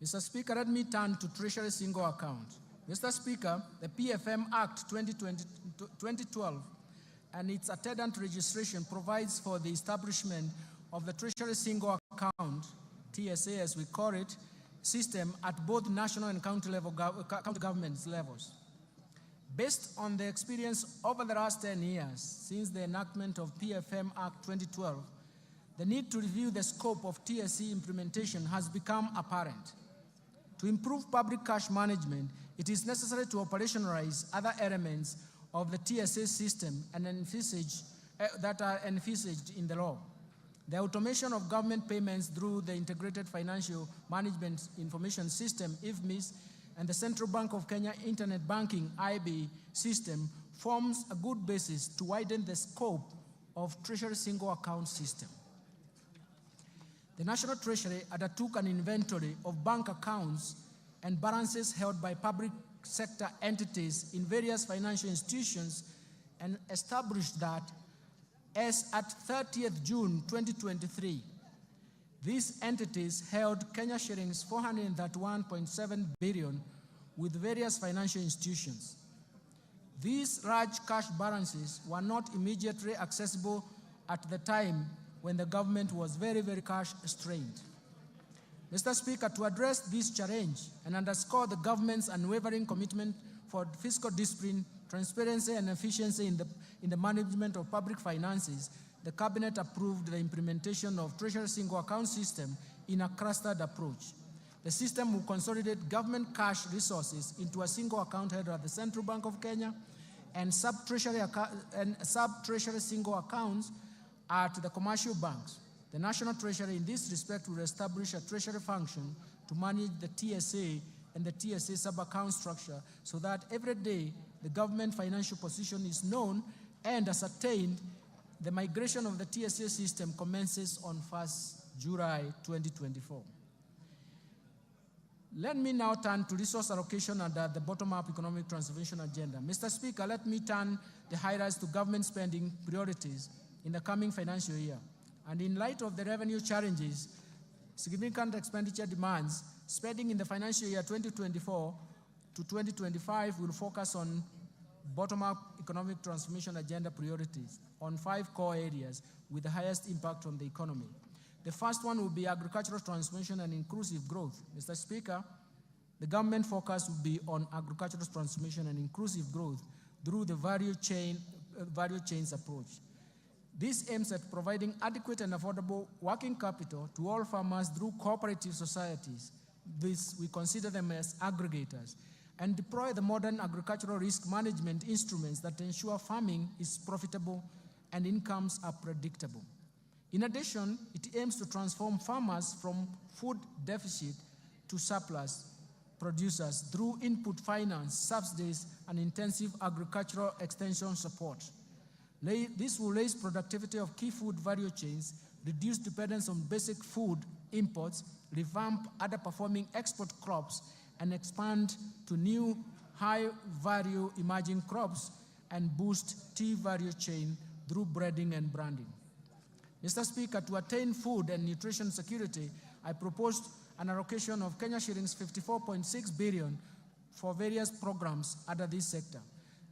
Mr. Speaker, let me turn to Treasury Single Account. Mr. Speaker, the PFM Act 2012 and its attendant registration provides for the establishment of the Treasury Single Account, TSA as we call it, system at both national and county government levels. Based on the experience over the last 10 years since the enactment of PFM Act 2012, the need to review the scope of TSE implementation has become apparent. To improve public cash management, it is necessary to operationalize other elements of the TSA system and that are envisaged in the law. The automation of government payments through the Integrated Financial Management Information System, IFMIS, and the Central Bank of Kenya Internet Banking, IB, system forms a good basis to widen the scope of Treasury Single Account system. The National Treasury undertook an inventory of bank accounts and balances held by public sector entities in various financial institutions and established that as at 30th June 2023, these entities held Kenya shillings 431.7 billion with various financial institutions. These large cash balances were not immediately accessible at the time when the government was very, very cash strained. Mr. Speaker, to address this challenge and underscore the government's unwavering commitment for fiscal discipline, transparency, and efficiency in the management of public finances, the Cabinet approved the implementation of Treasury Single Account System in a clustered approach. The system will consolidate government cash resources into a single account held at the Central Bank of Kenya and sub-treasury single accounts at the commercial banks. The National Treasury in this respect will establish a treasury function to manage the TSA and the TSA sub-account structure so that every day the government financial position is known and ascertained. The migration of the TSA system commences on 1st July 2024. Let me now turn to resource allocation under the bottom-up economic transformation agenda. Mr. Speaker, let me turn the highlights to government spending priorities in the coming financial year. And in light of the revenue challenges, significant expenditure demands, spending in the financial year 2024 to 2025 will focus on bottom-up economic transformation agenda priorities on 5 core areas with the highest impact on the economy. The first one will be agricultural transformation and inclusive growth. Mr. Speaker, the government focus will be on agricultural transformation and inclusive growth through the value chains approach. This aims at providing adequate and affordable working capital to all farmers through cooperative societies. This, we consider them as aggregators, and deploy the modern agricultural risk management instruments that ensure farming is profitable and incomes are predictable. In addition, it aims to transform farmers from food deficit to surplus producers through input finance, subsidies, and intensive agricultural extension support. This will raise productivity of key food value chains, reduce dependence on basic food imports, revamp underperforming export crops, and expand to new high-value emerging crops, and boost tea value chain through breeding and branding. Mr. Speaker, to attain food and nutrition security, I proposed an allocation of Kenya shillings 54.6 billion for various programs under this sector.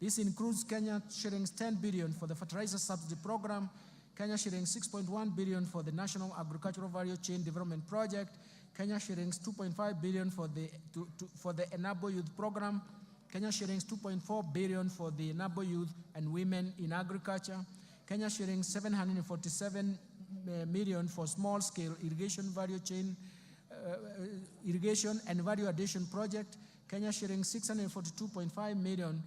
This includes Kenya shillings 10 billion for the fertilizer subsidy program, Kenya shillings 6.1 billion for the National Agricultural Value Chain Development Project, Kenya shillings 2.5 billion for the Enable Youth Program, Kenya shillings 2.4 billion for the Enable Youth and Women in Agriculture, Kenya shillings 747 million for small-scale irrigation value chain, irrigation and value addition project, Kenya shillings 642.5 million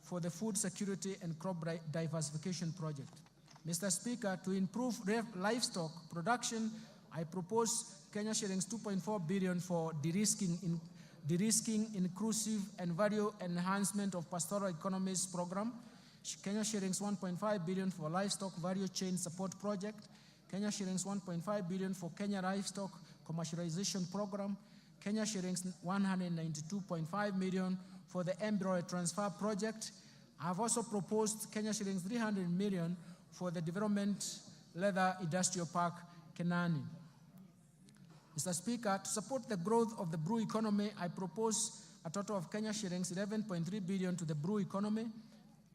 for the food security and crop diversification project. Mr. Speaker, to improve livestock production, I propose Kenya shillings 2.4 billion for de-risking, inclusive and value enhancement of pastoral economies program, Kenya shillings 1.5 billion for livestock value chain support project, Kenya shillings 1.5 billion for Kenya livestock commercialization program, Kenya shillings 192.5 million for the embryo transfer project. I have also proposed Kenya shillings 300 million for the Development Leather Industrial Park, Kenani. Mr. Speaker, to support the growth of the brew economy, I propose a total of Kenya shillings 11.3 billion to the brew economy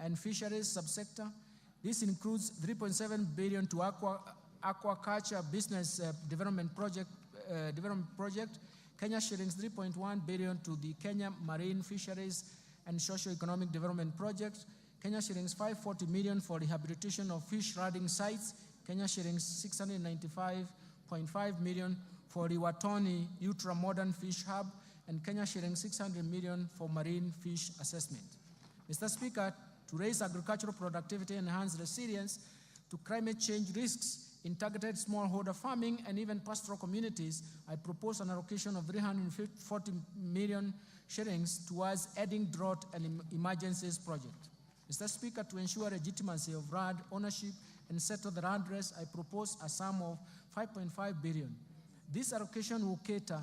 and fisheries subsector. This includes 3.7 billion to aquaculture business development project, Kenya shillings 3.1 billion to the Kenya Marine Fisheries and Socio-Economic Development Project, Kenya shillings 540 million for rehabilitation of fish riding sites, Kenya shillings 695.5 million for Riwatoni Ultra-Modern Fish Hub, and Kenya shillings 600 million for marine fish assessment. Mr. Speaker, to raise agricultural productivity and enhance resilience to climate change risks in targeted smallholder farming and even pastoral communities, I propose an allocation of 340 million shillings towards adding drought and emergencies project. Mr. Speaker, to ensure legitimacy of land ownership and settle the land race, I propose a sum of 5.5 billion. This allocation will cater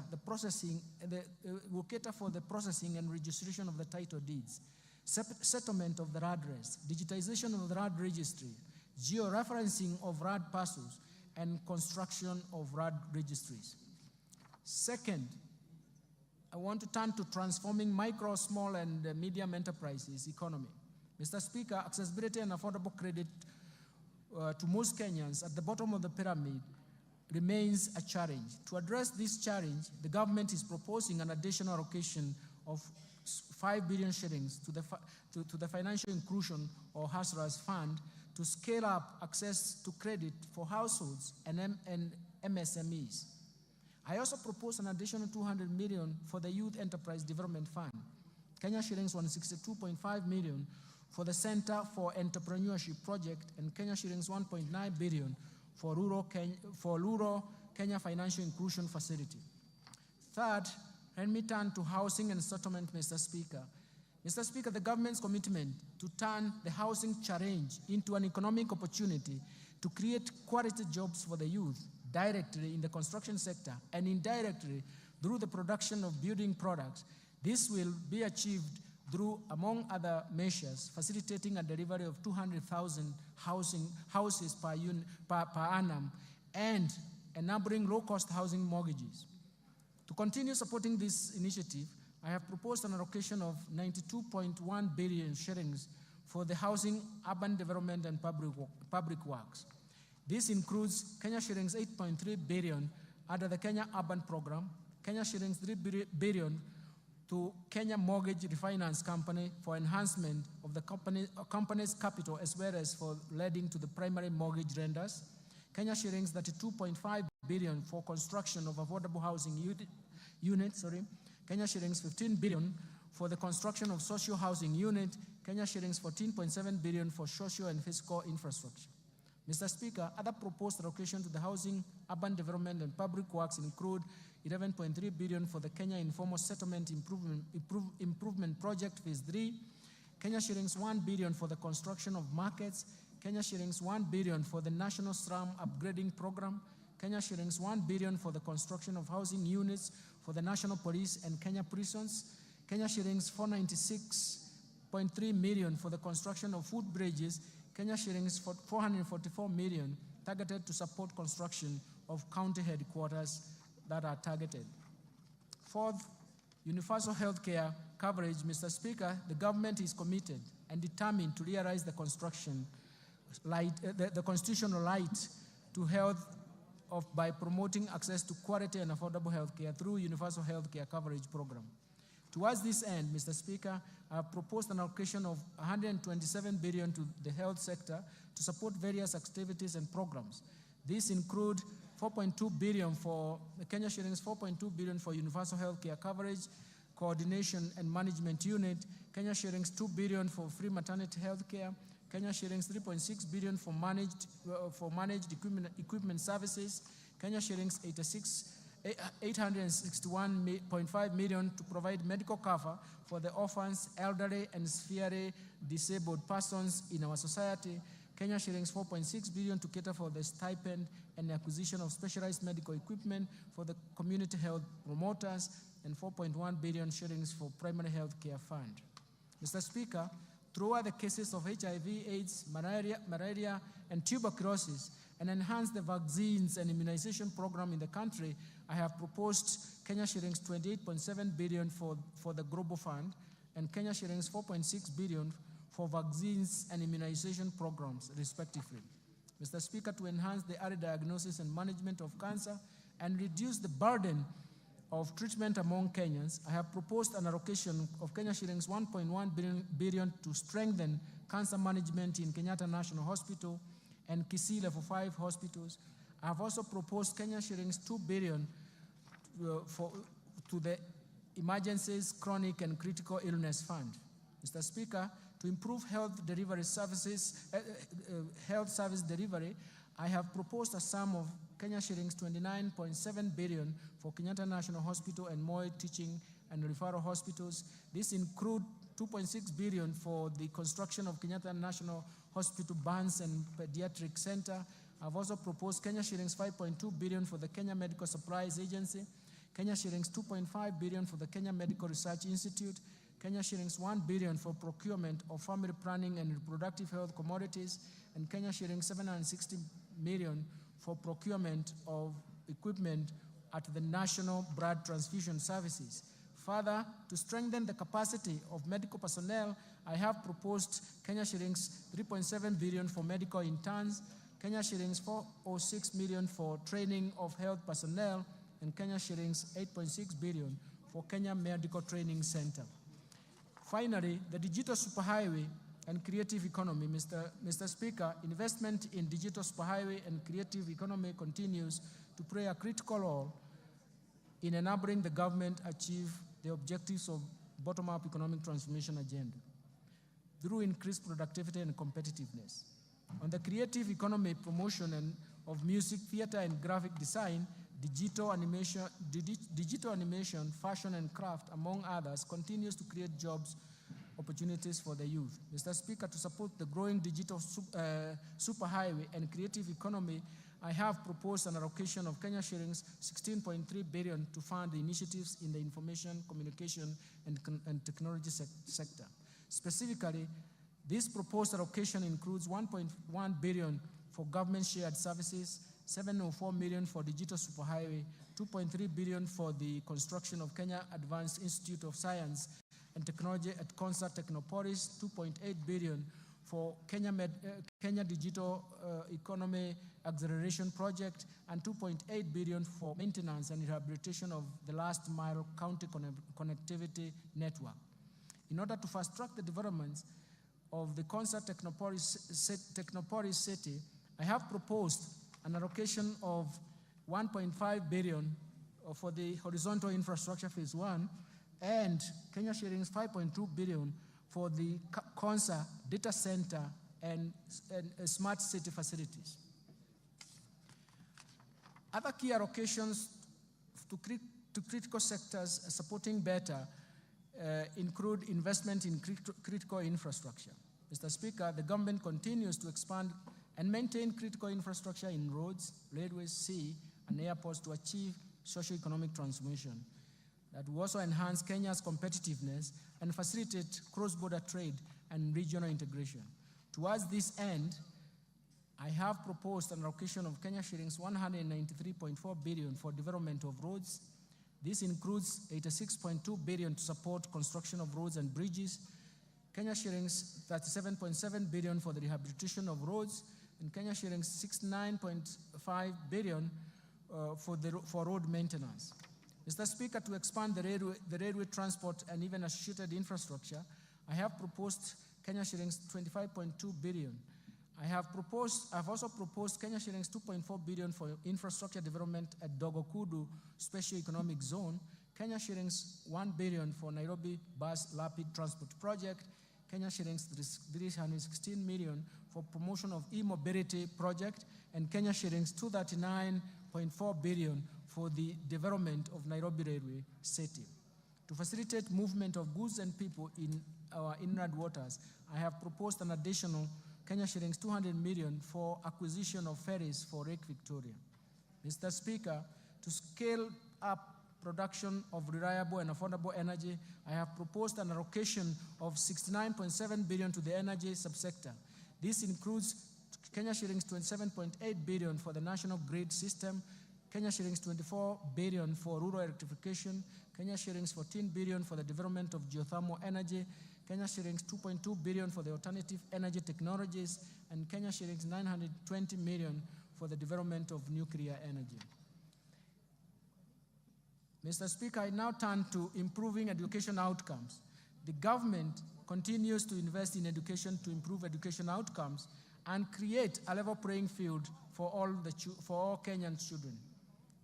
for the processing and registration of the title deeds, settlement of the RAD res, digitization of the RAD registry, georeferencing of RAD parcels, and construction of RAD registries. Second, I want to turn to transforming micro, small, and medium enterprises economy. Mr. Speaker, accessibility and affordable credit to most Kenyans at the bottom of the pyramid remains a challenge. To address this challenge, the government is proposing an additional allocation of 5 billion shillings to the Financial Inclusion or HASRAS Fund to scale up access to credit for households and MSMEs. I also propose an additional 200 million for the Youth Enterprise Development Fund, Kenya shillings 162.5 million for the Center for Entrepreneurship Project, and Kenya shillings 1.9 billion for Rural Kenya Financial Inclusion Facility. Third, let me turn to housing and settlement, Mr. Speaker. Mr. Speaker, the government's commitment to turn the housing challenge into an economic opportunity to create quality jobs for the youth directly in the construction sector and indirectly through the production of building products. This will be achieved through, among other measures, facilitating a delivery of 200,000 houses per annum and enabling low-cost housing mortgages. To continue supporting this initiative, I have proposed an allocation of 92.1 billion shillings for the housing, urban development, and public works. This includes Kenya shillings 8.3 billion under the Kenya Urban Program, Kenya shillings 3 billion to Kenya Mortgage Refinance Company for enhancement of the company's capital as well as for lending to the primary mortgage lenders, Kenya shillings 32.5 billion for construction of affordable housing units, Kenya shillings 15 billion for the construction of social housing unit, Kenya shillings 14.7 billion for social and fiscal infrastructure. Mr. Speaker, other proposed allocation to the housing, urban development, and public works include 11.3 billion for the Kenya Informal Settlement Improvement Project Phase 3, Kenya shillings 1 billion for the construction of markets, Kenya shillings 1 billion for the National Slum Upgrading Program, Kenya shillings 1 billion for the construction of housing units for the National Police and Kenya prisons, Kenya shillings 496.3 million for the construction of food bridges, Kenya shillings 444 million targeted to support construction of county headquarters that are targeted. Fourth, universal health care coverage. Mr. Speaker, the government is committed and determined to realize the constitutional right to health by promoting access to quality and affordable health care through universal health care coverage program. Towards this end, Mr. Speaker, I have proposed an allocation of 127 billion to the health sector to support various activities and programs. These include 4.2 billion for Kenya shillings, 4.2 billion for universal health care coverage, coordination and management unit, Kenya shillings 2 billion for free maternity health care, Kenya shillings 3.6 billion for managed equipment services, Kenya shillings 861.5 million to provide medical cover for the orphans, elderly, and severely disabled persons in our society, Kenya shillings 4.6 billion to cater for the stipend and acquisition of specialized medical equipment for the community health promoters, and 4.1 billion shillings for primary health care fund. Mr. Speaker, throughout the cases of HIV, AIDS, malaria, and tuberculosis, and enhance the vaccines and immunization program in the country, I have proposed Kenya shillings 28.7 billion for the Global Fund, and Kenya shillings 4.6 billion for vaccines and immunization programs, respectively. Mr. Speaker, to enhance the early diagnosis and management of cancer and reduce the burden of treatment among Kenyans, I have proposed an allocation of Kenya shillings 1.1 billion to strengthen cancer management in Kenyatta National Hospital and Kisii Level 5 hospitals. I have also proposed Kenya shillings 2 billion to the Emergencies, Chronic and Critical Illness Fund. Mr. Speaker, to improve health service delivery, I have proposed a sum of Kenya shillings 29.7 billion for Kenyatta National Hospital and Moi Teaching and Referral Hospitals. This includes 2.6 billion for the construction of Kenyatta National Hospital Burns and Pediatric Center, I've also proposed Kenya shillings 5.2 billion for the Kenya Medical Supplies Agency, Kenya shillings 2.5 billion for the Kenya Medical Research Institute, Kenya shillings 1 billion for procurement of family planning and reproductive health commodities, and Kenya shillings 760 million for procurement of equipment at the National Blood Transfusion Services. Further, to strengthen the capacity of medical personnel, I have proposed Kenya shillings 3.7 billion for medical interns, Kenya shillings 406 million for training of health personnel, and Kenya shillings 8.6 billion for Kenya Medical Training Center. Finally, the digital superhighway and creative economy. Mr. Speaker, investment in digital superhighway and creative economy continues to play a critical role in enabling the government achieve the objectives of bottom-up economic transformation agenda through increased productivity and competitiveness. On the creative economy promotion of music, theater, and graphic design, digital animation, fashion, and craft, among others, continues to create jobs opportunities for the youth. Mr. Speaker, to support the growing digital superhighway and creative economy, I have proposed an allocation of Kenya shillings 16.3 billion to fund the initiatives in the information, communication, and technology sector. Specifically, this proposed allocation includes 1.1 billion for government shared services, 704 million for digital superhighway, 2.3 billion for the construction of Kenya Advanced Institute of Science and Technology at Concert Technopolis, 2.8 billion for Kenya Digital Economy Acceleration Project, and 2.8 billion for maintenance and rehabilitation of the last mile county connectivity network. In order to fast-track the developments of the Concert Technopolis city, I have proposed an allocation of 1.5 billion for the horizontal infrastructure phase 1 and Kenya shillings 5.2 billion for the Concert data center and smart city facilities. Other key allocations to critical sectors supporting better include investment in critical infrastructure. Mr. Speaker, the government continues to expand and maintain critical infrastructure in roads, railways, sea, and airports to achieve socio-economic transformation that will also enhance Kenya's competitiveness and facilitate cross-border trade and regional integration. Towards this end, I have proposed an allocation of Kenya shillings 193.4 billion for development of roads. This includes 86.2 billion to support construction of roads and bridges, Kenya shillings 37.7 billion for the rehabilitation of roads, and Kenya shillings 69.5 billion for road maintenance. Mr. Speaker, to expand the railway transport and even associated infrastructure, I have proposed Kenya shillings 25.2 billion. I have also proposed Kenya shillings 2.4 billion for infrastructure development at Dogokudu Special Economic Zone, Kenya shillings 1 billion for Nairobi Bus Rapid Transport Project, Kenya shillings 316 million for promotion of e-mobility project, and Kenya shillings 239.4 billion for the development of Nairobi Railway City. To facilitate movement of goods and people in our inland waters, I have proposed an additional Kenya shillings 200 million for acquisition of ferries for Lake Victoria. Mr. Speaker, to scale up production of reliable and affordable energy, I have proposed an allocation of 69.7 billion to the energy subsector. This includes Kenya shillings 27.8 billion for the national grid system, Kenya shillings 24 billion for rural electrification, Kenya shillings 14 billion for the development of geothermal energy, Kenya shillings 2.2 billion for the alternative energy technologies, and Kenya shillings 920 million for the development of nuclear energy. Mr. Speaker, I now turn to improving education outcomes. The government continues to invest in education to improve education outcomes and create a level playing field for all Kenyan children.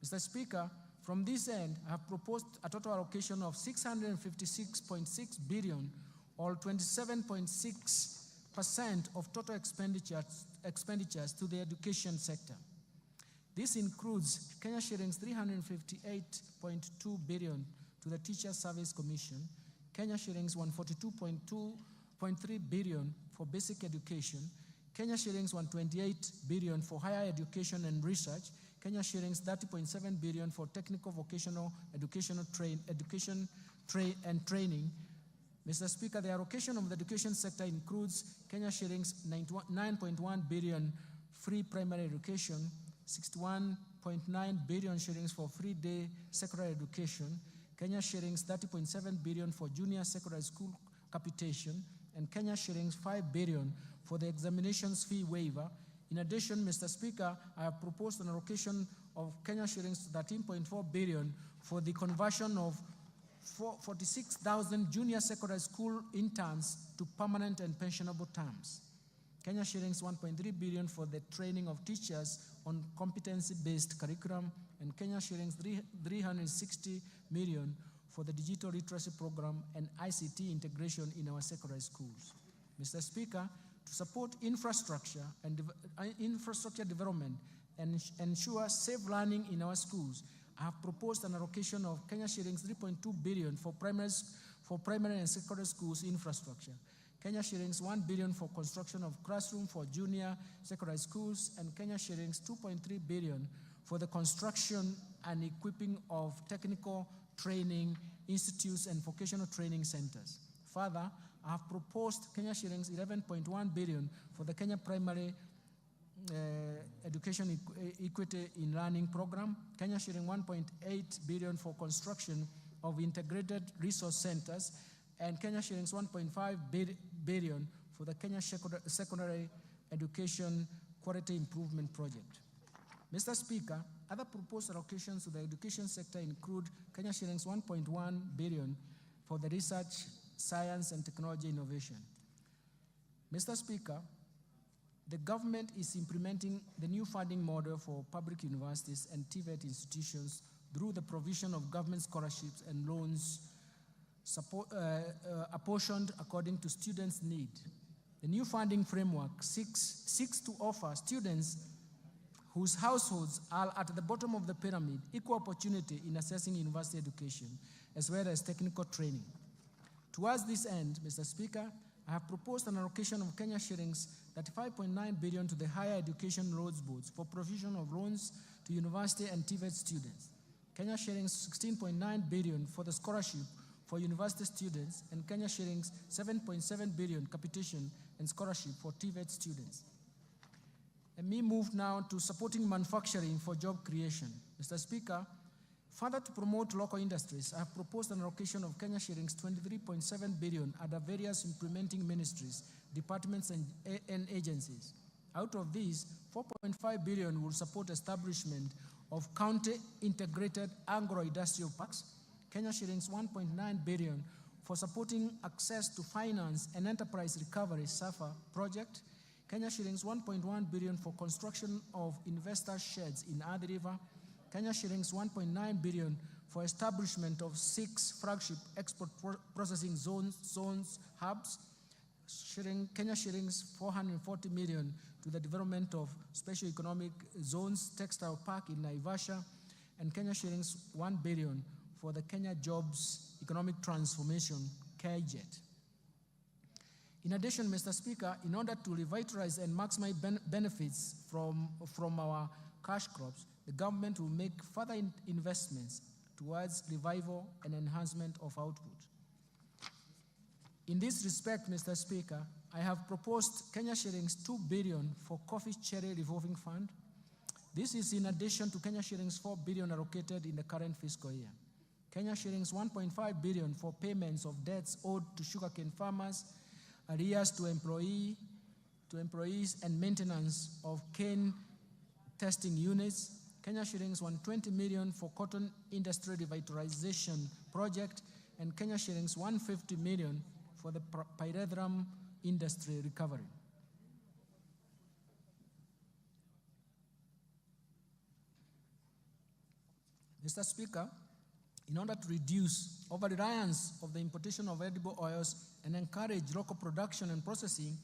Mr. Speaker, from this end, I have proposed a total allocation of 656.6 billion, or 27.6% of total expenditures to the education sector. This includes Kenya shillings 358.2 billion to the Teacher Service Commission, Kenya shillings 142.3 billion for basic education, Kenya shillings 128 billion for higher education and research, Kenya shillings 30.7 billion for technical vocational education and training. Mr. Speaker, the allocation of the education sector includes Kenya shillings 9.1 billion free primary education, 61.9 billion shillings for free day secondary education, Kenya shillings 30.7 billion for junior secondary school capitation, and Kenya shillings 5 billion for the examinations fee waiver. In addition, Mr. Speaker, I have proposed an allocation of Kenya shillings 13.4 billion for the conversion of 46,000 junior secondary school interns to permanent and pensionable terms. Kenya shillings 1.3 billion for the training of teachers on competency-based curriculum, and Kenya shillings 360 million for the digital literacy program and ICT integration in our secondary schools. Mr. Speaker, to support infrastructure and infrastructure development and ensure safe learning in our schools, I have proposed an allocation of Kenya shillings 3.2 billion for primary and secondary schools infrastructure, Kenya shillings 1 billion for construction of classroom for junior secondary schools, and Kenya shillings 2.3 billion for the construction and equipping of technical training institutes and vocational training centers. Further, I have proposed Kenya shillings 11.1 billion for the Kenya Primary Education Equity in Learning Program, Kenya shilling 1.8 billion for construction of integrated resource centers, and Kenya shillings 1.5 billion for the Kenya Secondary Education Quality Improvement Project. Mr. Speaker, other proposed allocations to the education sector include Kenya shillings 1.1 billion for the research, science, and technology innovation. Mr. Speaker, the government is implementing the new funding model for public universities and TVET institutions through the provision of government scholarships and loans apportioned according to students' need. The new funding framework seeks to offer students whose households are at the bottom of the pyramid equal opportunity in accessing university education, as well as technical training. Towards this end, Mr. Speaker, I have proposed an allocation of Kenya shillings 35.9 billion to the Higher Education Loans Boards for provision of loans to university and TVET students, Kenya shillings 16.9 billion for the scholarship for university students, and Kenya shillings 7.7 billion capitation and scholarship for TVET students. Let me move now to supporting manufacturing for job creation. Mr. Speaker, further to promote local industries, I have proposed an allocation of Kenya shillings 23.7 billion under various implementing ministries, departments, and agencies. Out of these, 4.5 billion will support establishment of county integrated agro-industrial parks, Kenya shillings 1.9 billion for supporting access to finance and enterprise recovery SAFA project, Kenya shillings 1.1 billion for construction of investor sheds in Athi River, Kenya shillings 1.9 billion for establishment of 6 flagship export processing zones hubs, Kenya shillings 440 million to the development of special economic zones textile park in Naivasha, and Kenya shillings 1 billion for the Kenya Jobs Economic Transformation KJET. In addition, Mr. Speaker, in order to revitalize and maximize benefits from our cash crops, the government will make further investments towards revival and enhancement of output. In this respect, Mr. Speaker, I have proposed Kenya shillings 2 billion for Coffee Cherry Revolving Fund. This is in addition to Kenya shillings 4 billion allocated in the current fiscal year. Kenya shillings 1.5 billion for payments of debts owed to sugarcane farmers, arrears to employees, and maintenance of cane testing units. Kenya shillings 120 million for cotton industry revitalization project, and Kenya shillings 150 million for the pyrethrum industry recovery. Mr. Speaker, in order to reduce over-reliance of the importation of edible oils and encourage local production and processing,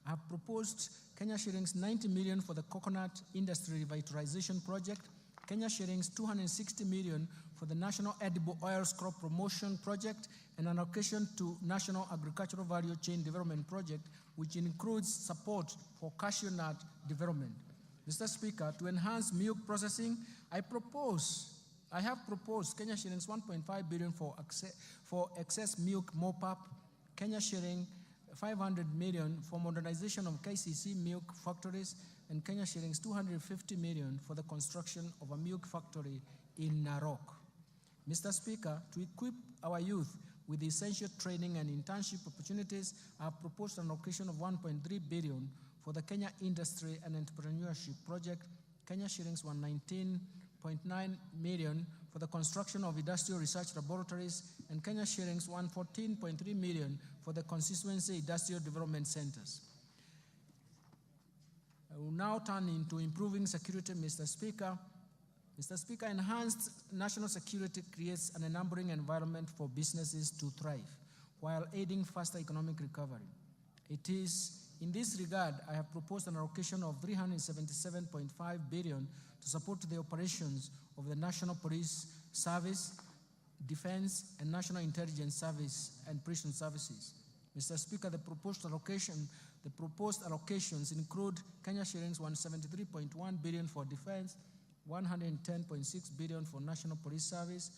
I have proposed Kenya shillings 90 million for the coconut industry revitalization project, Kenya shillings 260 million for the National Edible Oils Crop Promotion Project, and an allocation to National Agricultural Value Chain Development Project, which includes support for cashew nut development. Mr. Speaker, to enhance milk processing, I have proposed Kenya shillings 1.5 billion for excess milk mop-up, Kenya shilling 500 million for modernization of KCC milk factories, and Kenya shillings 250 million for the construction of a milk factory in Narok. Mr. Speaker, to equip our youth with essential training and internship opportunities, I have proposed an allocation of 1.3 billion for the Kenya Industry and Entrepreneurship Project, Kenya shillings 119.9 million for the construction of industrial research laboratories, and Kenya shillings 114.3 million for the constituency industrial development centers. I will now turn into improving security, Mr. Speaker. Mr. Speaker, enhanced national security creates an enabling environment for businesses to thrive while aiding faster economic recovery. It is in this regard, I have proposed an allocation of 377.5 billion to support the operations of the National Police Service, Defense, and National Intelligence Service and Prison Services. Mr. Speaker, the proposed allocations include Kenya shillings 173.1 billion for defense, 110.6 billion for National Police Service,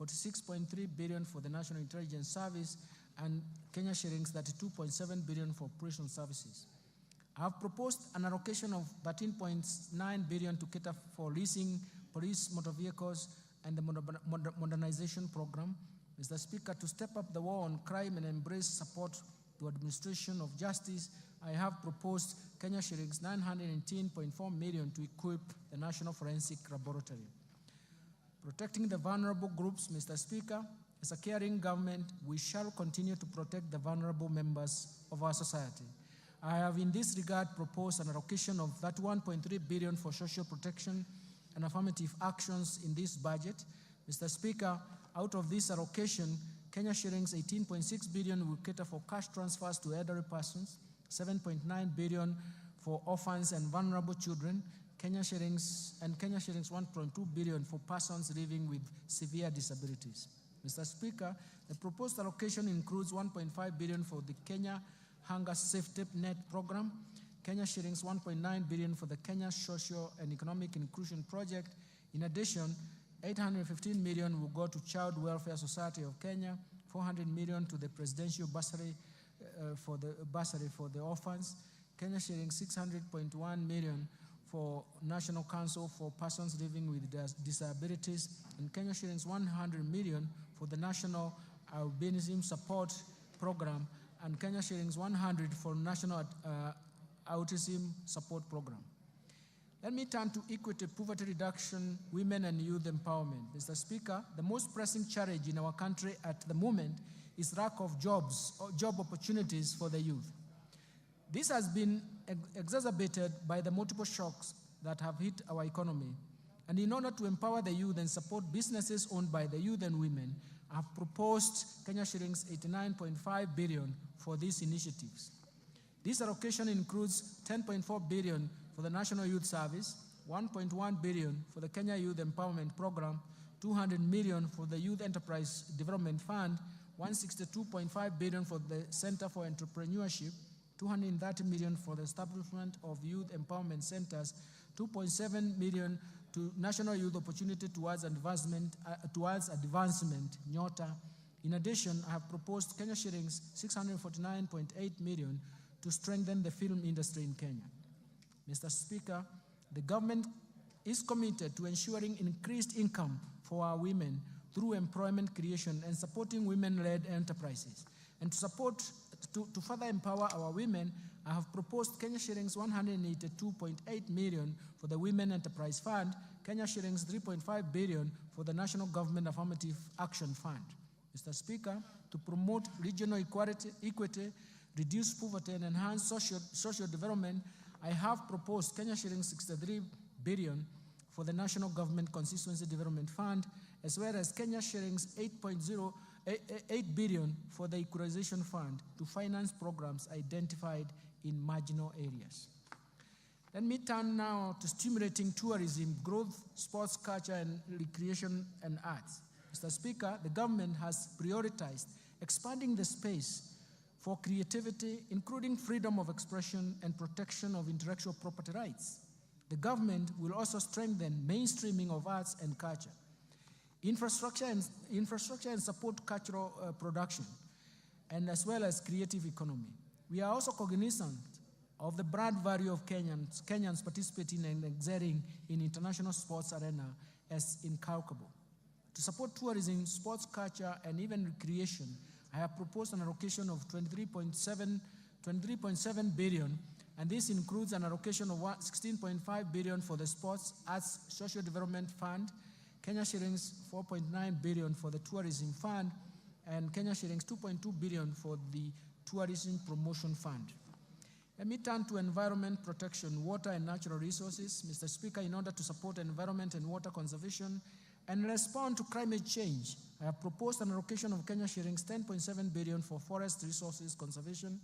46.3 billion for the National Intelligence Service, and Kenya shillings 32.7 billion for prison services. I have proposed an allocation of 13.9 billion to cater for leasing police motor vehicles and the modernization program. Mr. Speaker, to step up the war on crime and embrace support to administration of justice, I have proposed Kenya shillings 918.4 million to equip the National Forensic Laboratory. Protecting the vulnerable groups, Mr. Speaker, as a caring government, we shall continue to protect the vulnerable members of our society. I have in this regard proposed an allocation of 31.3 billion for social protection and affirmative actions in this budget. Mr. Speaker, out of this allocation, Kenya shillings 18.6 billion will cater for cash transfers to elderly persons, 7.9 billion for orphans and vulnerable children, Kenya shillings 1.2 billion for persons living with severe disabilities. Mr. Speaker, the proposed allocation includes 1.5 billion for the Kenya Hunger Safety Net Program, Kenya shillings 1.9 billion for the Kenya Social and Economic Inclusion Project. In addition, 815 million will go to Child Welfare Society of Kenya, 400 million to the Presidential Bursary for the orphans, Kenya shillings 600.1 million for National Council for Persons Living with Disabilities, and Kenya shillings 100 million for the National Albinism Support Program, and Kenya shillings 100 for National Autism Support Program. Let me turn to equity, poverty reduction, women and youth empowerment. Mr. Speaker, the most pressing challenge in our country at the moment is lack of jobs or job opportunities for the youth. This has been exacerbated by the multiple shocks that have hit our economy. And in order to empower the youth and support businesses owned by the youth and women, I have proposed Kenya shillings 89.5 billion for these initiatives. This allocation includes 10.4 billion for the National Youth Service, 1.1 billion for the Kenya Youth Empowerment Program, 200 million for the Youth Enterprise Development Fund, 162.5 billion for the Center for Entrepreneurship, 230 million for the establishment of youth empowerment centers, 2.7 million to National Youth Opportunity towards advancement, NYOTA. In addition, I have proposed Kenya shillings 649.8 million to strengthen the film industry in Kenya. Mr. Speaker, the government is committed to ensuring increased income for our women through employment creation and supporting women-led enterprises. And to further empower our women, I have proposed Kenya shillings 182.8 million for the Women Enterprise Fund, Kenya shillings 3.5 billion for the National Government Affirmative Action Fund. Mr. Speaker, to promote regional equity, reduce poverty, and enhance social development, I have proposed Kenya shillings 63 billion for the National Government Constituency Development Fund, as well as Kenya shillings 8 billion for the Equalization Fund to finance programs identified in marginal areas. Let me turn now to stimulating tourism, growth, sports, culture, and recreation and arts. Mr. Speaker, the government has prioritized expanding the space for creativity, including freedom of expression and protection of intellectual property rights. The government will also strengthen mainstreaming of arts and culture, infrastructure and support cultural production, and as well as creative economy. We are also cognizant of the brand value of Kenyans participating and excelling in international sports arena as incalculable. To support tourism, sports culture, and even recreation, I have proposed an allocation of 23.7 billion, and this includes an allocation of 16.5 billion for the Sports Arts Social Development Fund, Kenya shillings 4.9 billion for the Tourism Fund, and Kenya shillings 2.2 billion for the Tourism Promotion Fund. Let me turn to environment protection, water and natural resources. Mr. Speaker, in order to support environment and water conservation and respond to climate change, I have proposed an allocation of Kenya shillings 10.7 billion for forest resources conservation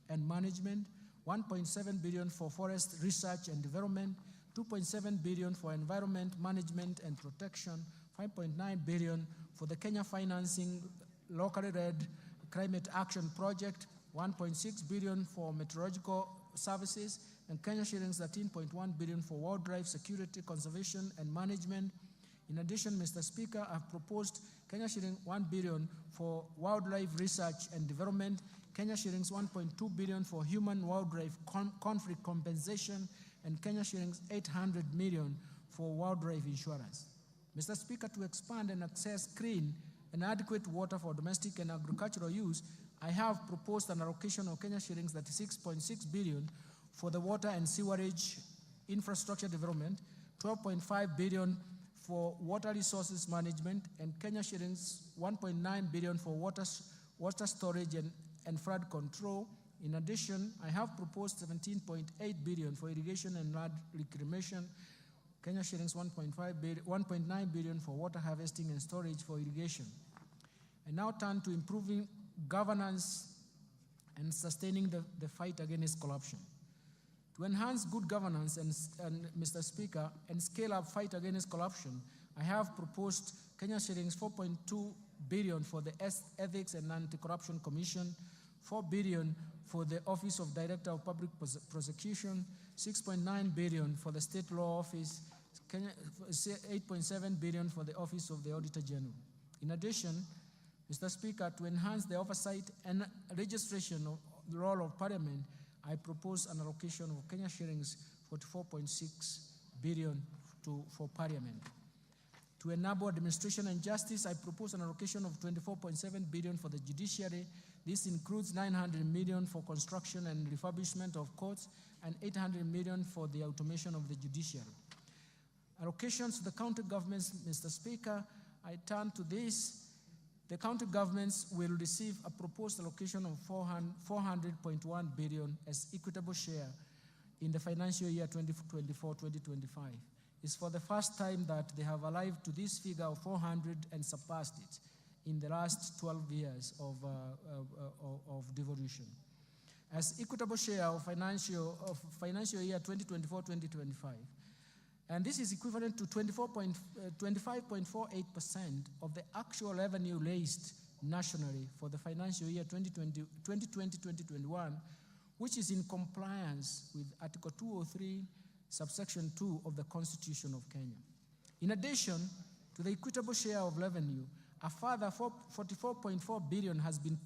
and management, 1.7 billion for forest research and development, 2.7 billion for environment management and protection, 5.9 billion for the Kenya Financing Locally Led Climate Action Project, 1.6 billion for meteorological services, and Kenya shillings 13.1 billion for wildlife security, conservation, and management. In addition, Mr. Speaker, I've proposed Kenya shilling 1 billion for wildlife research and development, Kenya shillings 1.2 billion for human-wildlife conflict compensation, and Kenya shillings 800 million for wildlife insurance. Mr. Speaker, to expand and access clean and adequate water for domestic and agricultural use, I have proposed an allocation of Kenya shillings 36.6 billion for the water and sewerage infrastructure development, 12.5 billion for water resources management, and Kenya shillings 1.9 billion for water storage and flood control. In addition, I have proposed 17.8 billion for irrigation and land reclamation, Kenya shillings 1.9 billion for water harvesting and storage for irrigation. I now turn to improving governance and sustaining the fight against corruption. To enhance good governance and Mr. Speaker, and scale up fight against corruption, I have proposed Kenya shillings 4.2 billion for the Ethics and Anti-Corruption Commission, 4 billion for the Office of Director of Public Prosecution, 6.9 billion for the State Law Office, 8.7 billion for the Office of the Auditor General. In addition, Mr. Speaker, to enhance the oversight and registration of the role of Parliament, I propose an allocation of Kenya shillings 44.6 billion for Parliament. To enable administration and justice, I propose an allocation of 24.7 billion for the judiciary. This includes 900 million for construction and refurbishment of courts and 800 million for the automation of the judiciary. Allocations to the county governments, Mr. Speaker, I turn to this. The county governments will receive a proposed allocation of 400.1 billion as equitable share in the financial year 2024-2025. It's for the first time that they have arrived to this figure of 400 and surpassed it in the last 12 years of devolution. As equitable share of financial year 2024-2025. And this is equivalent to 25.48% of the actual revenue raised nationally for the financial year 2020-2021, which is in compliance with Article 203, subsection 2 of the Constitution of Kenya. In addition to the equitable share of revenue, a further 44.4 billion has been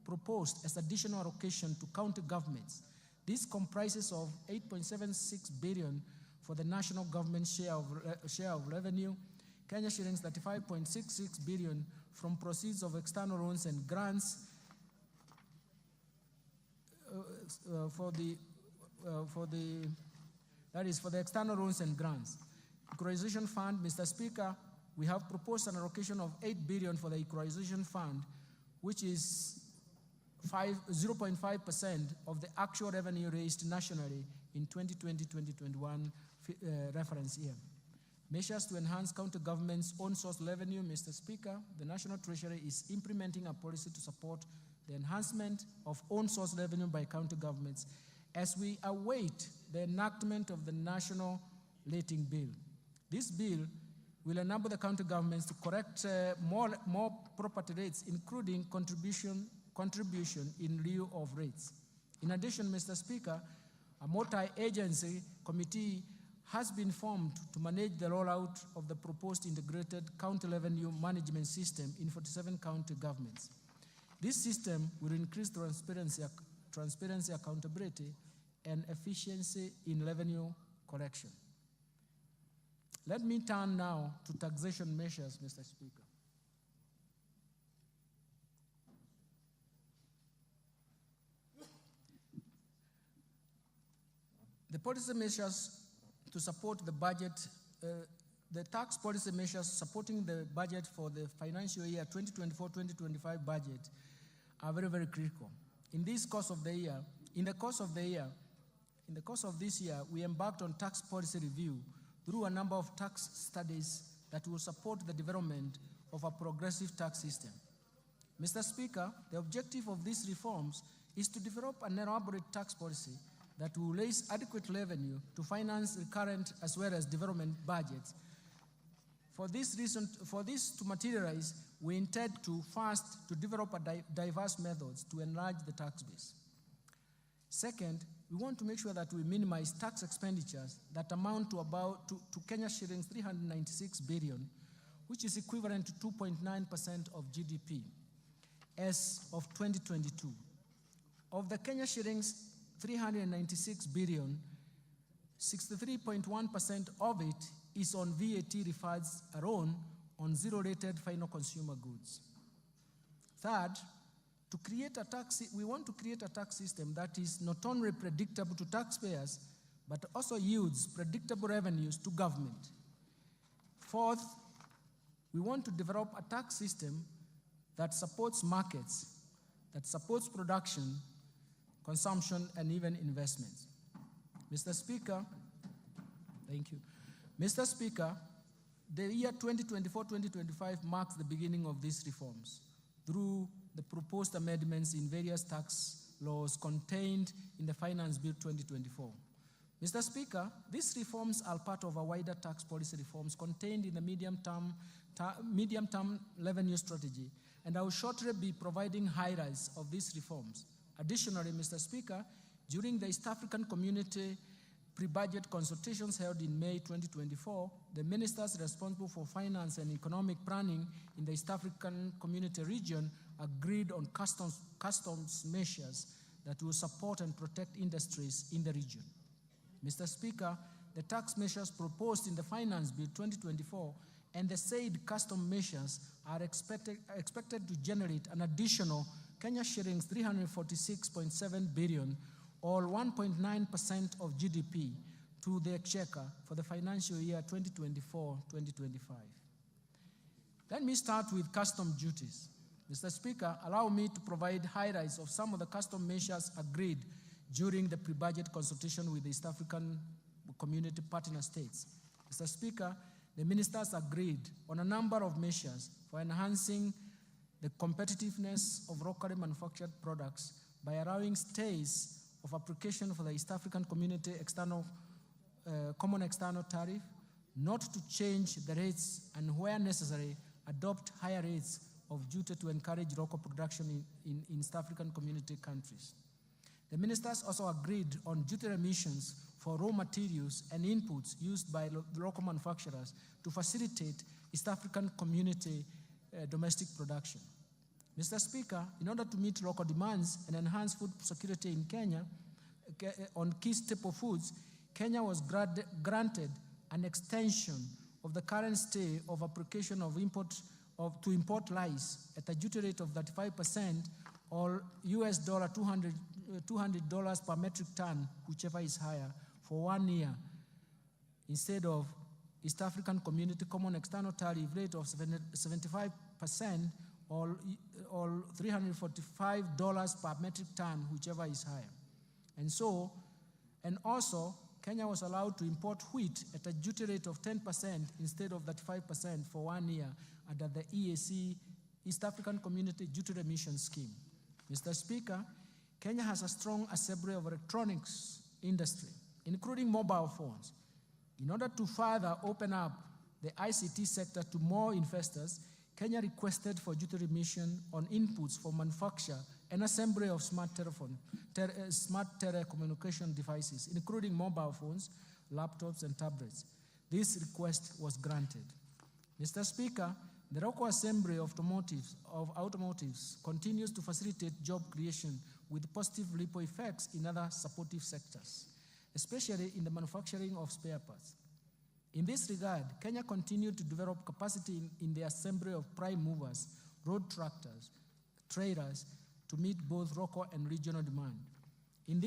proposed as additional allocation to county governments. This comprises of 8.76 billion for the national government share of revenue, Kenya shillings 35.66 billion from proceeds of external loans and grants for the external loans and grants. Equalization Fund, Mr. Speaker, we have proposed an allocation of 8 billion for the Equalization Fund, which is 0.5% of the actual revenue raised nationally in 2020-2021 reference year. Measures to enhance county government's own source revenue, Mr. Speaker, the National Treasury is implementing a policy to support the enhancement of own source revenue by county governments as we await the enactment of the National Rating Bill. This bill will enable the county governments to correct more property rates, including contribution in lieu of rates. In addition, Mr. Speaker, a multi-agency committee has been formed to manage the rollout of the proposed integrated county revenue management system in 47 county governments. This system will increase transparency, accountability, and efficiency in revenue collection. Let me turn now to taxation measures, Mr. Speaker. The policy measures to support the budget, the tax policy measures supporting the budget for the financial year 2024-2025 budget are very, very critical. In the course of this year, we embarked on tax policy review through a number of tax studies that will support the development of a progressive tax system. Mr. Speaker, the objective of these reforms is to develop an elaborate tax policy that will raise adequate revenue to finance recurrent as well as development budgets. For this to materialize, we intend to first to develop diverse methods to enlarge the tax base. Second, we want to make sure that we minimize tax expenditures that amount to Kenya shillings 396 billion, which is equivalent to 2.9% of GDP as of 2022. Of the Kenya shillings 396 billion, 63.1% of it is on VAT refunds alone on zero-rated final consumer goods. Third, we want to create a tax system that is not only predictable to taxpayers, but also yields predictable revenues to government. Fourth, we want to develop a tax system that supports markets, that supports production, consumption, and even investments. Mr. Speaker, thank you. Mr. Speaker, the year 2024-2025 marks the beginning of these reforms through the proposed amendments in various tax laws contained in the Finance Bill 2024. Mr. Speaker, these reforms are part of a wider tax policy reforms contained in the medium-term revenue strategy, and I will shortly be providing highlights of these reforms. Additionally, Mr. Speaker, during the East African Community pre-budget consultations held in May 2024, the ministers responsible for finance and economic planning in the East African Community region agreed on customs measures that will support and protect industries in the region. Mr. Speaker, the tax measures proposed in the Finance Bill 2024 and the said custom measures are expected to generate an additional Kenya shillings 346.7 billion or 1.9% of GDP to the exchequer for the financial year 2024-2025. Let me start with custom duties. Mr. Speaker, allow me to provide highlights of some of the custom measures agreed during the pre-budget consultation with the East African Community partner states. Mr. Speaker, the ministers agreed on a number of measures for enhancing the competitiveness of locally manufactured products by allowing stays of application for the East African Community Common External Tariff, not to change the rates, and where necessary, adopt higher rates of duty to encourage local production in East African Community countries. The ministers also agreed on duty remissions for raw materials and inputs used by local manufacturers to facilitate East African Community domestic production. Mr. Speaker, in order to meet local demands and enhance food security in Kenya on key staple foods, Kenya was granted an extension of the current stay of application to import rice at a duty rate of 35% or US $200 per metric ton, whichever is higher, for 1 year, instead of East African Community Common External Tariff rate of 75% or $345 per metric ton, whichever is higher. And also, Kenya was allowed to import wheat at a duty rate of 10% instead of 35% for 1 year under the EAC, East African Community Duty Remission Scheme. Mr. Speaker, Kenya has a strong assembly of electronics industry, including mobile phones. In order to further open up the ICT sector to more investors, Kenya requested for duty remission on inputs for manufacture and assembly of smart telecommunication devices, including mobile phones, laptops, and tablets. This request was granted. Mr. Speaker, the local assembly of automotives continues to facilitate job creation with positive ripple effects in other supportive sectors, especially in the manufacturing of spare parts. In this regard, Kenya continued to develop capacity in the assembly of prime movers, road tractors, trailers, to meet both local and regional demand. In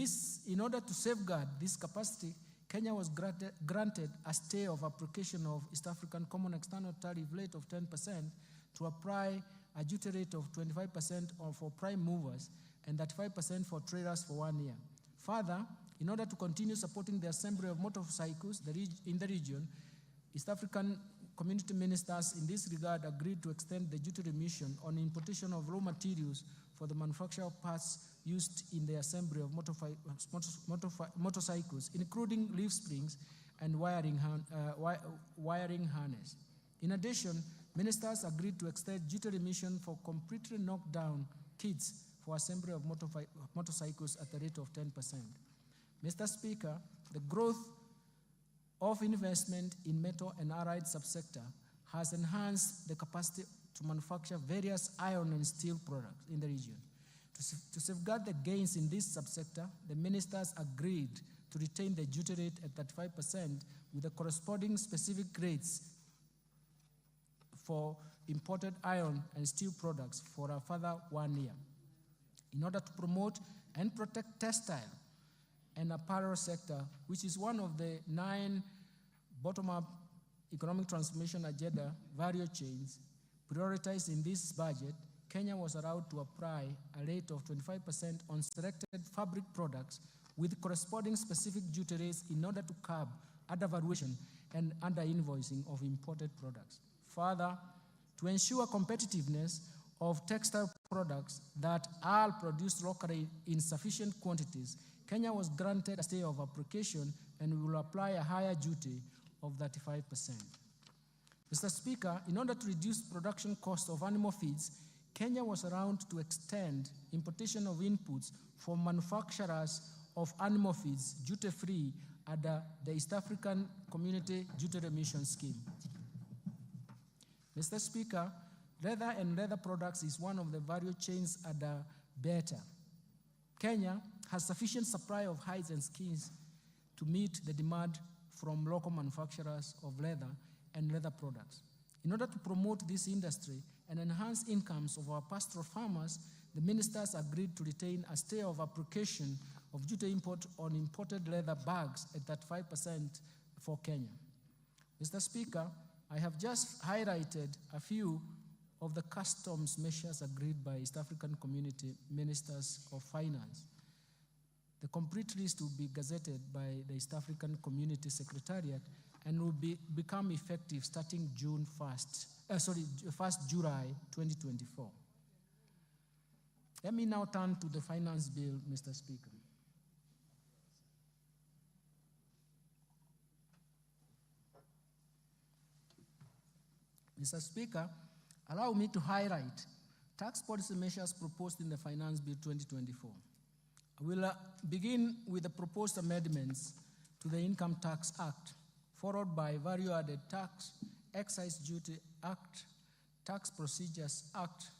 order to safeguard this capacity, Kenya was granted a stay of application of East African Common External Tariff rate of 10% to apply a duty rate of 25% for prime movers and 35% for trailers for 1 year. Further, in order to continue supporting the assembly of motorcycles in the region, East African community ministers in this regard agreed to extend the duty remission on importation of raw materials for the manufacture of parts used in the assembly of motorcycles, including leaf springs and wiring harness. In addition, ministers agreed to extend duty remission for completely knocked down kits for assembly of motorcycles at a rate of 10%. Mr. Speaker, the growth of investment in metal and allied subsector has enhanced the capacity to manufacture various iron and steel products in the region. To safeguard the gains in this subsector, the ministers agreed to retain the duty rate at 35% with the corresponding specific rates for imported iron and steel products for a further 1 year. In order to promote and protect textile and apparel sector, which is one of the 9 bottom-up economic transformation agenda value chains prioritized in this budget, Kenya was allowed to apply a rate of 25% on selected fabric products with corresponding specific duty rates in order to curb undervaluation and under-invoicing of imported products. Further, to ensure competitiveness of textile products that are produced locally in sufficient quantities, Kenya was granted a stay of application and will apply a higher duty of 35%. Mr. Speaker, in order to reduce production costs of animal feeds, Kenya was allowed to extend importation of inputs for manufacturers of animal feeds duty-free under the East African Community Duty Remission Scheme. Mr. Speaker, leather and leather products is one of the value chains under BETA. Kenya has sufficient supply of hides and skins to meet the demand from local manufacturers of leather and leather products. In order to promote this industry and enhance incomes of our pastoral farmers, the ministers agreed to retain a stay of application of duty import on imported leather bags at 35% for Kenya. Mr. Speaker, I have just highlighted a few of the customs measures agreed by East African Community Ministers of Finance. The complete list will be gazetted by the East African Community Secretariat and will become effective starting 1st July 2024. Let me now turn to the finance bill, Mr. Speaker. Mr. Speaker, allow me to highlight tax policy measures proposed in the Finance Bill 2024. I will begin with the proposed amendments to the Income Tax Act, followed by Value-Added Tax, Excise Duty Act, Tax Procedures Act,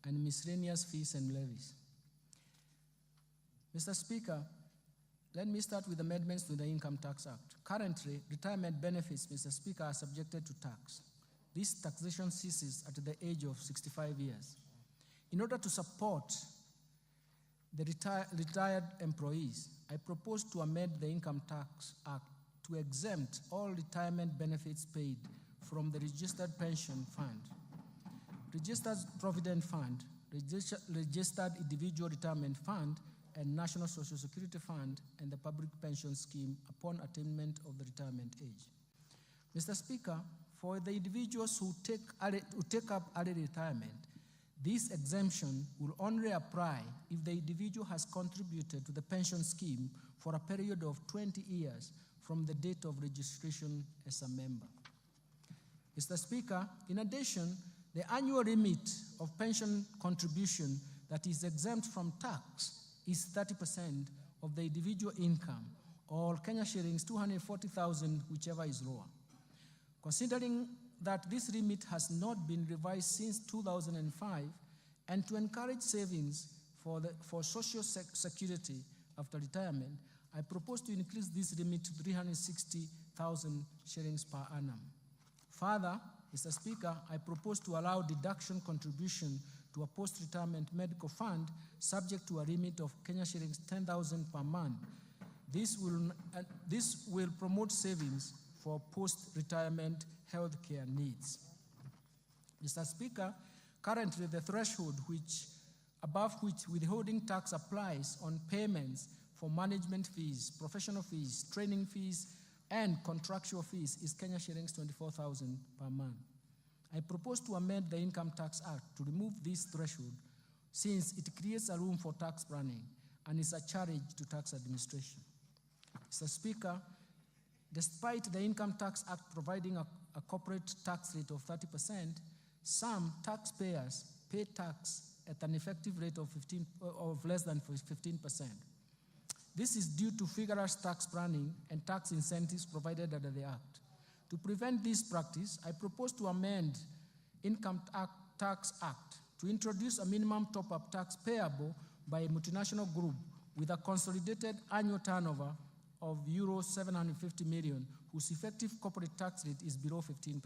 and miscellaneous fees and levies. Mr. Speaker, let me start with amendments to the Income Tax Act. Currently, retirement benefits, Mr. Speaker, are subjected to tax. This taxation ceases at the age of 65 years. In order to support the retired employees, I propose to amend the Income Tax Act to exempt all retirement benefits paid from the Registered Pension Fund, Registered Provident Fund, Registered Individual Retirement Fund, and National Social Security Fund and the Public Pension Scheme upon attainment of the retirement age. Mr. Speaker, for the individuals who take up early retirement, this exemption will only apply if the individual has contributed to the pension scheme for a period of 20 years from the date of registration as a member. Mr. Speaker, in addition, the annual remit of pension contribution that is exempt from tax is 30% of the individual income, or Kenya shillings 240,000, whichever is lower. Considering that this remit has not been revised since 2005, and to encourage savings for social security after retirement, I propose to increase this remit to 360,000 shillings per annum. Further, Mr. Speaker, I propose to allow deduction contribution to a post-retirement medical fund subject to a remit of Kenya shillings 10,000 per month. This will promote savings for post-retirement healthcare needs. Mr. Speaker, currently the threshold above which withholding tax applies on payments for management fees, professional fees, training fees, and contractual fees is Kenya shillings 24,000 per month. I propose to amend the Income Tax Act to remove this threshold since it creates a room for tax planning and is a challenge to tax administration. Mr. Speaker, despite the Income Tax Act providing a corporate tax rate of 30%, some taxpayers pay tax at an effective rate of less than 15%. This is due to vigorous tax planning and tax incentives provided under the Act. To prevent this practice, I propose to amend Income Tax Act to introduce a minimum top-up tax payable by a multinational group with a consolidated annual turnover of euro 750 million, whose effective corporate tax rate is below 15%.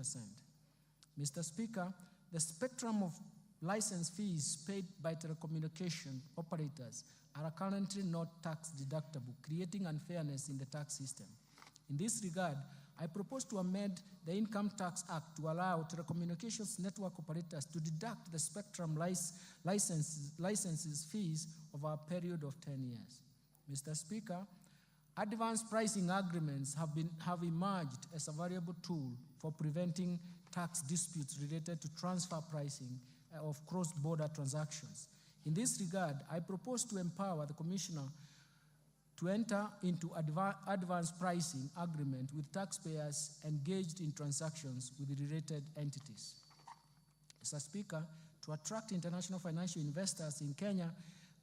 Mr. Speaker, the spectrum of license fees paid by telecommunication operators are currently not tax deductible, creating unfairness in the tax system. In this regard, I propose to amend the Income Tax Act to allow telecommunications network operators to deduct the spectrum licenses fees over a period of 10 years. Mr. Speaker, advanced pricing agreements have emerged as a valuable tool for preventing tax disputes related to transfer pricing of cross-border transactions. In this regard, I propose to empower the Commissioner to enter into advanced pricing agreement with taxpayers engaged in transactions with related entities. Mr. Speaker, to attract international financial investors in Kenya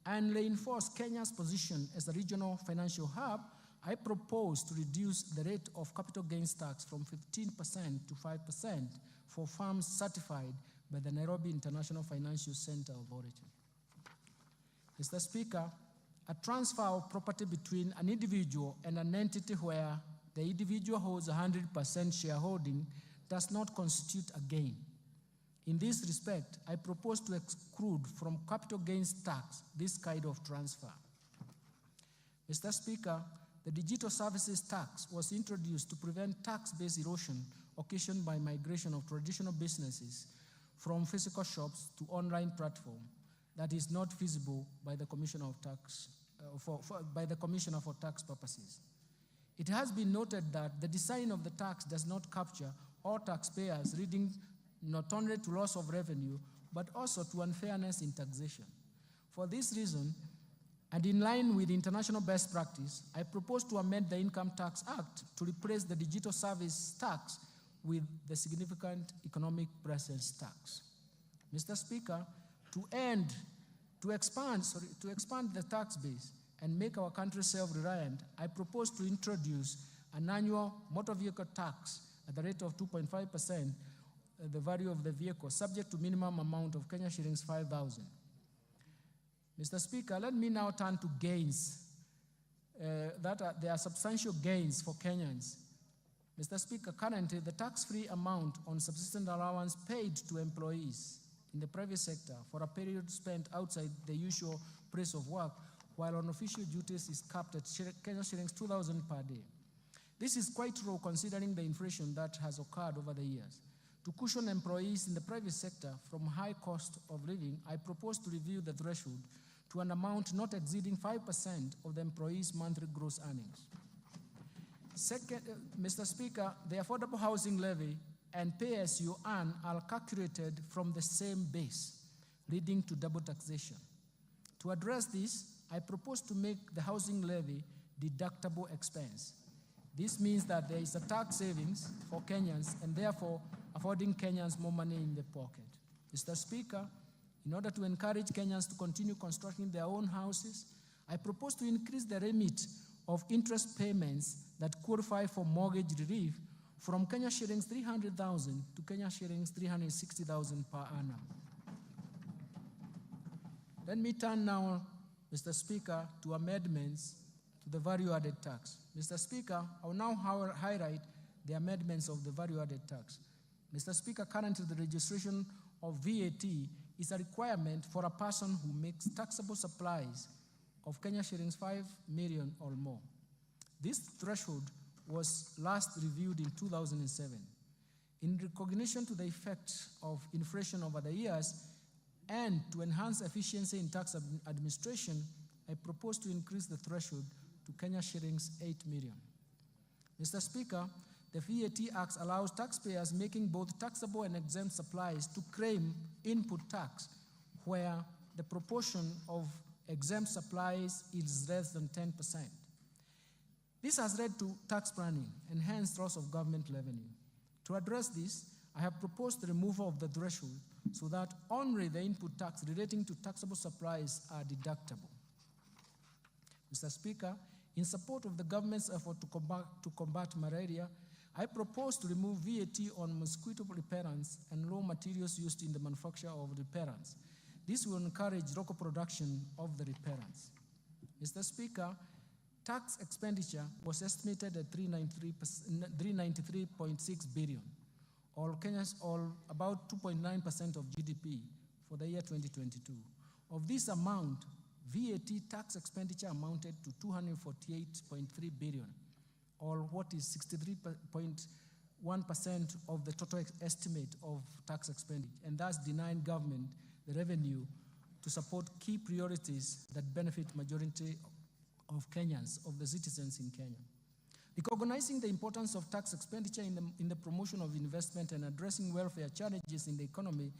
and reinforce Kenya's position as a regional financial hub, I propose to reduce the rate of capital gains tax from 15% to 5% for firms certified by the Nairobi International Financial Center Authority. Mr. Speaker, a transfer of property between an individual and an entity where the individual holds 100% shareholding does not constitute a gain. In this respect, I propose to exclude from capital gains tax this kind of transfer. Mr. Speaker, the digital services tax was introduced to prevent tax-based erosion occasioned by migration of traditional businesses from physical shops to online platform that is not feasible by the Commissioner of Tax by the Commissioner for Tax purposes. It has been noted that the design of the tax does not capture all taxpayers, leading not only to loss of revenue, but also to unfairness in taxation. For this reason, and in line with international best practice, I propose to amend the Income Tax Act to replace the digital service tax with the significant economic presence tax. Mr. Speaker, to expand the tax base and make our country self-reliant, I propose to introduce an annual motor vehicle tax at the rate of 2.5%, the value of the vehicle, subject to minimum amount of Kenya shillings 5,000. Mr. Speaker, let me now turn to gains. There are substantial gains for Kenyans. Mr. Speaker, currently the tax-free amount on subsistence allowance paid to employees in the private sector for a period spent outside the usual place of work while on official duties is capped at Kenya shillings 2,000 per day. This is quite low considering the inflation that has occurred over the years. To cushion employees in the private sector from high cost of living, I propose to review the threshold to an amount not exceeding 5% of the employee's monthly gross earnings. Second, Mr. Speaker, the affordable housing levy and pay as you earn are calculated from the same base, leading to double taxation. To address this, I propose to make the housing levy deductible expense. This means that there is a tax savings for Kenyans, and therefore affording Kenyans more money in their pocket. Mr. Speaker, in order to encourage Kenyans to continue constructing their own houses, I propose to increase the limit of interest payments that qualify for mortgage relief from Kenya shillings 300,000 to Kenya shillings 360,000 per annum. Let me turn now, Mr. Speaker, to amendments to the value-added tax. Mr. Speaker, I will now highlight the amendments of the value-added tax. Mr. Speaker, currently the registration of VAT is a requirement for a person who makes taxable supplies of Kenya shillings 5 million or more. This threshold was last reviewed in 2007. In recognition to the effect of inflation over the years and to enhance efficiency in tax administration, I propose to increase the threshold to Kenya shillings 8 million. Mr. Speaker, the VAT Act allows taxpayers making both taxable and exempt supplies to claim input tax where the proportion of exempt supplies is less than 10%. This has led to tax planning and hence loss of government revenue. To address this, I have proposed the removal of the threshold so that only the input tax relating to taxable supplies are deductible. Mr. Speaker, in support of the government's effort to combat malaria, I propose to remove VAT on mosquito repellents and raw materials used in the manufacture of repellents. This will encourage local production of the repellents. Mr. Speaker, tax expenditure was estimated at 393.6 billion, or about 2.9% of GDP for the year 2022. Of this amount, VAT tax expenditure amounted to 248.3 billion, or what is 63.1% of the total estimate of tax expenditure, and thus denying government the revenue to support key priorities that benefit majority of Kenyans, of the citizens in Kenya. Recognizing the importance of tax expenditure in the promotion of investment and addressing welfare challenges in the economy,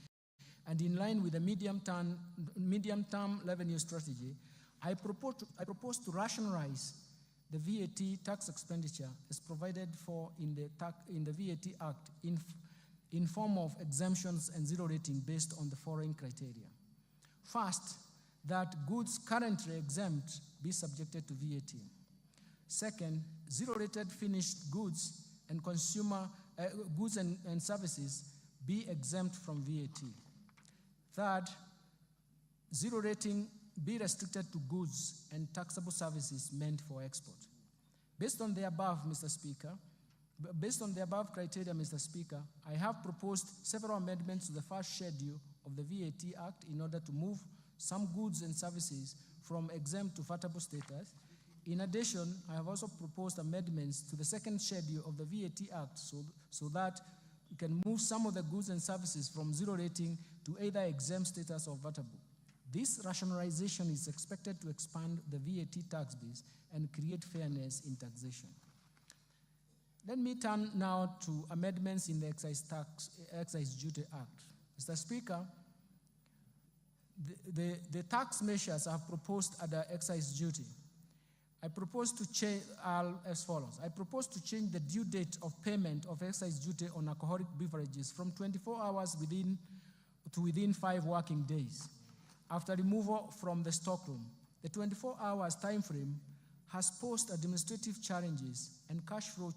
and in line with the medium-term revenue strategy, I propose to rationalize the VAT tax expenditure as provided for in the VAT Act in form of exemptions and zero rating based on the following criteria. First, that goods currently exempt be subjected to VAT. Second, zero-rated finished goods and consumer goods and services be exempt from VAT. Third, zero rating be restricted to goods and taxable services meant for export. Based on the above, Mr. Speaker, based on the above criteria, Mr. Speaker, I have proposed several amendments to the first schedule of the VAT Act in order to move some goods and services from exempt to vatable status. In addition, I have also proposed amendments to the second schedule of the VAT Act so that we can move some of the goods and services from zero rating to either exempt status or vatable. This rationalization is expected to expand the VAT tax base and create fairness in taxation. Let me turn now to amendments in the Excise Duty Act. Mr. Speaker, the tax measures I have proposed under excise duty, I propose to change as follows. I propose to change the due date of payment of excise duty on alcoholic beverages from 24 hours within 5 working days after removal from the stockroom. The 24 hours time frame has posed administrative challenges and cash flow,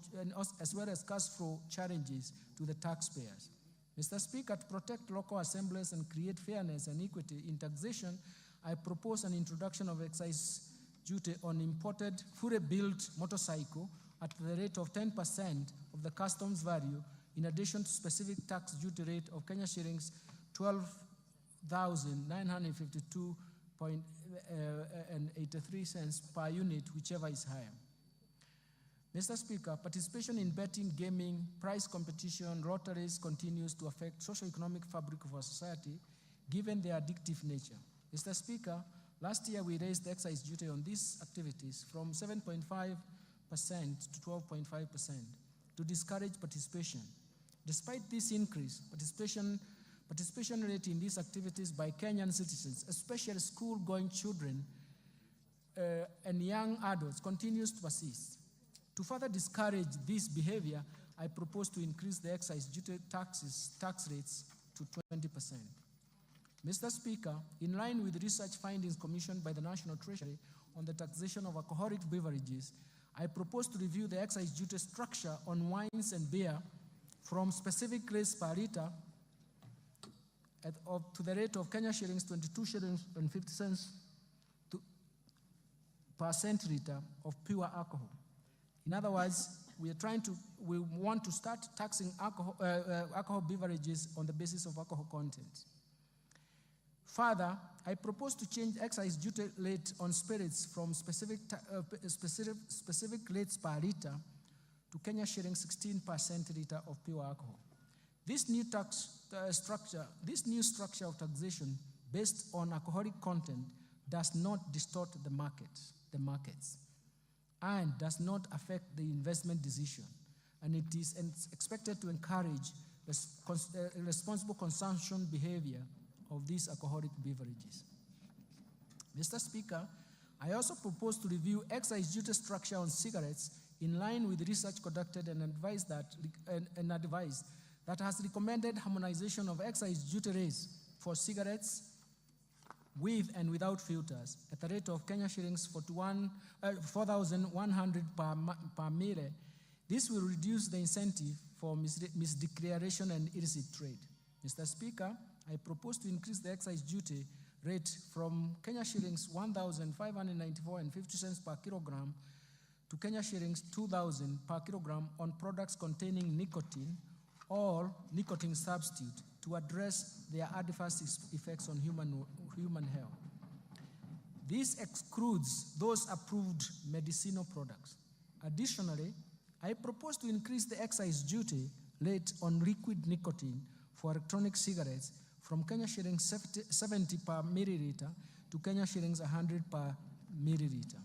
as well as cash flow challenges to the taxpayers. Mr. Speaker, to protect local assemblies and create fairness and equity in taxation, I propose an introduction of excise duty on imported, fully built motorcycle at the rate of 10% of the customs value, in addition to specific tax duty rate of Kenya shillings 12,952.83 cents per unit, whichever is higher. Mr. Speaker, participation in betting, gaming, prize competition, lotteries continues to affect socio-economic fabric of our society, given their addictive nature. Mr. Speaker, last year we raised the excise duty on these activities from 7.5% to 12.5% to discourage participation. Despite this increase, participation rate in these activities by Kenyan citizens, especially school-going children and young adults, continues to persist. To further discourage this behavior, I propose to increase the excise duty tax rates to 20%. Mr. Speaker, in line with research findings commissioned by the National Treasury on the taxation of alcoholic beverages, I propose to review the excise duty structure on wines and beer from specific rates per litre to the rate of Kenya shillings 22 shillings and 50 cents per centiliter of pure alcohol. In other words, we want to start taxing alcohol beverages on the basis of alcohol content. Further, I propose to change excise duty rate on spirits from specific rates per litre to Kenya shilling 16 per centiliter of pure alcohol. This new structure of taxation based on alcoholic content does not distort the markets, and does not affect the investment decision, and it is expected to encourage responsible consumption behavior of these alcoholic beverages. Mr. Speaker, I also propose to review excise duty structure on cigarettes in line with research conducted and advice that has recommended harmonization of excise duty rates for cigarettes with and without filters at the rate of Kenya shillings 4,100 per mille. This will reduce the incentive for misdeclaration and illicit trade. Mr. Speaker, I propose to increase the excise duty rate from Kenya shillings 1,594.50 cents per kilogram to Kenya shillings 2,000 per kilogram on products containing nicotine or nicotine substitute to address their adverse effects on human health. This excludes those approved medicinal products. Additionally, I propose to increase the excise duty rate on liquid nicotine for electronic cigarettes from Kenya shillings 70 per milliliter to Kenya shillings 100 per milliliter.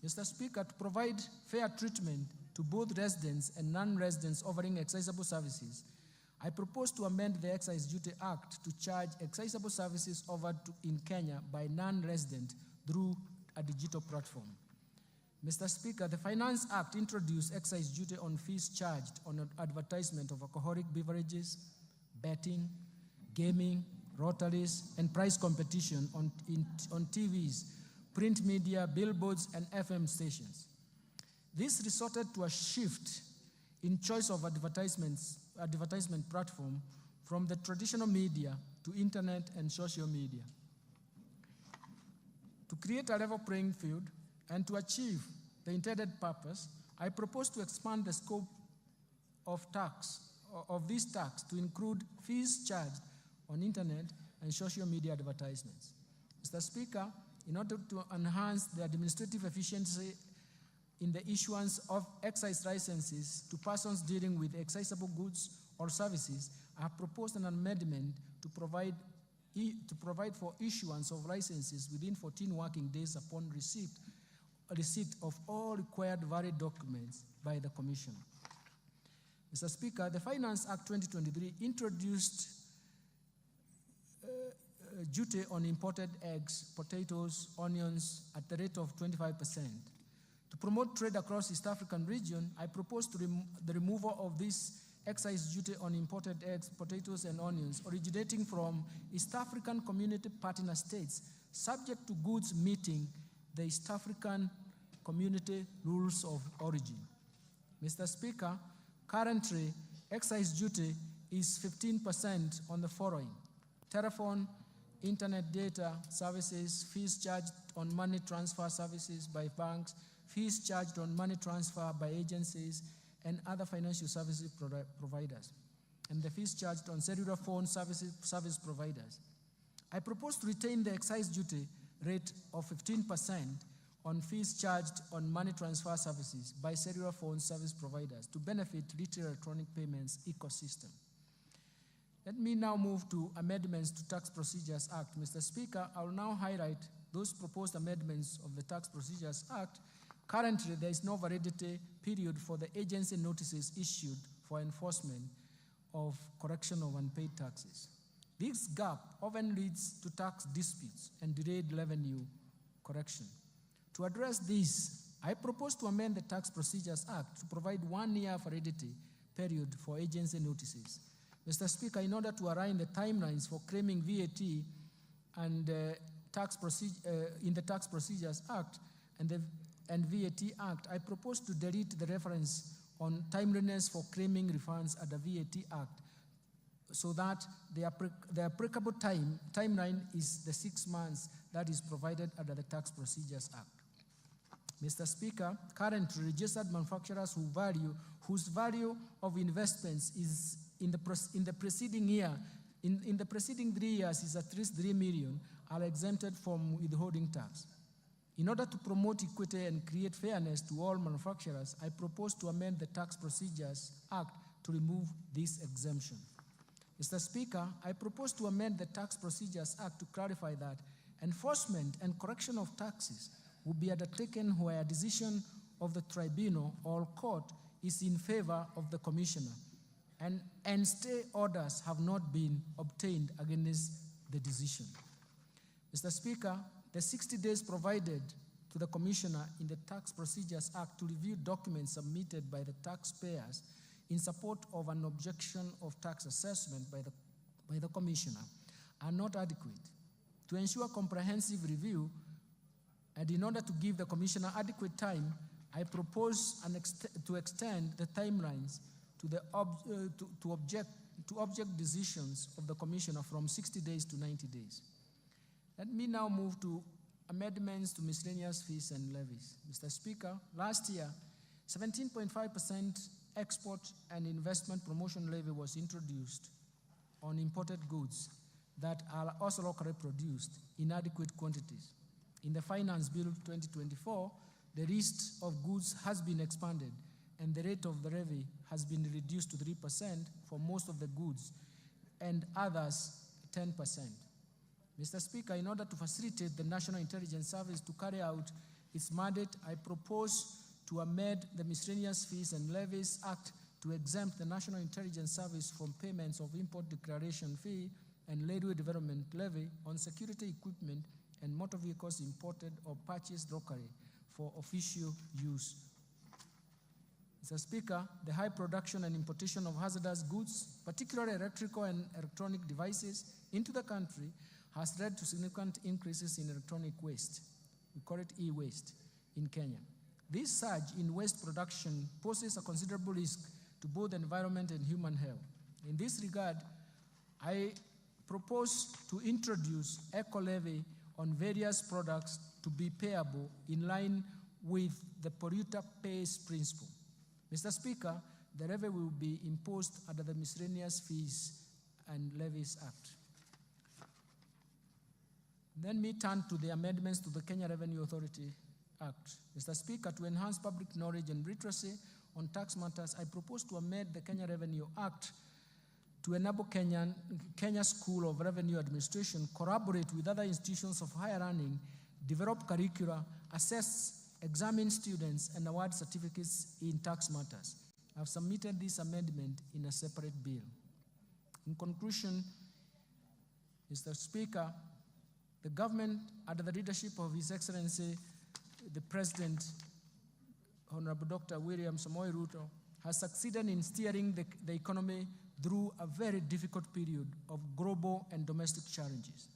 Mr. Speaker, to provide fair treatment to both residents and non-residents offering excisable services, I propose to amend the Excise Duty Act to charge excisable services offered in Kenya by non-residents through a digital platform. Mr. Speaker, the Finance Act introduced excise duty on fees charged on advertisement of alcoholic beverages, betting, gaming, lotteries, and prize competition on TVs, print media, billboards, and FM stations. This resulted to a shift in choice of advertisement platform from the traditional media to internet and social media. To create a level playing field and to achieve the intended purpose, I propose to expand the scope of this tax to include fees charged on internet and social media advertisements. Mr. Speaker, in order to enhance the administrative efficiency in the issuance of excise licenses to persons dealing with excisable goods or services, I have proposed an amendment to provide for issuance of licenses within 14 working days upon receipt of all required valid documents by the Commission. Mr. Speaker, the Finance Act 2023 introduced duty on imported eggs, potatoes, onions at the rate of 25%. To promote trade across East African region, I propose the removal of this excise duty on imported eggs, potatoes, and onions originating from East African Community Partner States, subject to goods meeting the East African Community Rules of Origin. Mr. Speaker, currently, excise duty is 15% on the following: telephone, internet data services, fees charged on money transfer services by banks, fees charged on money transfer by agencies and other financial services providers, and the fees charged on cellular phone service providers. I propose to retain the excise duty rate of 15% on fees charged on money transfer services by cellular phone service providers to benefit retail electronic payments ecosystem. Let me now move to amendments to Tax Procedures Act. Mr. Speaker, I will now highlight those proposed amendments of the Tax Procedures Act. Currently, there is no validity period for the agency notices issued for enforcement of correction of unpaid taxes. This gap often leads to tax disputes and delayed revenue correction. To address this, I propose to amend the Tax Procedures Act to provide 1 year validity period for agency notices. Mr. Speaker, in order to align the timelines for claiming VAT and in the Tax Procedures Act and VAT Act, I propose to delete the reference on timeliness for claiming refunds under VAT Act, so that the applicable timeline is the 6 months that is provided under the Tax Procedures Act. Mr. Speaker, currently registered manufacturers whose value of investments is in the preceding year, in the preceding 3 years is at least 3 million, are exempted from withholding tax. In order to promote equity and create fairness to all manufacturers, I propose to amend the Tax Procedures Act to remove this exemption. Mr. Speaker, I propose to amend the Tax Procedures Act to clarify that enforcement and correction of taxes will be undertaken where a decision of the tribunal or court is in favor of the commissioner, and stay orders have not been obtained against the decision. Mr. Speaker, the 60 days provided to the commissioner in the Tax Procedures Act to review documents submitted by the taxpayers in support of an objection of tax assessment by the commissioner are not adequate. To ensure comprehensive review, and in order to give the commissioner adequate time, I propose to extend the timelines to object decisions of the commissioner from 60 days to 90 days. Let me now move to amendments to miscellaneous fees and levies. Mr. Speaker, last year, 17.5% export and investment promotion levy was introduced on imported goods that are also locally produced in adequate quantities. In the Finance Bill 2024, the list of goods has been expanded and the rate of the levy has been reduced to 3% for most of the goods and others 10%. Mr. Speaker, in order to facilitate the National Intelligence Service to carry out its mandate, I propose to amend the Miscellaneous Fees and Levies Act to exempt the National Intelligence Service from payments of import declaration fee and railway development levy on security equipment and motor vehicles imported or purchased locally for official use. Mr. Speaker, the high production and importation of hazardous goods, particularly electrical and electronic devices, into the country has led to significant increases in electronic waste. We call it e-waste in Kenya. This surge in waste production poses a considerable risk to both the environment and human health. In this regard, I propose to introduce eco-levy on various products to be payable in line with the polluter pays principle. Mr. Speaker, the levy will be imposed under the Miscellaneous Fees and Levies Act. Then we turn to the amendments to the Kenya Revenue Authority Act. Mr. Speaker, to enhance public knowledge and literacy on tax matters, I propose to amend the Kenya Revenue Act to enable Kenya School of Revenue Administration collaborate with other institutions of higher learning, develop curricula, assess, examine students, and award certificates in tax matters. I've submitted this amendment in a separate bill. In conclusion, Mr. Speaker, the government, under the leadership of His Excellency, the President, Honorable Dr. William Samoei Ruto, has succeeded in steering the economy through a very difficult period of global and domestic challenges.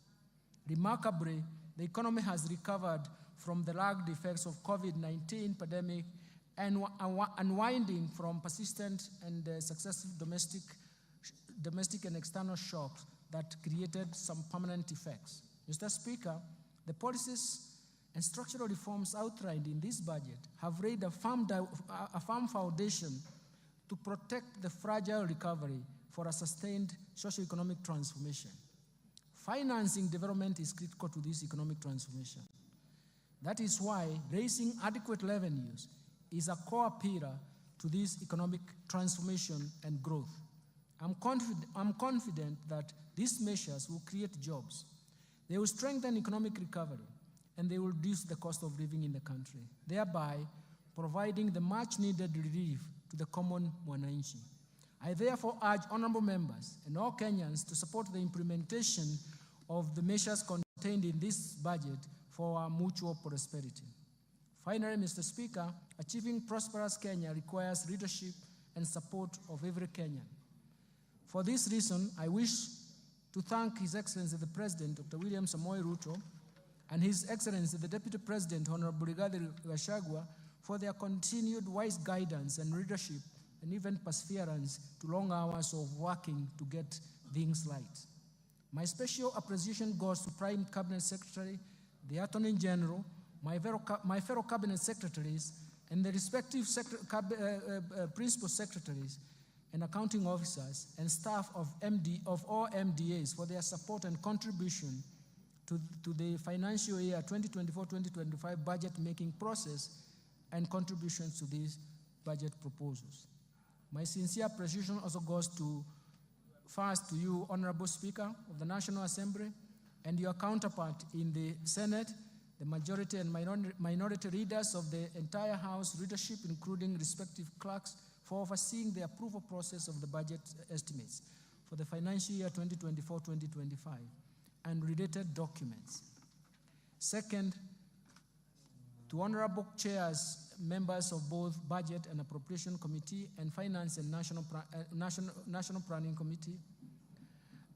Remarkably, the economy has recovered from the lagged effects of COVID-19 pandemic and unwinding from persistent and successive domestic and external shocks that created some permanent effects. Mr. Speaker, the policies and structural reforms outlined in this budget have laid a firm foundation to protect the fragile recovery for a sustained socio-economic transformation. Financing development is critical to this economic transformation. That is why raising adequate revenues is a core pillar to this economic transformation and growth. I'm confident that these measures will create jobs. They will strengthen economic recovery, and they will reduce the cost of living in the country, thereby providing the much-needed relief to the common mwananchi. I therefore urge honorable members and all Kenyans to support the implementation of the measures contained in this budget for our mutual prosperity. Finally, Mr. Speaker, achieving prosperous Kenya requires leadership and support of every Kenyan. For this reason, I wish to thank His Excellency the President, Dr. William Samoei Ruto, and His Excellency the Deputy President, Honorable Rigathi Gachagua, for their continued wise guidance and leadership and even perseverance to long hours of working to get things right. My special appreciation goes to Prime Cabinet Secretary, the Attorney General, my fellow Cabinet Secretaries, and the respective Principal Secretaries and accounting officers and staff of all MDAs for their support and contribution to the financial year 2024-2025 budget making process and contributions to these budget proposals. My sincere appreciation also goes first to you, Honorable Speaker of the National Assembly, and your counterpart in the Senate, the majority and minority leaders of the entire House leadership, including respective clerks, for overseeing the approval process of the budget estimates for the financial year 2024-2025 and related documents. Second, to honorable chairs, members of both Budget and Appropriation Committee and Finance and National Planning Committee,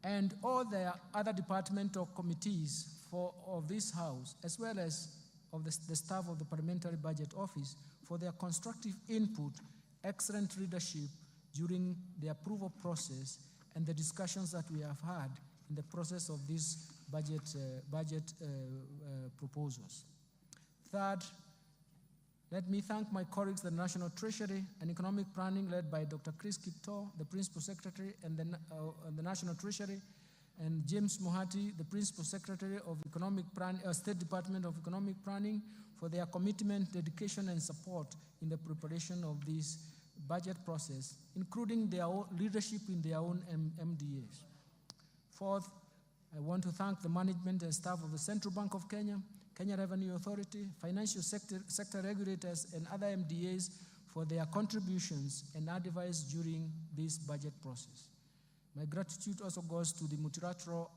and all the other departmental committees of this House, as well as of the staff of the Parliamentary Budget Office, for their constructive input, excellent leadership during the approval process, and the discussions that we have had in the process of these budget proposals. Third, let me thank my colleagues, the National Treasury and Economic Planning, led by Dr. Chris Kipto, the Principal Secretary, and the National Treasury, and James Muhati, the Principal Secretary of State Department of Economic Planning, for their commitment, dedication, and support in the preparation of this budget process, including their own leadership in their own MDAs. Fourth, I want to thank the management and staff of the Central Bank of Kenya, Kenya Revenue Authority, financial sector regulators, and other MDAs for their contributions and advice during this budget process. My gratitude also goes to the multilateral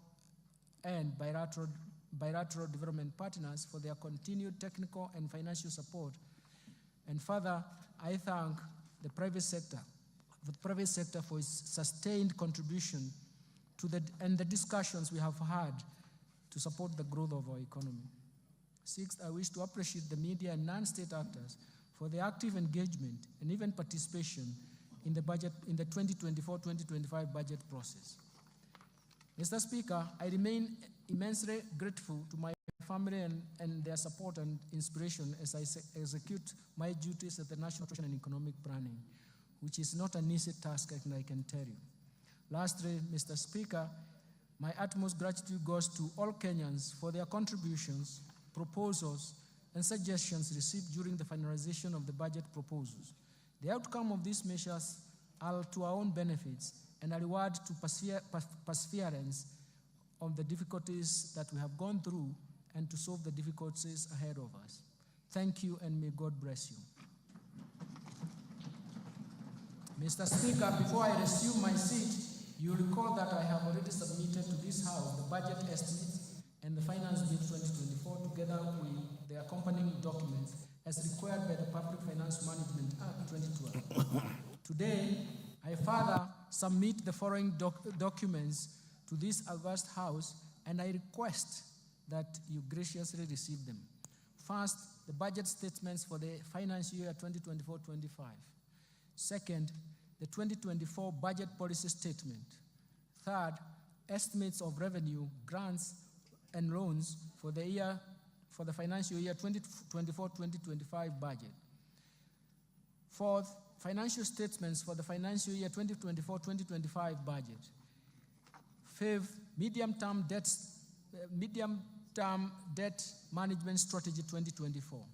and bilateral development partners for their continued technical and financial support. And further, I thank the private sector for its sustained contribution to the discussions we have had to support the growth of our economy. Sixth, I wish to appreciate the media and non-state actors for their active engagement and even participation in the 2024-2025 budget process. Mr. Speaker, I remain immensely grateful to my family and their support and inspiration as I execute my duties at the National Treasury and Economic Planning, which is not an easy task, I can tell you. Lastly, Mr. Speaker, my utmost gratitude goes to all Kenyans for their contributions, proposals, and suggestions received during the finalization of the budget proposals. The outcome of these measures are to our own benefits and a reward to perseverance of the difficulties that we have gone through and to solve the difficulties ahead of us. Thank you, and may God bless you. Mr. Speaker, before I resume my seat, you recall that I have already submitted to this House the budget estimates and the Finance Bill 2024 together with the accompanying documents as required by the Public Finance Management Act 2012. Today, I further submit the following documents to this august House, and I request that you graciously receive them. First, the budget statements for the financial year 2024-25. Second, the 2024 budget policy statement. Third, estimates of revenue, grants, and loans for the financial year 2024-2025 budget. Fourth, financial statements for the financial year 2024-2025 budget. Fifth, medium-term debt management strategy 2024.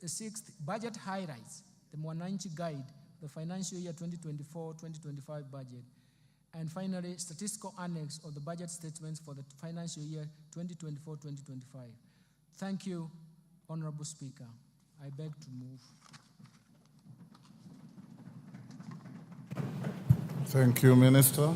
Sixth, budget highlights, the MATIANG'I, the financial year 2024-2025 budget. And finally, statistical annex of the budget statements for the financial year 2024-2025. Thank you, Honorable Speaker. I beg to move. Thank you, Minister.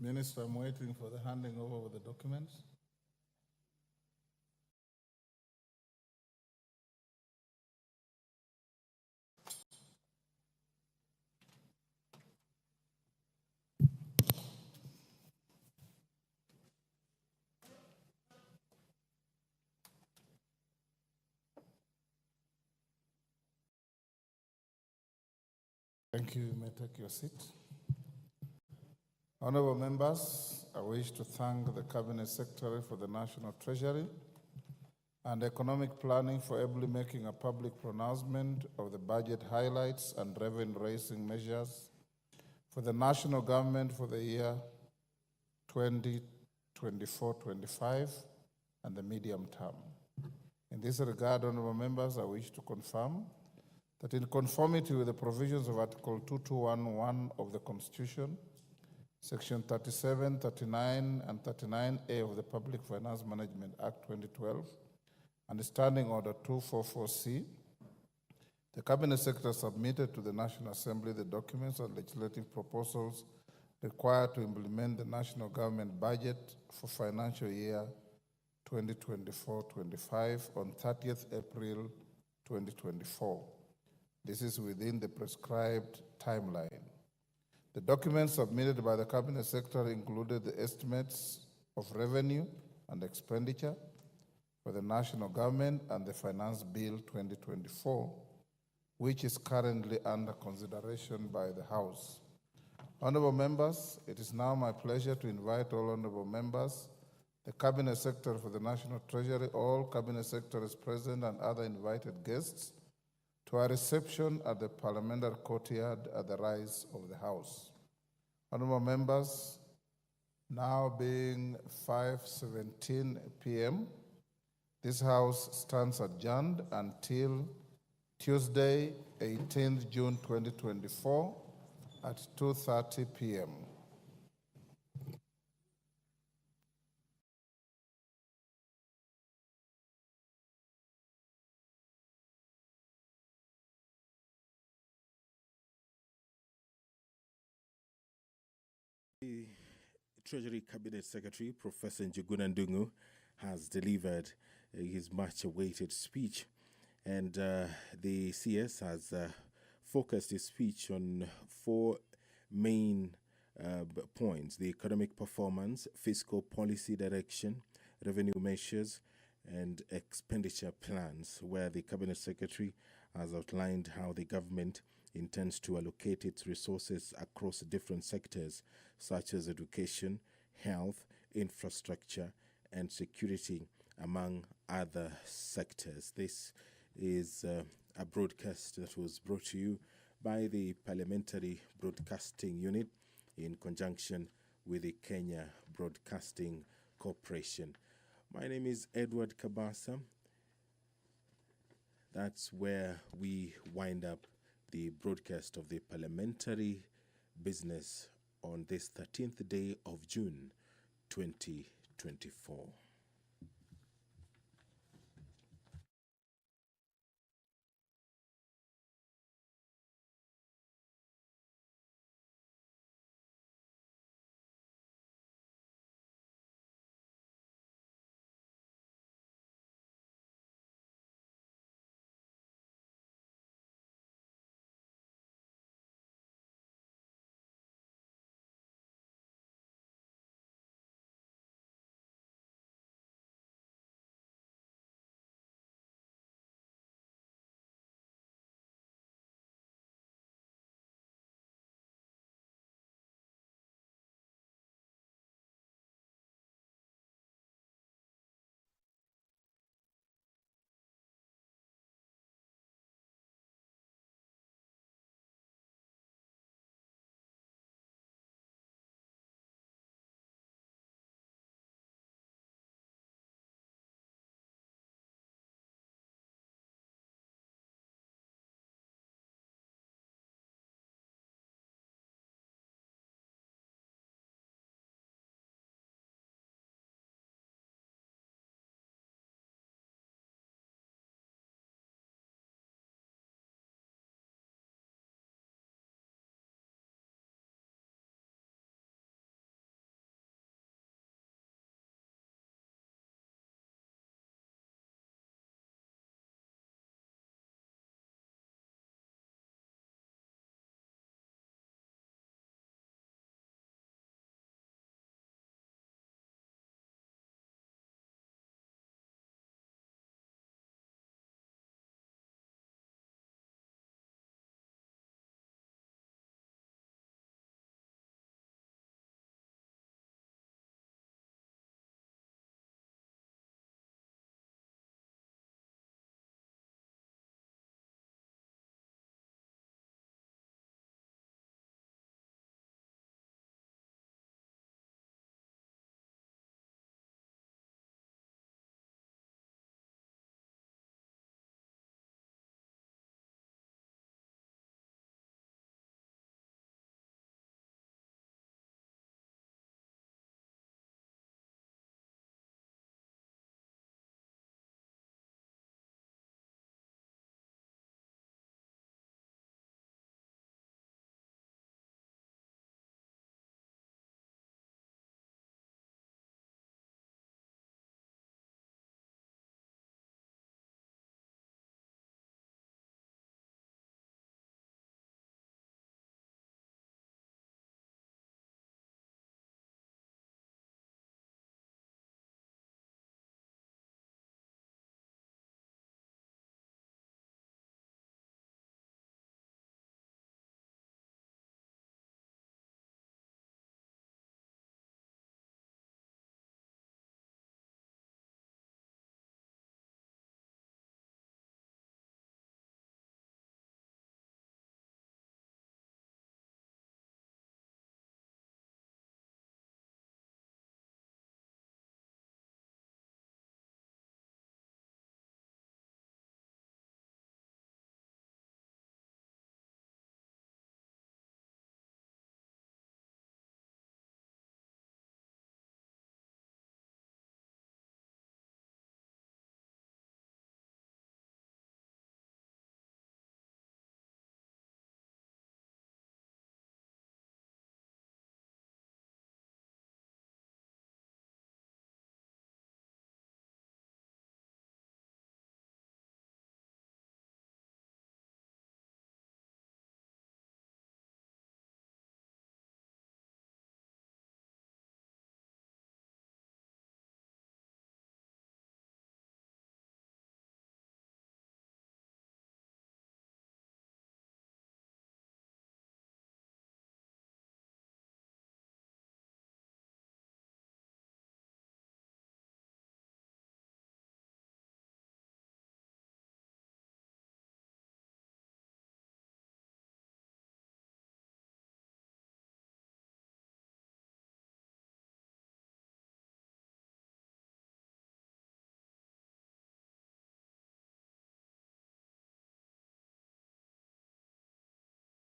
Minister, I'm waiting for the handing over of the documents. Thank you. You may take your seat. Honorable members, I wish to thank the Cabinet Secretary for the National Treasury and Economic Planning for ably making a public pronouncement of the budget highlights and revenue-raising measures for the national government for the year 2024-25 and the medium term. In this regard, honorable members, I wish to confirm that in conformity with the provisions of Article 2211 of the Constitution, Section 37, 39, and 39A of the Public Finance Management Act 2012, and Standing Order 244C, the Cabinet Secretary submitted to the National Assembly the documents and legislative proposals required to implement the national government budget for financial year 2024-25 on 30th April 2024. This is within the prescribed timeline. The documents submitted by the Cabinet Secretary included the estimates of revenue and expenditure for the national government and the Finance Bill 2024, which is currently under consideration by the House. Honorable members, it is now my pleasure to invite all honorable members, the Cabinet Secretary for the National Treasury, all Cabinet Secretaries present and other invited guests to a reception at the Parliamentary Courtyard at the rise of the House. Honorable members, now being 5:17 p.m., this House stands adjourned until Tuesday, 18th June 2024 at 2:30 p.m. The Treasury Cabinet Secretary, Professor Ndung'U, has delivered his much-awaited speech, and the CS has focused his speech on four main points: the economic performance, fiscal policy direction, revenue measures, and expenditure plans, where the Cabinet Secretary has outlined how the government intends to allocate its resources across different sectors such as education, health, infrastructure, and security, among other sectors. This is a broadcast that was brought to you by the Parliamentary Broadcasting Unit in conjunction with the Kenya Broadcasting Corporation. My name is Edward Kabasa. That's where we wind up the broadcast of the parliamentary business on this 13th day of June 2024.